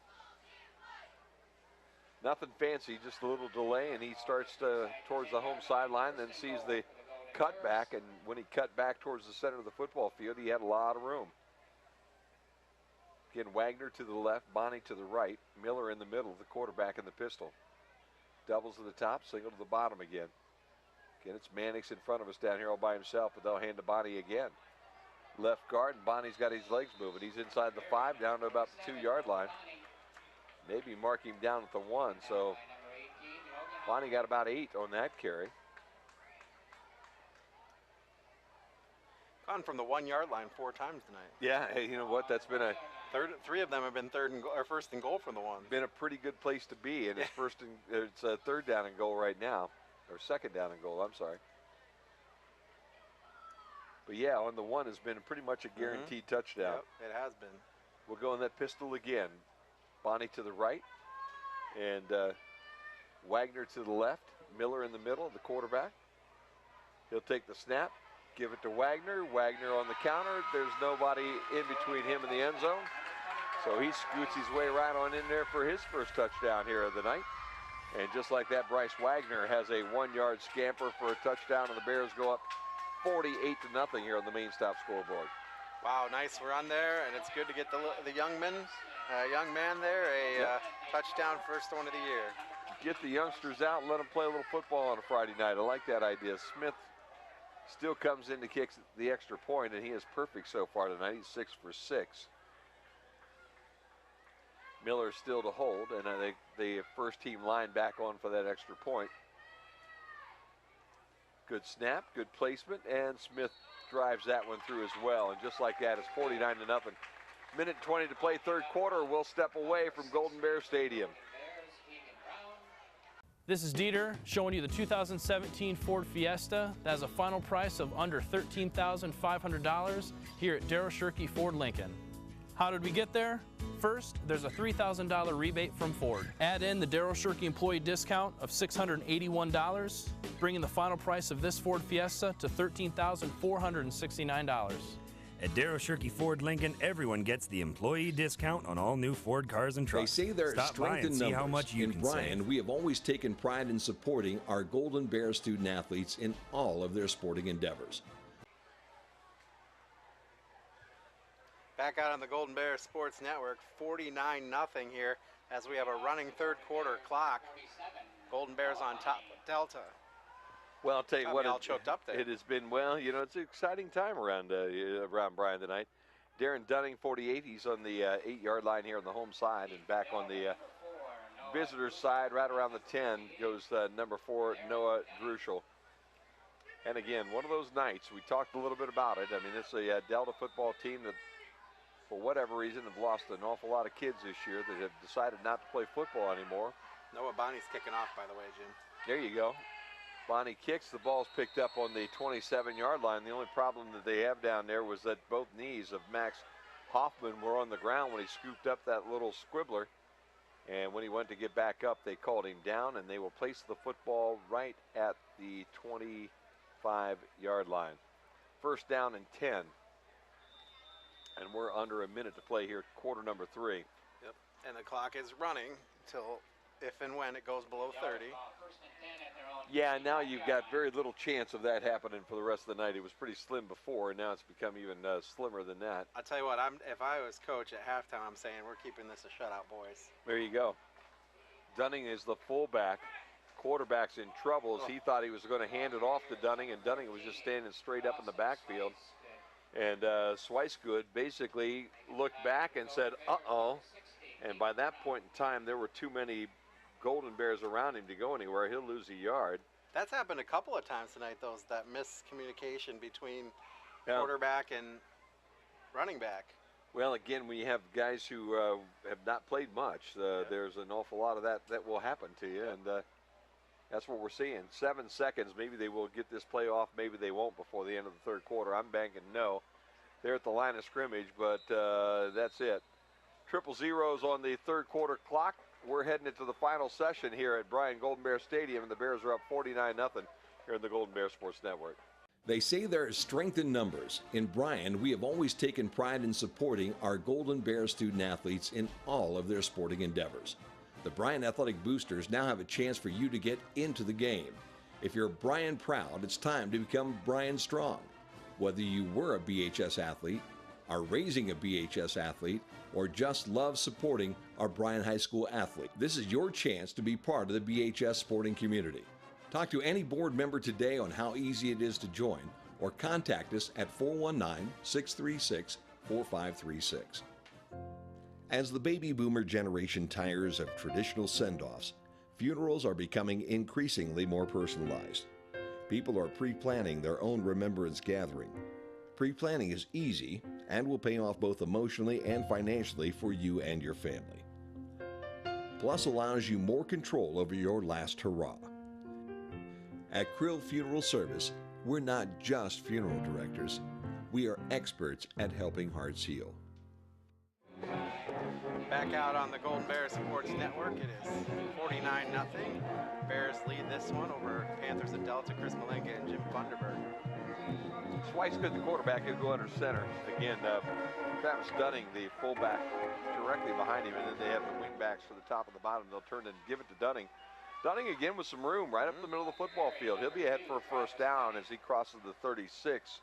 Nothing fancy, just a little delay, and he starts towards the home sideline, then sees the cutback, and when he cut back towards the center of the football field, he had a lot of room. Again, Wagner to the left, Bonnie to the right, Miller in the middle, the quarterback in the pistol. Doubles to the top, single to the bottom again. Again, it's Mannix in front of us down here all by himself, but they'll hand to Bonnie again. Left guard, and Bonnie's got his legs moving. He's inside the 5, down to about the 2-yard line. Maybe mark him down at the 1, so Bonnie got about 8 on that carry. Gone from the 1-yard line 4 times tonight. Yeah, hey, you know what? That's been a three of them have been first and goal from the 1. Been a pretty good place to be, and it's a third down and goal right now, or second down and goal. I'm sorry. But yeah, on the 1 has been pretty much a guaranteed touchdown. Yep, it has been. We'll go in that pistol again. Bonnie to the right, and Wagner to the left. Miller in the middle, the quarterback. He'll take the snap. Give it to Wagner. Wagner on the counter. There's nobody in between him and the end zone. So he scoots his way right on in there for his first touchdown here of the night. And just like that, Bryce Wagner has a 1-yard scamper for a touchdown, and the Bears go up 48-0 here on the main stop scoreboard. Wow, nice run there, and it's good to get the young man there a touchdown, first one of the year. Get the youngsters out and let them play a little football on a Friday night. I like that idea. Smith still comes in to kick the extra point, and he is perfect so far tonight. He's 6 for 6. Miller still to hold, and I think the first team line back on for that extra point. Good snap, good placement, and Smith drives that one through as well. And just like that, it's 49-0. Minute 20 to play, third quarter. We'll step away from Golden Bear Stadium. This is Dieter showing you the 2017 Ford Fiesta that has a final price of under $13,500 here at Darrow Shirky Ford Lincoln. How did we get there? First, there's a $3,000 rebate from Ford. Add in the Darryl Shirky employee discount of $681, bringing the final price of this Ford Fiesta to $13,469. At Darryl Shirky Ford Lincoln, everyone gets the employee discount on all new Ford cars and trucks. They say there is Stop by strength and in see numbers. how much you in can Bryan, save. we have always taken pride in supporting our Golden Bear student athletes in all of their sporting endeavors. Back out on the Golden Bear Sports Network, 49-0 here as we have a running third quarter clock. Golden Bears on top of Delta. Well, I'll tell you what, all choked up there. It has been, well, you know, it's an exciting time around Bryan tonight. Darren Dunning, 48, he's on the 8-yard line here on the home side, and back on the visitors side, right around the 10, goes number 4, Noah Druschel. And again, one of those nights, we talked a little bit about it. I mean, it's a Delta football team that, for whatever reason, have lost an awful lot of kids this year that have decided not to play football anymore. Noah Bonnie's kicking off, by the way, Jim. There you go. Bonnie kicks, the ball's picked up on the 27-yard line. The only problem that they have down there was that both knees of Max Hoffman were on the ground when he scooped up that little squibbler. And when he went to get back up, they called him down, and they will place the football right at the 25-yard line. First down and 10. And we're under a minute to play here, quarter number 3. Yep, and the clock is running till if and when it goes below 30. Yeah, now you've got very little chance of that happening for the rest of the night. It was pretty slim before, and now it's become even slimmer than that. I'll tell you what, if I was coach at halftime, I'm saying we're keeping this a shutout, boys. There you go. Dunning is the fullback. Quarterback's in trouble as he thought he was going to hand it off to Dunning, and Dunning was just standing straight up in the backfield. And Swicegood basically looked back and said, uh-oh. And by that point in time, there were too many Golden Bears around him to go anywhere. He'll lose a yard. That's happened a couple of times tonight, that miscommunication between quarterback and running back. Well, again, when you have guys who have not played much, there's an awful lot of that will happen to you, and that's what we're seeing. 7 seconds, maybe they will get this play off, maybe they won't before the end of the third quarter. I'm banking no. They're at the line of scrimmage, but that's it. 0-0s on the third quarter clock. We're heading into the final session here at Bryan Golden Bear Stadium, and the Bears are up 49-0 here in the Golden Bear Sports Network. They say there is strength in numbers. In Bryan, we have always taken pride in supporting our Golden Bear student athletes in all of their sporting endeavors. The Bryan Athletic Boosters now have a chance for you to get into the game. If you're Bryan proud, it's time to become Bryan strong. Whether you were a BHS athlete, are raising a BHS athlete, or just love supporting our Bryan High School athlete, this is your chance to be part of the BHS sporting community. Talk to any board member today on how easy it is to join, or contact us at 419-636-4536. As the baby boomer generation tires of traditional send-offs, funerals are becoming increasingly more personalized. People are pre-planning their own remembrance gathering. Pre-planning is easy and will pay off both emotionally and financially for you and your family. Plus allows you more control over your last hurrah. At Krill Funeral Service, we're not just funeral directors. We are experts at helping hearts heal. Back out on the Golden Bear Sports Network, it is 49-0. Bears lead this one over Panthers of Delta, Chris Malenka and Jim Funderburg. Swicegood, the quarterback, he'll go under center. Again, Travis Dunning, the fullback, directly behind him, and then they have the wingbacks for the top and the bottom. They'll turn and give it to Dunning. Dunning again with some room right up the middle of the football field. He'll be ahead for a first down as he crosses the 36.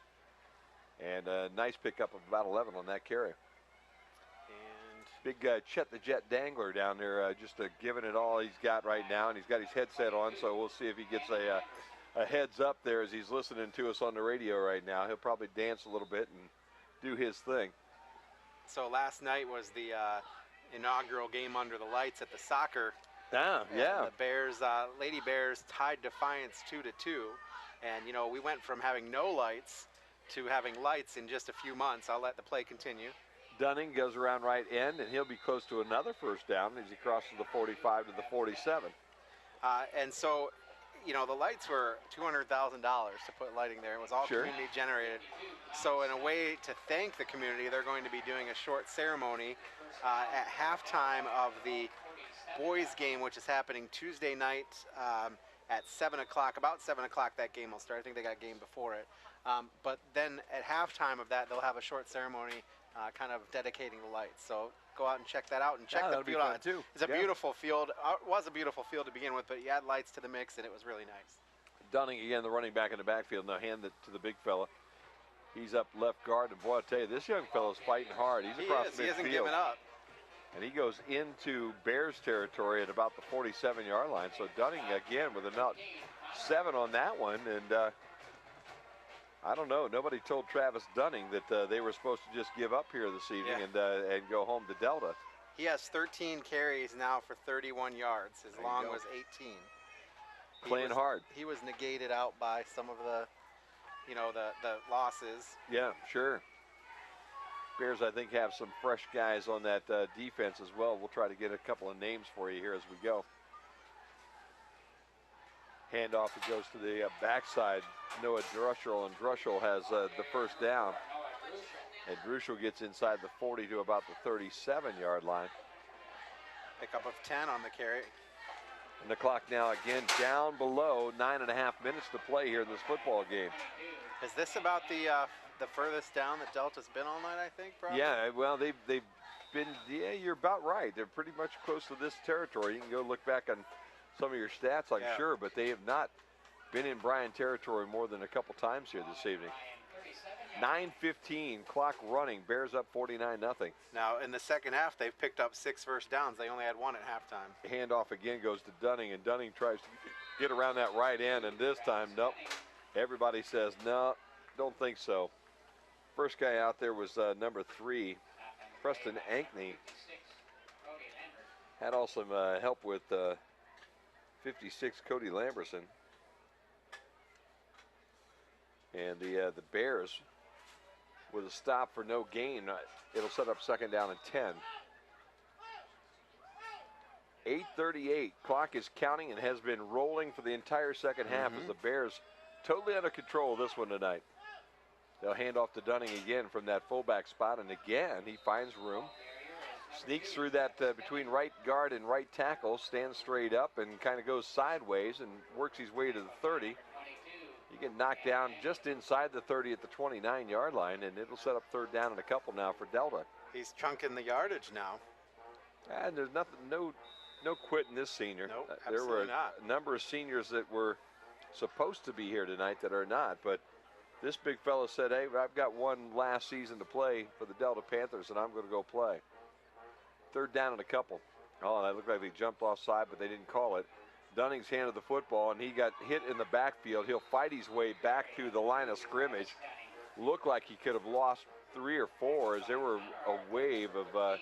And a nice pickup of about 11 on that carry. Big Chet the Jet Dangler down there, just giving it all he's got right now, and he's got his headset on, so we'll see if he gets a heads up there as he's listening to us on the radio right now. He'll probably dance a little bit and do his thing. So last night was the inaugural game under the lights at the soccer. Yeah. The Bears, Lady Bears tied Defiance 2-2, and you know we went from having no lights to having lights in just a few months. I'll let the play continue. Dunning goes around right end, and he'll be close to another first down as he crosses the 45 to the 47. And so, you know, the lights were $200,000 to put lighting there. It was all community generated. So in a way to thank the community, they're going to be doing a short ceremony at halftime of the boys game, which is happening Tuesday night at 7 o'clock. About 7 o'clock that game will start. I think they got a game before it. But then at halftime of that, they'll have a short ceremony kind of dedicating the lights. So go out and check that out and check the field out. Too. It's a beautiful field. It was a beautiful field to begin with, but you add lights to the mix, and it was really nice. Dunning again, the running back in the backfield. Now hand it to the big fella. He's up left guard, and boy, I tell you, this young fellow's fighting hard. He's across midfield. He hasn't given up. And he goes into Bears territory at about the 47-yard line. So Dunning again with about 7 on that one, and I don't know. Nobody told Travis Dunning that they were supposed to just give up here this evening and go home to Delta. He has 13 carries now for 31 yards. His long was 18. Playing hard. He was negated out by some of the, you know, the losses. Yeah, sure. Bears, I think, have some fresh guys on that defense as well. We'll try to get a couple of names for you here as we go. Handoff, it goes to the backside. Noah Druschel, and Druschel has the first down. And Druschel gets inside the 40 to about the 37-yard line. Pickup of 10 on the carry. And the clock now again down below 9.5 minutes to play here in this football game. Is this about the furthest down that Delta's been all night, I think, probably? Yeah, well, they've been, yeah, you're about right. They're pretty much close to this territory. You can go look back on some of your stats, I'm sure, but they have not been in Bryan territory more than a couple times here this evening. 9:15, clock running, Bears up 49-0. Now, in the second half, they've picked up 6 first downs. They only had 1 at halftime. Handoff again goes to Dunning, and Dunning tries to get around that right end, and this time, nope. Everybody says, no, don't think so. First guy out there was number 3, Preston Ankney. Had also some help with 56, Cody Lamberson. And the Bears, with a stop for no gain, it'll set up second down and 10. 8:38, clock is counting and has been rolling for the entire second half as the Bears totally under control this one tonight. They'll hand off to Dunning again from that fullback spot, and again he finds room. Sneaks through that between right guard and right tackle, stands straight up and kind of goes sideways and works his way to the 30. You get knocked down just inside the 30 at the 29-yard line, and it'll set up third down and a couple now for Delta. He's chunking the yardage now. And there's nothing, no quitting this senior. Nope, there were not. a number of seniors that were supposed to be here tonight that are not, but this big fella said, hey, I've got one last season to play for the Delta Panthers, and I'm going to go play. Third down and a couple. Oh, that looked like they jumped offside, but they didn't call it. Dunning's handed the football, and he got hit in the backfield. He'll fight his way back to the line of scrimmage. Looked like he could have lost 3 or 4 as there were a wave of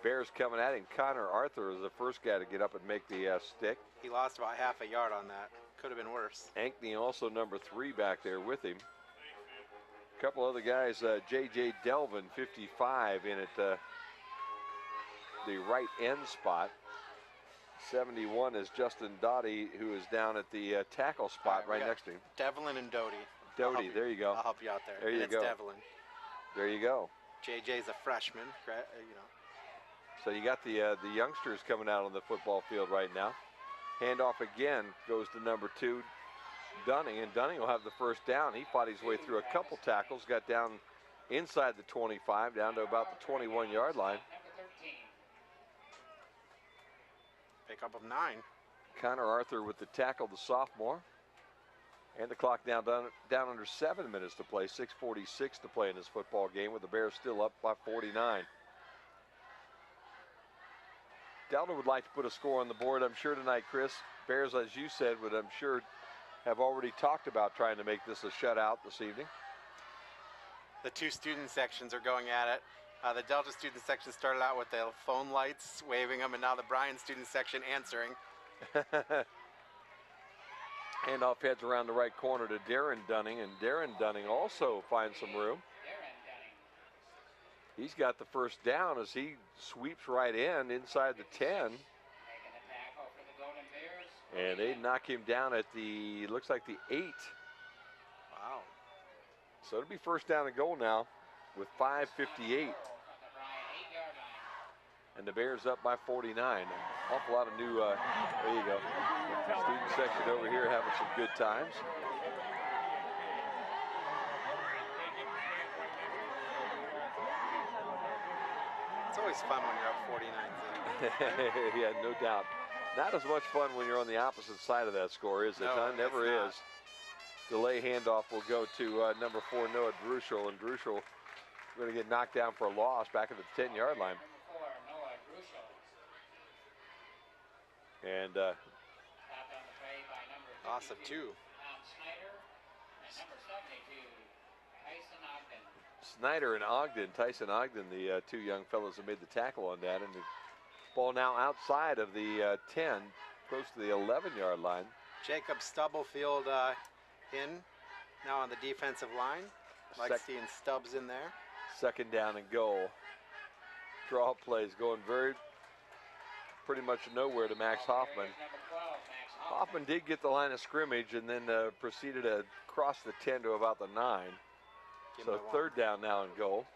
Bears coming at him. Connor Arthur was the first guy to get up and make the stick. He lost about half a yard on that. Could have been worse. Ankney also number 3 back there with him. A couple other guys, J.J. Delvin, 55, in at the right end spot. 71 is Justin Doughty, who is down at the tackle spot right next to him. Devlin and Doty. Doty, there you go. I'll help you out there. There you go. It's Devlin. There you go. JJ's a freshman, you know. So you got the youngsters coming out on the football field right now. Handoff again goes to number 2, Dunning, and Dunning will have the first down. He fought his way through a couple tackles, got down inside the 25, down to about the 21-yard line. Pickup of 9. Connor Arthur with the tackle, the sophomore. And the clock down under 7 minutes to play, 6:46 to play in this football game with the Bears still up by 49. Delta would like to put a score on the board, I'm sure, tonight, Chris. Bears, as you said, would, I'm sure, have already talked about trying to make this a shutout this evening. The 2 student sections are going at it. The Delta student section started out with the phone lights, waving them, and now the Bryan student section answering. Handoff heads around the right corner to Darren Dunning, and Darren Dunning also finds some room. He's got the first down as he sweeps right inside the 10. And they knock him down at the, looks like the 8. Wow. So it'll be first down and goal now with 5:58. And the Bears up by 49. Awful lot of new, there you go. Student section over here having some good times. It's always fun when you're up 49. Yeah, no doubt. Not as much fun when you're on the opposite side of that score, is it? No, Huh? Never is. Delay handoff will go to number 4, Noah Druschel, and Druschel going to get knocked down for a loss back at the 10-yard line. And loss of 2. Snyder and Ogden, Tyson Ogden, the 2 young fellows that made the tackle on that, and the ball now outside of the 10, close to the 11-yard line. Jacob Stubblefield in now on the defensive line. Like seeing Stubbs in there. Second down and goal. Draw plays going pretty much nowhere to Max Hoffman. Hoffman did get the line of scrimmage and then proceeded to cross the 10 to about the 9. So third down now and goal.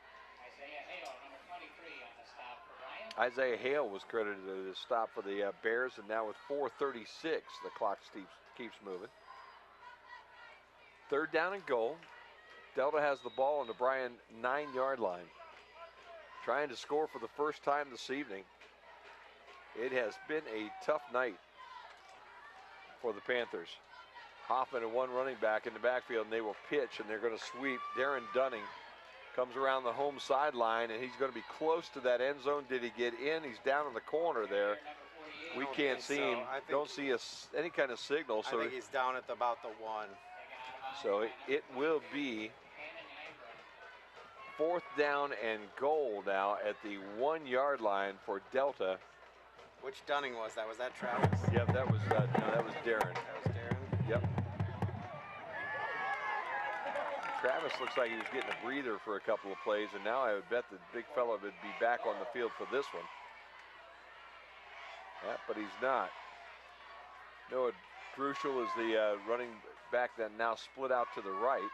Isaiah Hale was credited to the stop for the Bears, and now with 4:36, the clock keeps moving. Third down and goal. Delta has the ball on the Bryan 9-yard line. Trying to score for the first time this evening. It has been a tough night for the Panthers. Hoffman and 1 running back in the backfield, and they will pitch, and they're going to sweep. Darren Dunning comes around the home sideline, and he's going to be close to that end zone. Did he get in? He's down in the corner there. We can't see him. Don't see any kind of signal. So I think he's down at about the 1. So it will be fourth down and goal now at the 1-yard line for Delta. Which Dunning was that? Was that Travis? Yep, that was no, that was Darren. That was Darren? Yep. Travis looks like he was getting a breather for a couple of plays, and now I would bet the big fella would be back on the field for this one. Yeah, but he's not. Noah Druschel is the running back that now split out to the right.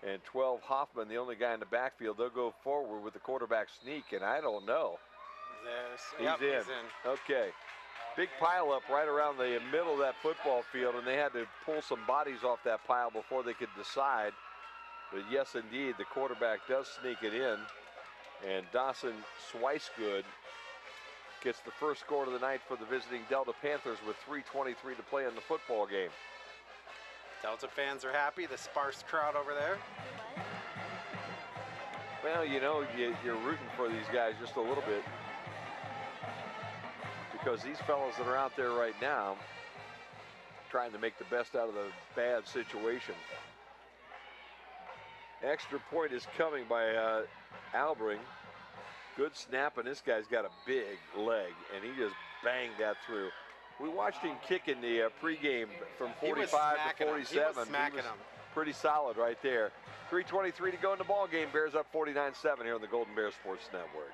And 12 Hoffman, the only guy in the backfield. They'll go forward with the quarterback sneak, and I don't know. He's in. Okay. Big pile up right around the middle of that football field, and they had to pull some bodies off that pile before they could decide. But yes, indeed, the quarterback does sneak it in. And Dawson Swicegood gets the first score of the night for the visiting Delta Panthers with 3:23 to play in the football game. Delta fans are happy, the sparse crowd over there. Well, you know, you're rooting for these guys just a little bit, because these fellows that are out there right now trying to make the best out of the bad situation. Extra point is coming by Albring. Good snap, and this guy's got a big leg, and he just banged that through. We watched him kick in the pregame from 45 to 47. He was smacking him. Pretty solid right there. 3:23 to go in the ball game. Bears up 49-7 here on the Golden Bear Sports Network.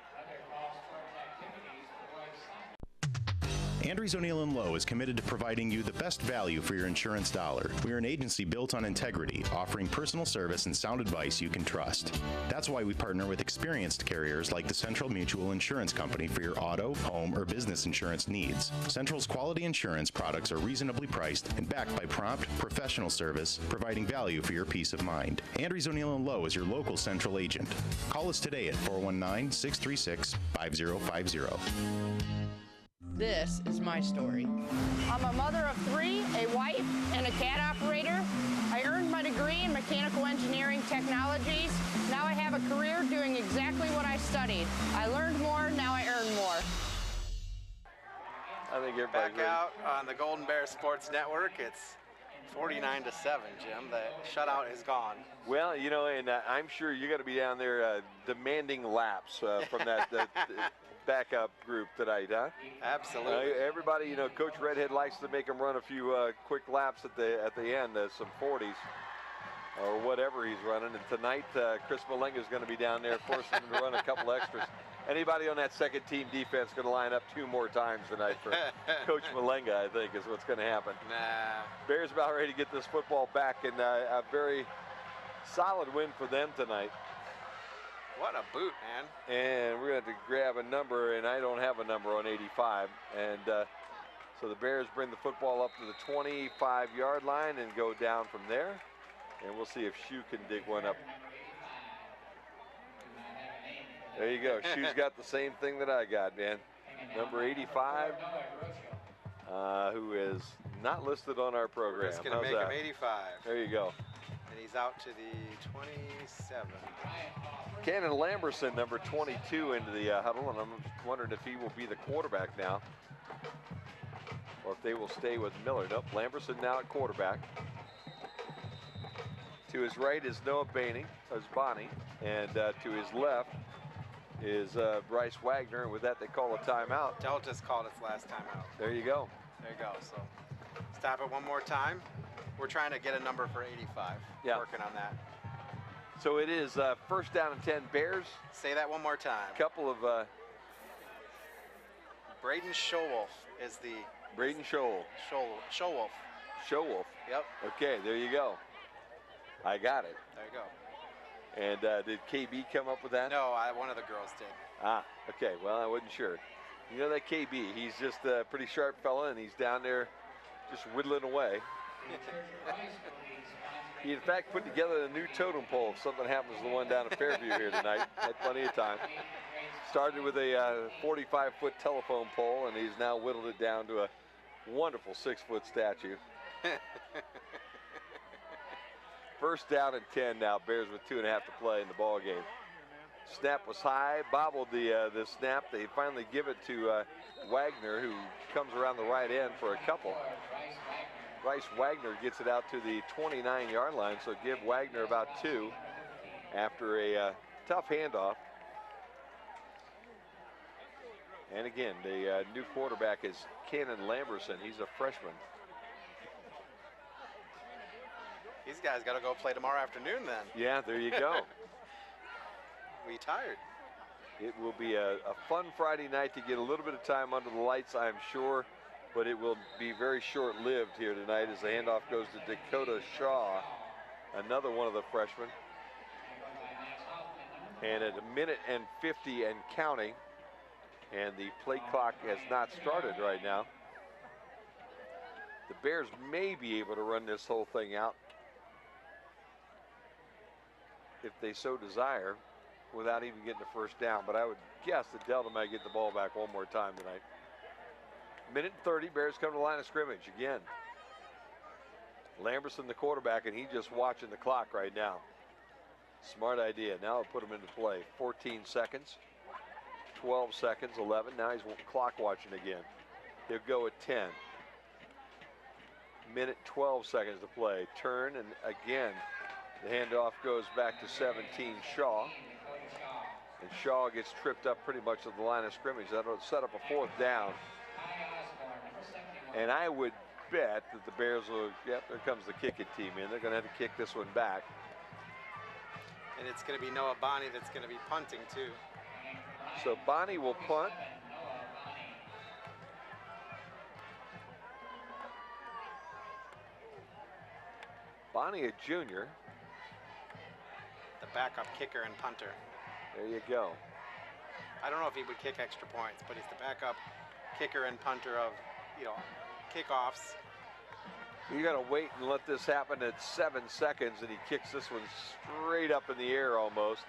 Andrews O'Neill & Lowe is committed to providing you the best value for your insurance dollar. We are an agency built on integrity, offering personal service and sound advice you can trust. That's why we partner with experienced carriers like the Central Mutual Insurance Company for your auto, home, or business insurance needs. Central's quality insurance products are reasonably priced and backed by prompt, professional service, providing value for your peace of mind. Andrews O'Neill & Lowe is your local Central agent. Call us today at 419-636-5050. This is my story. I'm a mother of 3, a wife, and a CAD operator. I earned my degree in mechanical engineering technologies. Now I have a career doing exactly what I studied. I learned more, now I earn more. I think everybody's back out on the Golden Bear Sports Network. It's 49-7, Jim. The shutout is gone. Well, you know, and I'm sure you're going to be down there demanding laps from that backup group tonight, huh? Absolutely. Everybody, you know, Coach Redhead likes to make them run a few quick laps at the end, some 40s or whatever he's running. And tonight, Chris Malenga is going to be down there forcing him to run a couple extras. Anybody on that second team defense going to line up 2 more times tonight for Coach Malenga, I think, is what's going to happen. Nah. Bears about ready to get this football back, and a very solid win for them tonight. What a boot, man. And we're going to have to grab a number, and I don't have a number on 85. And so the Bears bring the football up to the 25-yard line and go down from there. And we'll see if Shu can dig one up. There you go. Shu's got the same thing that I got, man. Number 85, who is not listed on our program. It's going to make him 85. There you go. And he's out to the 27. Cannon Lamberson, number 22, into the huddle, and I'm wondering if he will be the quarterback now, or if they will stay with Miller. Nope, Lamberson now at quarterback. To his right is Noah Boney, and to his left is Bryce Wagner, and with that they call a timeout. Delta's called its last timeout. There you go. There you go. So stop it one more time. We're trying to get a number for 85. Yeah. Working on that. So it is first down and 10 Bears. Say that one more time. Couple of Braden Showolf is the Braden Showolf. Showolf. Yep. Okay, there you go. I got it. There you go. And did KB come up with that? No, one of the girls did. Ah, okay. Well, I wasn't sure. You know that KB, he's just a pretty sharp fella, and he's down there just whittling away. He, in fact, put together a new totem pole if something happens to the one down at Fairview here tonight. Had plenty of time. Started with a 45-foot telephone pole, and he's now whittled it down to a wonderful 6-foot statue. First down and 10 now. Bears with 2.5 to play in the ball game. Snap was high, bobbled the snap. They finally give it to Wagner, who comes around the right end for a couple. Bryce Wagner gets it out to the 29-yard line, so give Wagner about 2 after a tough handoff. And again, the new quarterback is Cannon Lamberson. He's a freshman. These guys got to go play tomorrow afternoon then. Yeah, there you go. We tired. It will be a fun Friday night to get a little bit of time under the lights, I'm sure, but it will be very short-lived here tonight as the handoff goes to Dakota Shaw, another one of the freshmen. And at 1:50 and counting, and the play clock has not started right now. The Bears may be able to run this whole thing out if they so desire, without even getting the first down. But I would guess that Delta might get the ball back one more time tonight. 1:30, Bears come to the line of scrimmage again. Lamberson, the quarterback, and he's just watching the clock right now. Smart idea. Now I'll put him into play. 14 seconds, 12 seconds, 11. Now he's clock watching again. He'll go at 10. 12 seconds to play. Turn, and again, the handoff goes back to 17 Shaw. And Shaw gets tripped up pretty much at the line of scrimmage. That'll set up a 4th down. And I would bet that the Bears will, yep, there comes the kicking team in. They're going to have to kick this one back. And it's going to be Noah Bonnie that's going to be punting too. So Bonnie will punt. Bonnie, a junior. The backup kicker and punter. There you go. I don't know if he would kick extra points, but he's the backup kicker and punter of, kickoffs. You got to wait and let this happen at 7 seconds, and he kicks this one straight up in the air almost.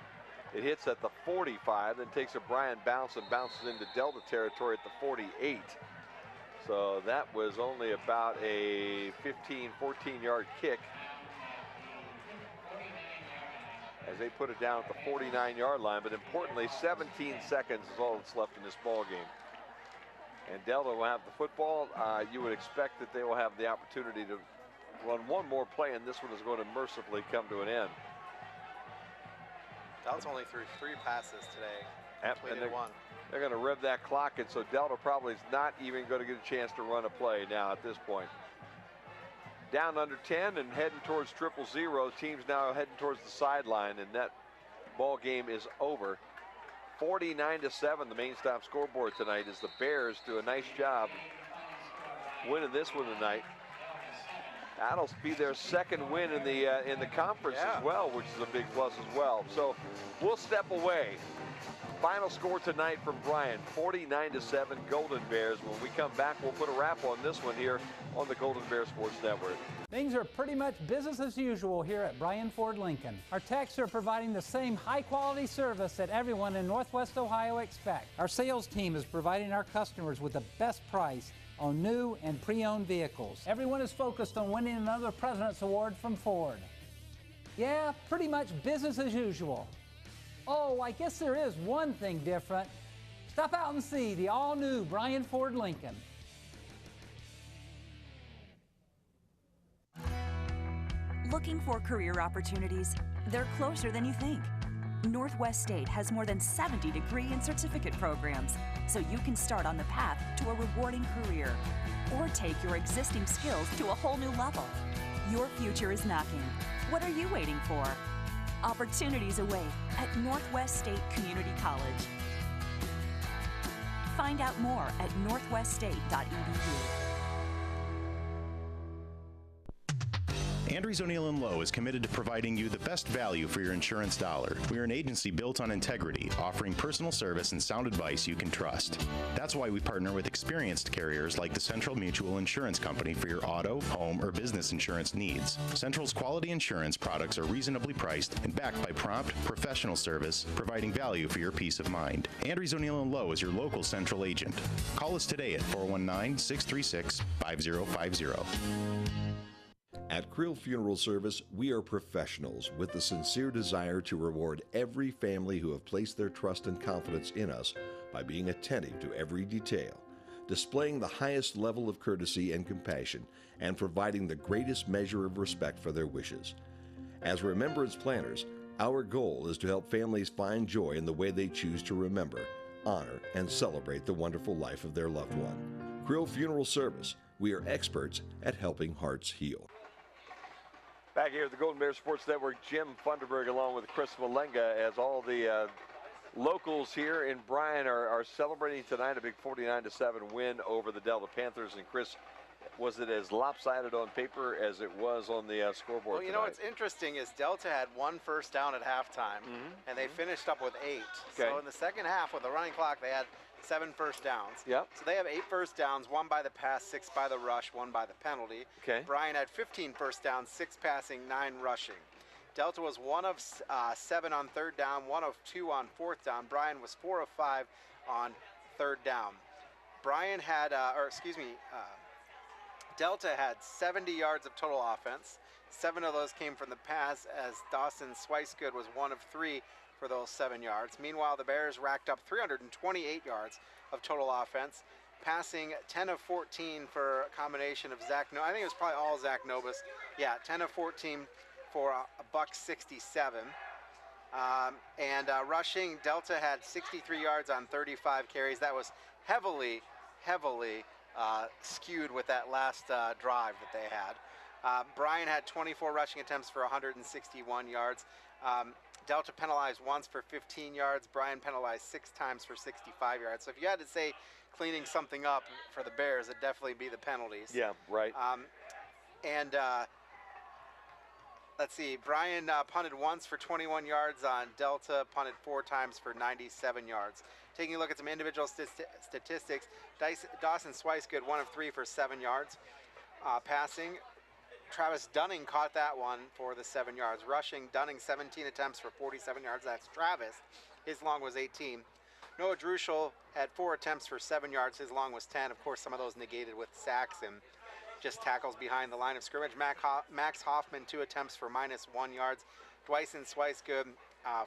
It hits at the 45, then takes a Bryan bounce and bounces into Delta territory at the 48. So that was only about a 15, 14-yard kick, as they put it down at the 49-yard line. But importantly, 17 seconds is all that's left in this ball game. And Delta will have the football. You would expect that they will have the opportunity to run one more play, and this one is going to mercifully come to an end. Delta only threw 3 passes today. And they're going to rev that clock, and so Delta probably is not even going to get a chance to run a play now at this point. Down under 10 and heading towards 0-0. Teams now heading towards the sideline, and that ball game is over. 49-7, the main stop scoreboard tonight as the Bears do a nice job winning this one tonight. That'll be their second win in the conference as well, which is a big plus as well. So we'll step away. Final score tonight from Bryan, 49-7 Golden Bears. When we come back, we'll put a wrap on this one here on the Golden Bear Sports Network. Things are pretty much business as usual here at Bryan Ford Lincoln. Our techs are providing the same high-quality service that everyone in Northwest Ohio expects. Our sales team is providing our customers with the best price on new and pre-owned vehicles. Everyone is focused on winning another President's Award from Ford. Yeah, pretty much business as usual. Oh, I guess there is one thing different. Stop out and see the all-new Bryan Ford Lincoln. Looking for career opportunities? They're closer than you think. Northwest State has more than 70 degree and certificate programs, so you can start on the path to a rewarding career or take your existing skills to a whole new level. Your future is knocking. What are you waiting for? Opportunities await at Northwest State Community College. Find out more at northweststate.edu. Andrews O'Neill & Lowe is committed to providing you the best value for your insurance dollar. We are an agency built on integrity, offering personal service and sound advice you can trust. That's why we partner with experienced carriers like the Central Mutual Insurance Company for your auto, home, or business insurance needs. Central's quality insurance products are reasonably priced and backed by prompt, professional service, providing value for your peace of mind. Andrews O'Neill & Lowe is your local Central agent. Call us today at 419-636-5050. At Krill Funeral Service, we are professionals with the sincere desire to reward every family who have placed their trust and confidence in us by being attentive to every detail, displaying the highest level of courtesy and compassion, and providing the greatest measure of respect for their wishes. As remembrance planners, our goal is to help families find joy in the way they choose to remember, honor, and celebrate the wonderful life of their loved one. Krill Funeral Service, we are experts at helping hearts heal. Back here at the Golden Bear Sports Network, Jim Funderburg along with Chris Malenga as all the locals here in Bryan are celebrating tonight a big 49-7 win over the Delta Panthers. And Chris, was it as lopsided on paper as it was on the scoreboard Well, you tonight? know what's interesting is Delta had 1 first down at halftime, and they finished up with 8. Okay. So in the second half with the running clock, they had 7 first downs. Yep. So they have 8 first downs, 1 by the pass, 6 by the rush, 1 by the penalty. Okay. Bryan had 15 first downs, 6 passing, 9 rushing. Delta was 1 of 7 on third down, 1 of 2 on fourth down. Bryan was 4 of 5 on third down. Bryan had, Delta had 70 yards of total offense. 7 of those came from the pass, as Dawson Swicegood was 1 of 3 for those 7 yards. Meanwhile, the Bears racked up 328 yards of total offense, passing 10 of 14 for a combination of I think it was probably all Zach Nobis. Yeah, 10 of 14 for $167. And rushing, Delta had 63 yards on 35 carries. That was heavily skewed with that last drive that they had. Bryan had 24 rushing attempts for 161 yards. Delta penalized once for 15 yards. Bryan penalized 6 times for 65 yards. So if you had to say cleaning something up for the Bears, it'd definitely be the penalties. Yeah, right. Let's see, Bryan punted once for 21 yards on Delta, punted 4 times for 97 yards. Taking a look at some individual statistics, Dawson Swicegood 1 of 3 for 7 yards. Passing, Travis Dunning caught that one for the 7 yards. Rushing, Dunning 17 attempts for 47 yards. That's Travis. His long was 18. Noah Druschel had 4 attempts for 7 yards. His long was 10. Of course, some of those negated with sacks and just tackles behind the line of scrimmage. Max Hoffman, 2 attempts for -1 yards. Dwison Swicegood,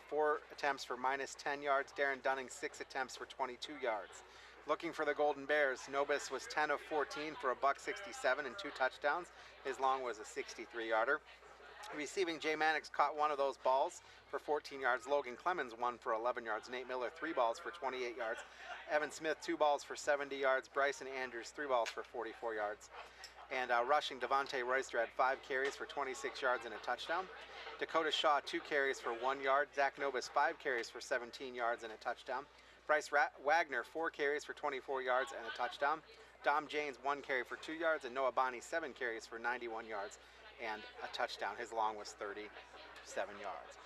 4 attempts for -10 yards. Darren Dunning, 6 attempts for 22 yards. Looking for the Golden Bears, Nobis was 10 of 14 for $167 and 2 touchdowns. His long was a 63-yarder. Receiving, Jay Mannix caught 1 of those balls for 14 yards. Logan Clemens 1 for 11 yards. Nate Miller 3 balls for 28 yards. Evan Smith 2 balls for 70 yards. Bryson Andrews 3 balls for 44 yards. And rushing, Devontae Royster had 5 carries for 26 yards and a touchdown. Dakota Shaw, 2 carries for 1 yard. Zach Nobis, 5 carries for 17 yards and a touchdown. Bryce Wagner, 4 carries for 24 yards and a touchdown. Dom James, 1 carry for 2 yards, and Noah Bonney, 7 carries for 91 yards and a touchdown. His long was 37 yards.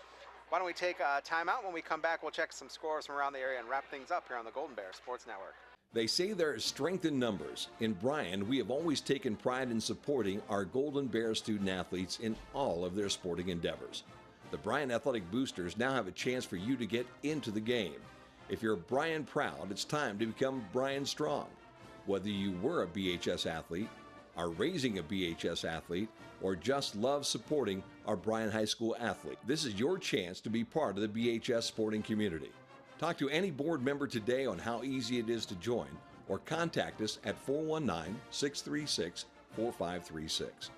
Why don't we take a timeout? When we come back, we'll check some scores from around the area and wrap things up here on the Golden Bear Sports Network. They say there is strength in numbers. In Bryan, we have always taken pride in supporting our Golden Bear student athletes in all of their sporting endeavors. The Bryan Athletic Boosters now have a chance for you to get into the game. If you're Bryan proud, it's time to become Bryan strong. Whether you were a BHS athlete, are raising a BHS athlete, or just love supporting our Bryan High School athlete, this is your chance to be part of the BHS sporting community. Talk to any board member today on how easy it is to join, or contact us at 419-636-4536.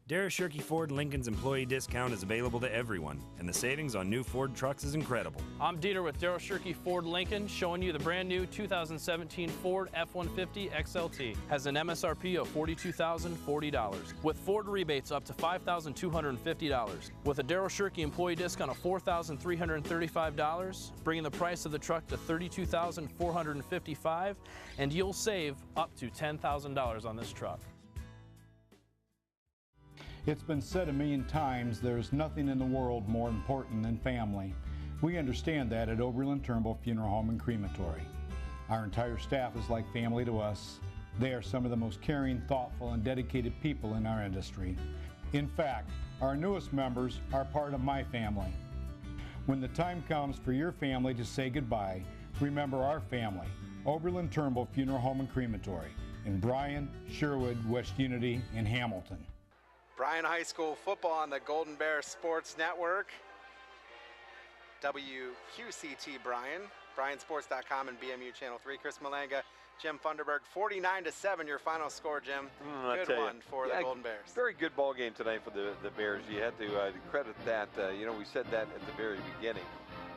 Darragh Shirky Ford Lincoln's employee discount is available to everyone, and the savings on new Ford trucks is incredible. I'm Dieter with Darragh Shirky Ford Lincoln, showing you the brand new 2017 Ford F-150 XLT. Has an MSRP of $42,040, with Ford rebates up to $5,250. With a Darragh Shirky employee discount of $4,335, bringing the price of the truck to $32,455, and you'll save up to $10,000 on this truck. It's been said a million times, there's nothing in the world more important than family. We understand that at Oberlin Turnbull Funeral Home and Crematory. Our entire staff is like family to us. They are some of the most caring, thoughtful, and dedicated people in our industry. In fact, our newest members are part of my family. When the time comes for your family to say goodbye, remember our family, Oberlin Turnbull Funeral Home and Crematory, in Bryan, Sherwood, West Unity, and Hamilton. Bryan High School football on the Golden Bear Sports Network. WQCT Bryan, BryanSports.com and BMU Channel 3. Chris Malanga, Jim Funderburg, 49-7 your final score, Jim. Good one for the Golden Bears. Very good ball game tonight for the Bears. You had to credit that. We said that at the very beginning.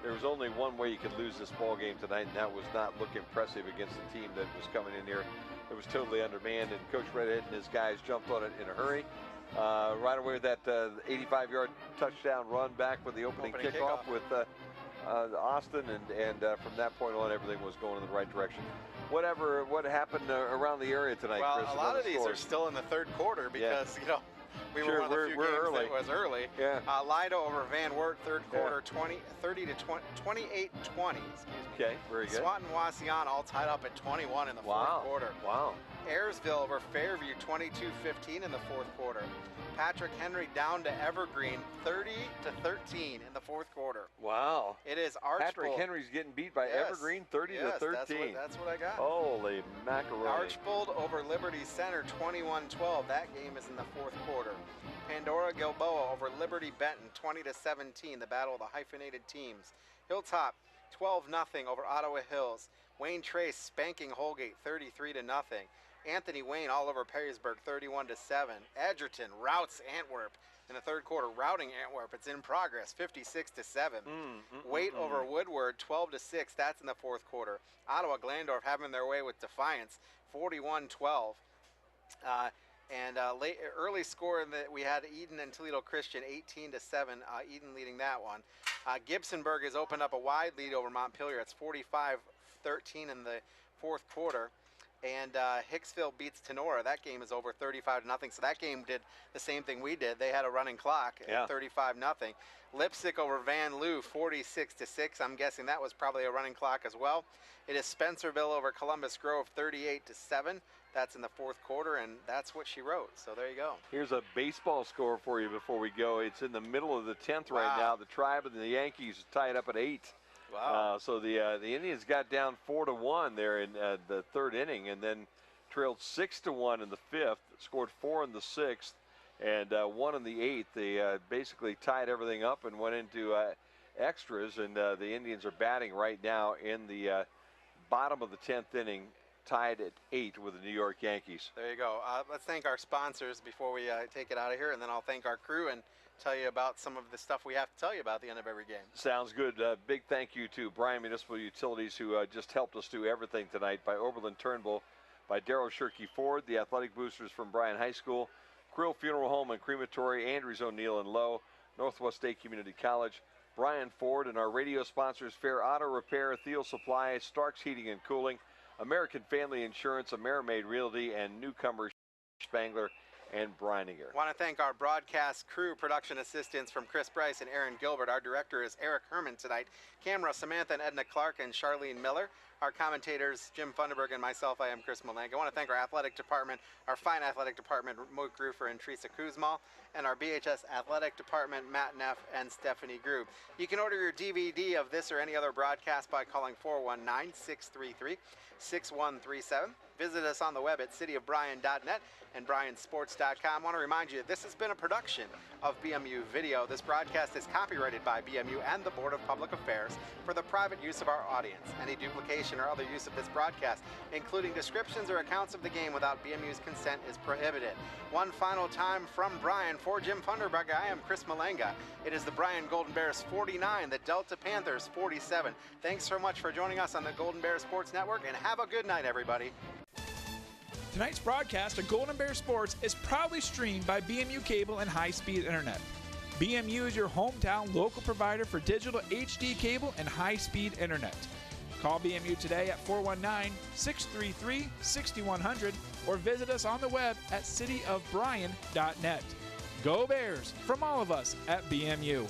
There was only one way you could lose this ball game tonight, and that was not look impressive against the team that was coming in here. It was totally undermanned, and Coach Redhead and his guys jumped on it in a hurry. Right away with that 85-yard touchdown run back with the opening kickoff with Austin, and from that point on, everything was going in the right direction. What happened around the area tonight, well, Chris? A lot of these are still in the third quarter because, we were one of the few games early. that was early. Yeah. Lido over Van Wert, third quarter, 28-20, excuse me. Okay, very good. Swanton and Wasion all tied up at 21 in the fourth quarter. Wow. Ayersville over Fairview, 22-15 in the fourth quarter. Patrick Henry down to Evergreen, 30-13 in the fourth quarter. Wow. It is Archbold. Patrick Henry's getting beat by Evergreen, 30-13. That's what I got. Holy macaroni. Archbold over Liberty Center, 21-12. That game is in the fourth quarter. Pandora Gilboa over Liberty Benton, 20-17. The battle of the hyphenated teams. Hilltop, 12-0 over Ottawa Hills. Wayne Trace spanking Holgate, 33-0. Anthony Wayne all over Perrysburg, 31-7. Edgerton routs Antwerp in the third quarter, routing Antwerp. It's in progress, 56-7. Waite over Woodward, 12-6. That's in the fourth quarter. Ottawa Glandorf having their way with Defiance, 41-12. Early score we had Eden and Toledo Christian, 18-7. Eden leading that one. Gibsonburg has opened up a wide lead over Montpelier. It's 45-13 in the fourth quarter. And Hicksville beats Tenora. That game is over 35-0. So that game did the same thing we did. They had a running clock at 35-0. Lipsick over Van Loo, 46-6. I'm guessing that was probably a running clock as well. It is Spencerville over Columbus Grove, 38-7. That's in the fourth quarter, and that's what she wrote. So there you go. Here's a baseball score for you before we go. It's in the middle of the 10th right now. The Tribe and the Yankees tied up at 8. Wow. So the Indians got down 4-1 there in the third inning, and then trailed 6-1 in the fifth, scored 4 in the sixth, and 1 in the 8th. They basically tied everything up and went into extras, and the Indians are batting right now in the bottom of the 10th inning, tied at 8 with the New York Yankees. There you go. Let's thank our sponsors before we take it out of here, and then I'll thank our crew and tell you about some of the stuff we have to tell you about at the end of every game. Sounds good. Big thank you to Bryan Municipal Utilities, who just helped us do everything tonight, by Oberlin Turnbull, by Darragh Shirky Ford, the athletic boosters from Bryan High School, Krill Funeral Home and Crematory, Andrews O'Neill and Lowe, Northwest State Community College, Bryan Ford, and our radio sponsors, Fair Auto Repair, Thiel Supply, Starks Heating and Cooling, American Family Insurance, Amerimaid Realty, and newcomers Spangler and Brininger. I want to thank our broadcast crew, production assistants from Chris Bryce and Aaron Gilbert. Our director is Eric Herman tonight. Camera, Samantha and Edna Clark and Charlene Miller. Our commentators, Jim Funderburg and myself, I am Chris Malenka. I want to thank our athletic department, our fine athletic department, Mook Roofer and Teresa Kuzmal, and our BHS athletic department, Matt Neff and Stephanie Grube. You can order your DVD of this or any other broadcast by calling 419-633-6137. Visit us on the web at cityofbryan.net and bryansports.com. I want to remind you, this has been a production of BMU Video. This broadcast is copyrighted by BMU and the Board of Public Affairs for the private use of our audience. Any duplication or other use of this broadcast, including descriptions or accounts of the game without BMU's consent, is prohibited. One final time from Bryan, for Jim Funderburg, I am Chris Malenka. It is the Bryan Golden Bears 49, the Delta Panthers 47. Thanks so much for joining us on the Golden Bear Sports Network, and have a good night, everybody. Tonight's broadcast of Golden Bear Sports is proudly streamed by BMU Cable and high-speed internet. BMU is your hometown local provider for digital HD cable and high-speed internet. Call BMU today at 419-633-6100 or visit us on the web at cityofbryan.net. Go Bears from all of us at BMU.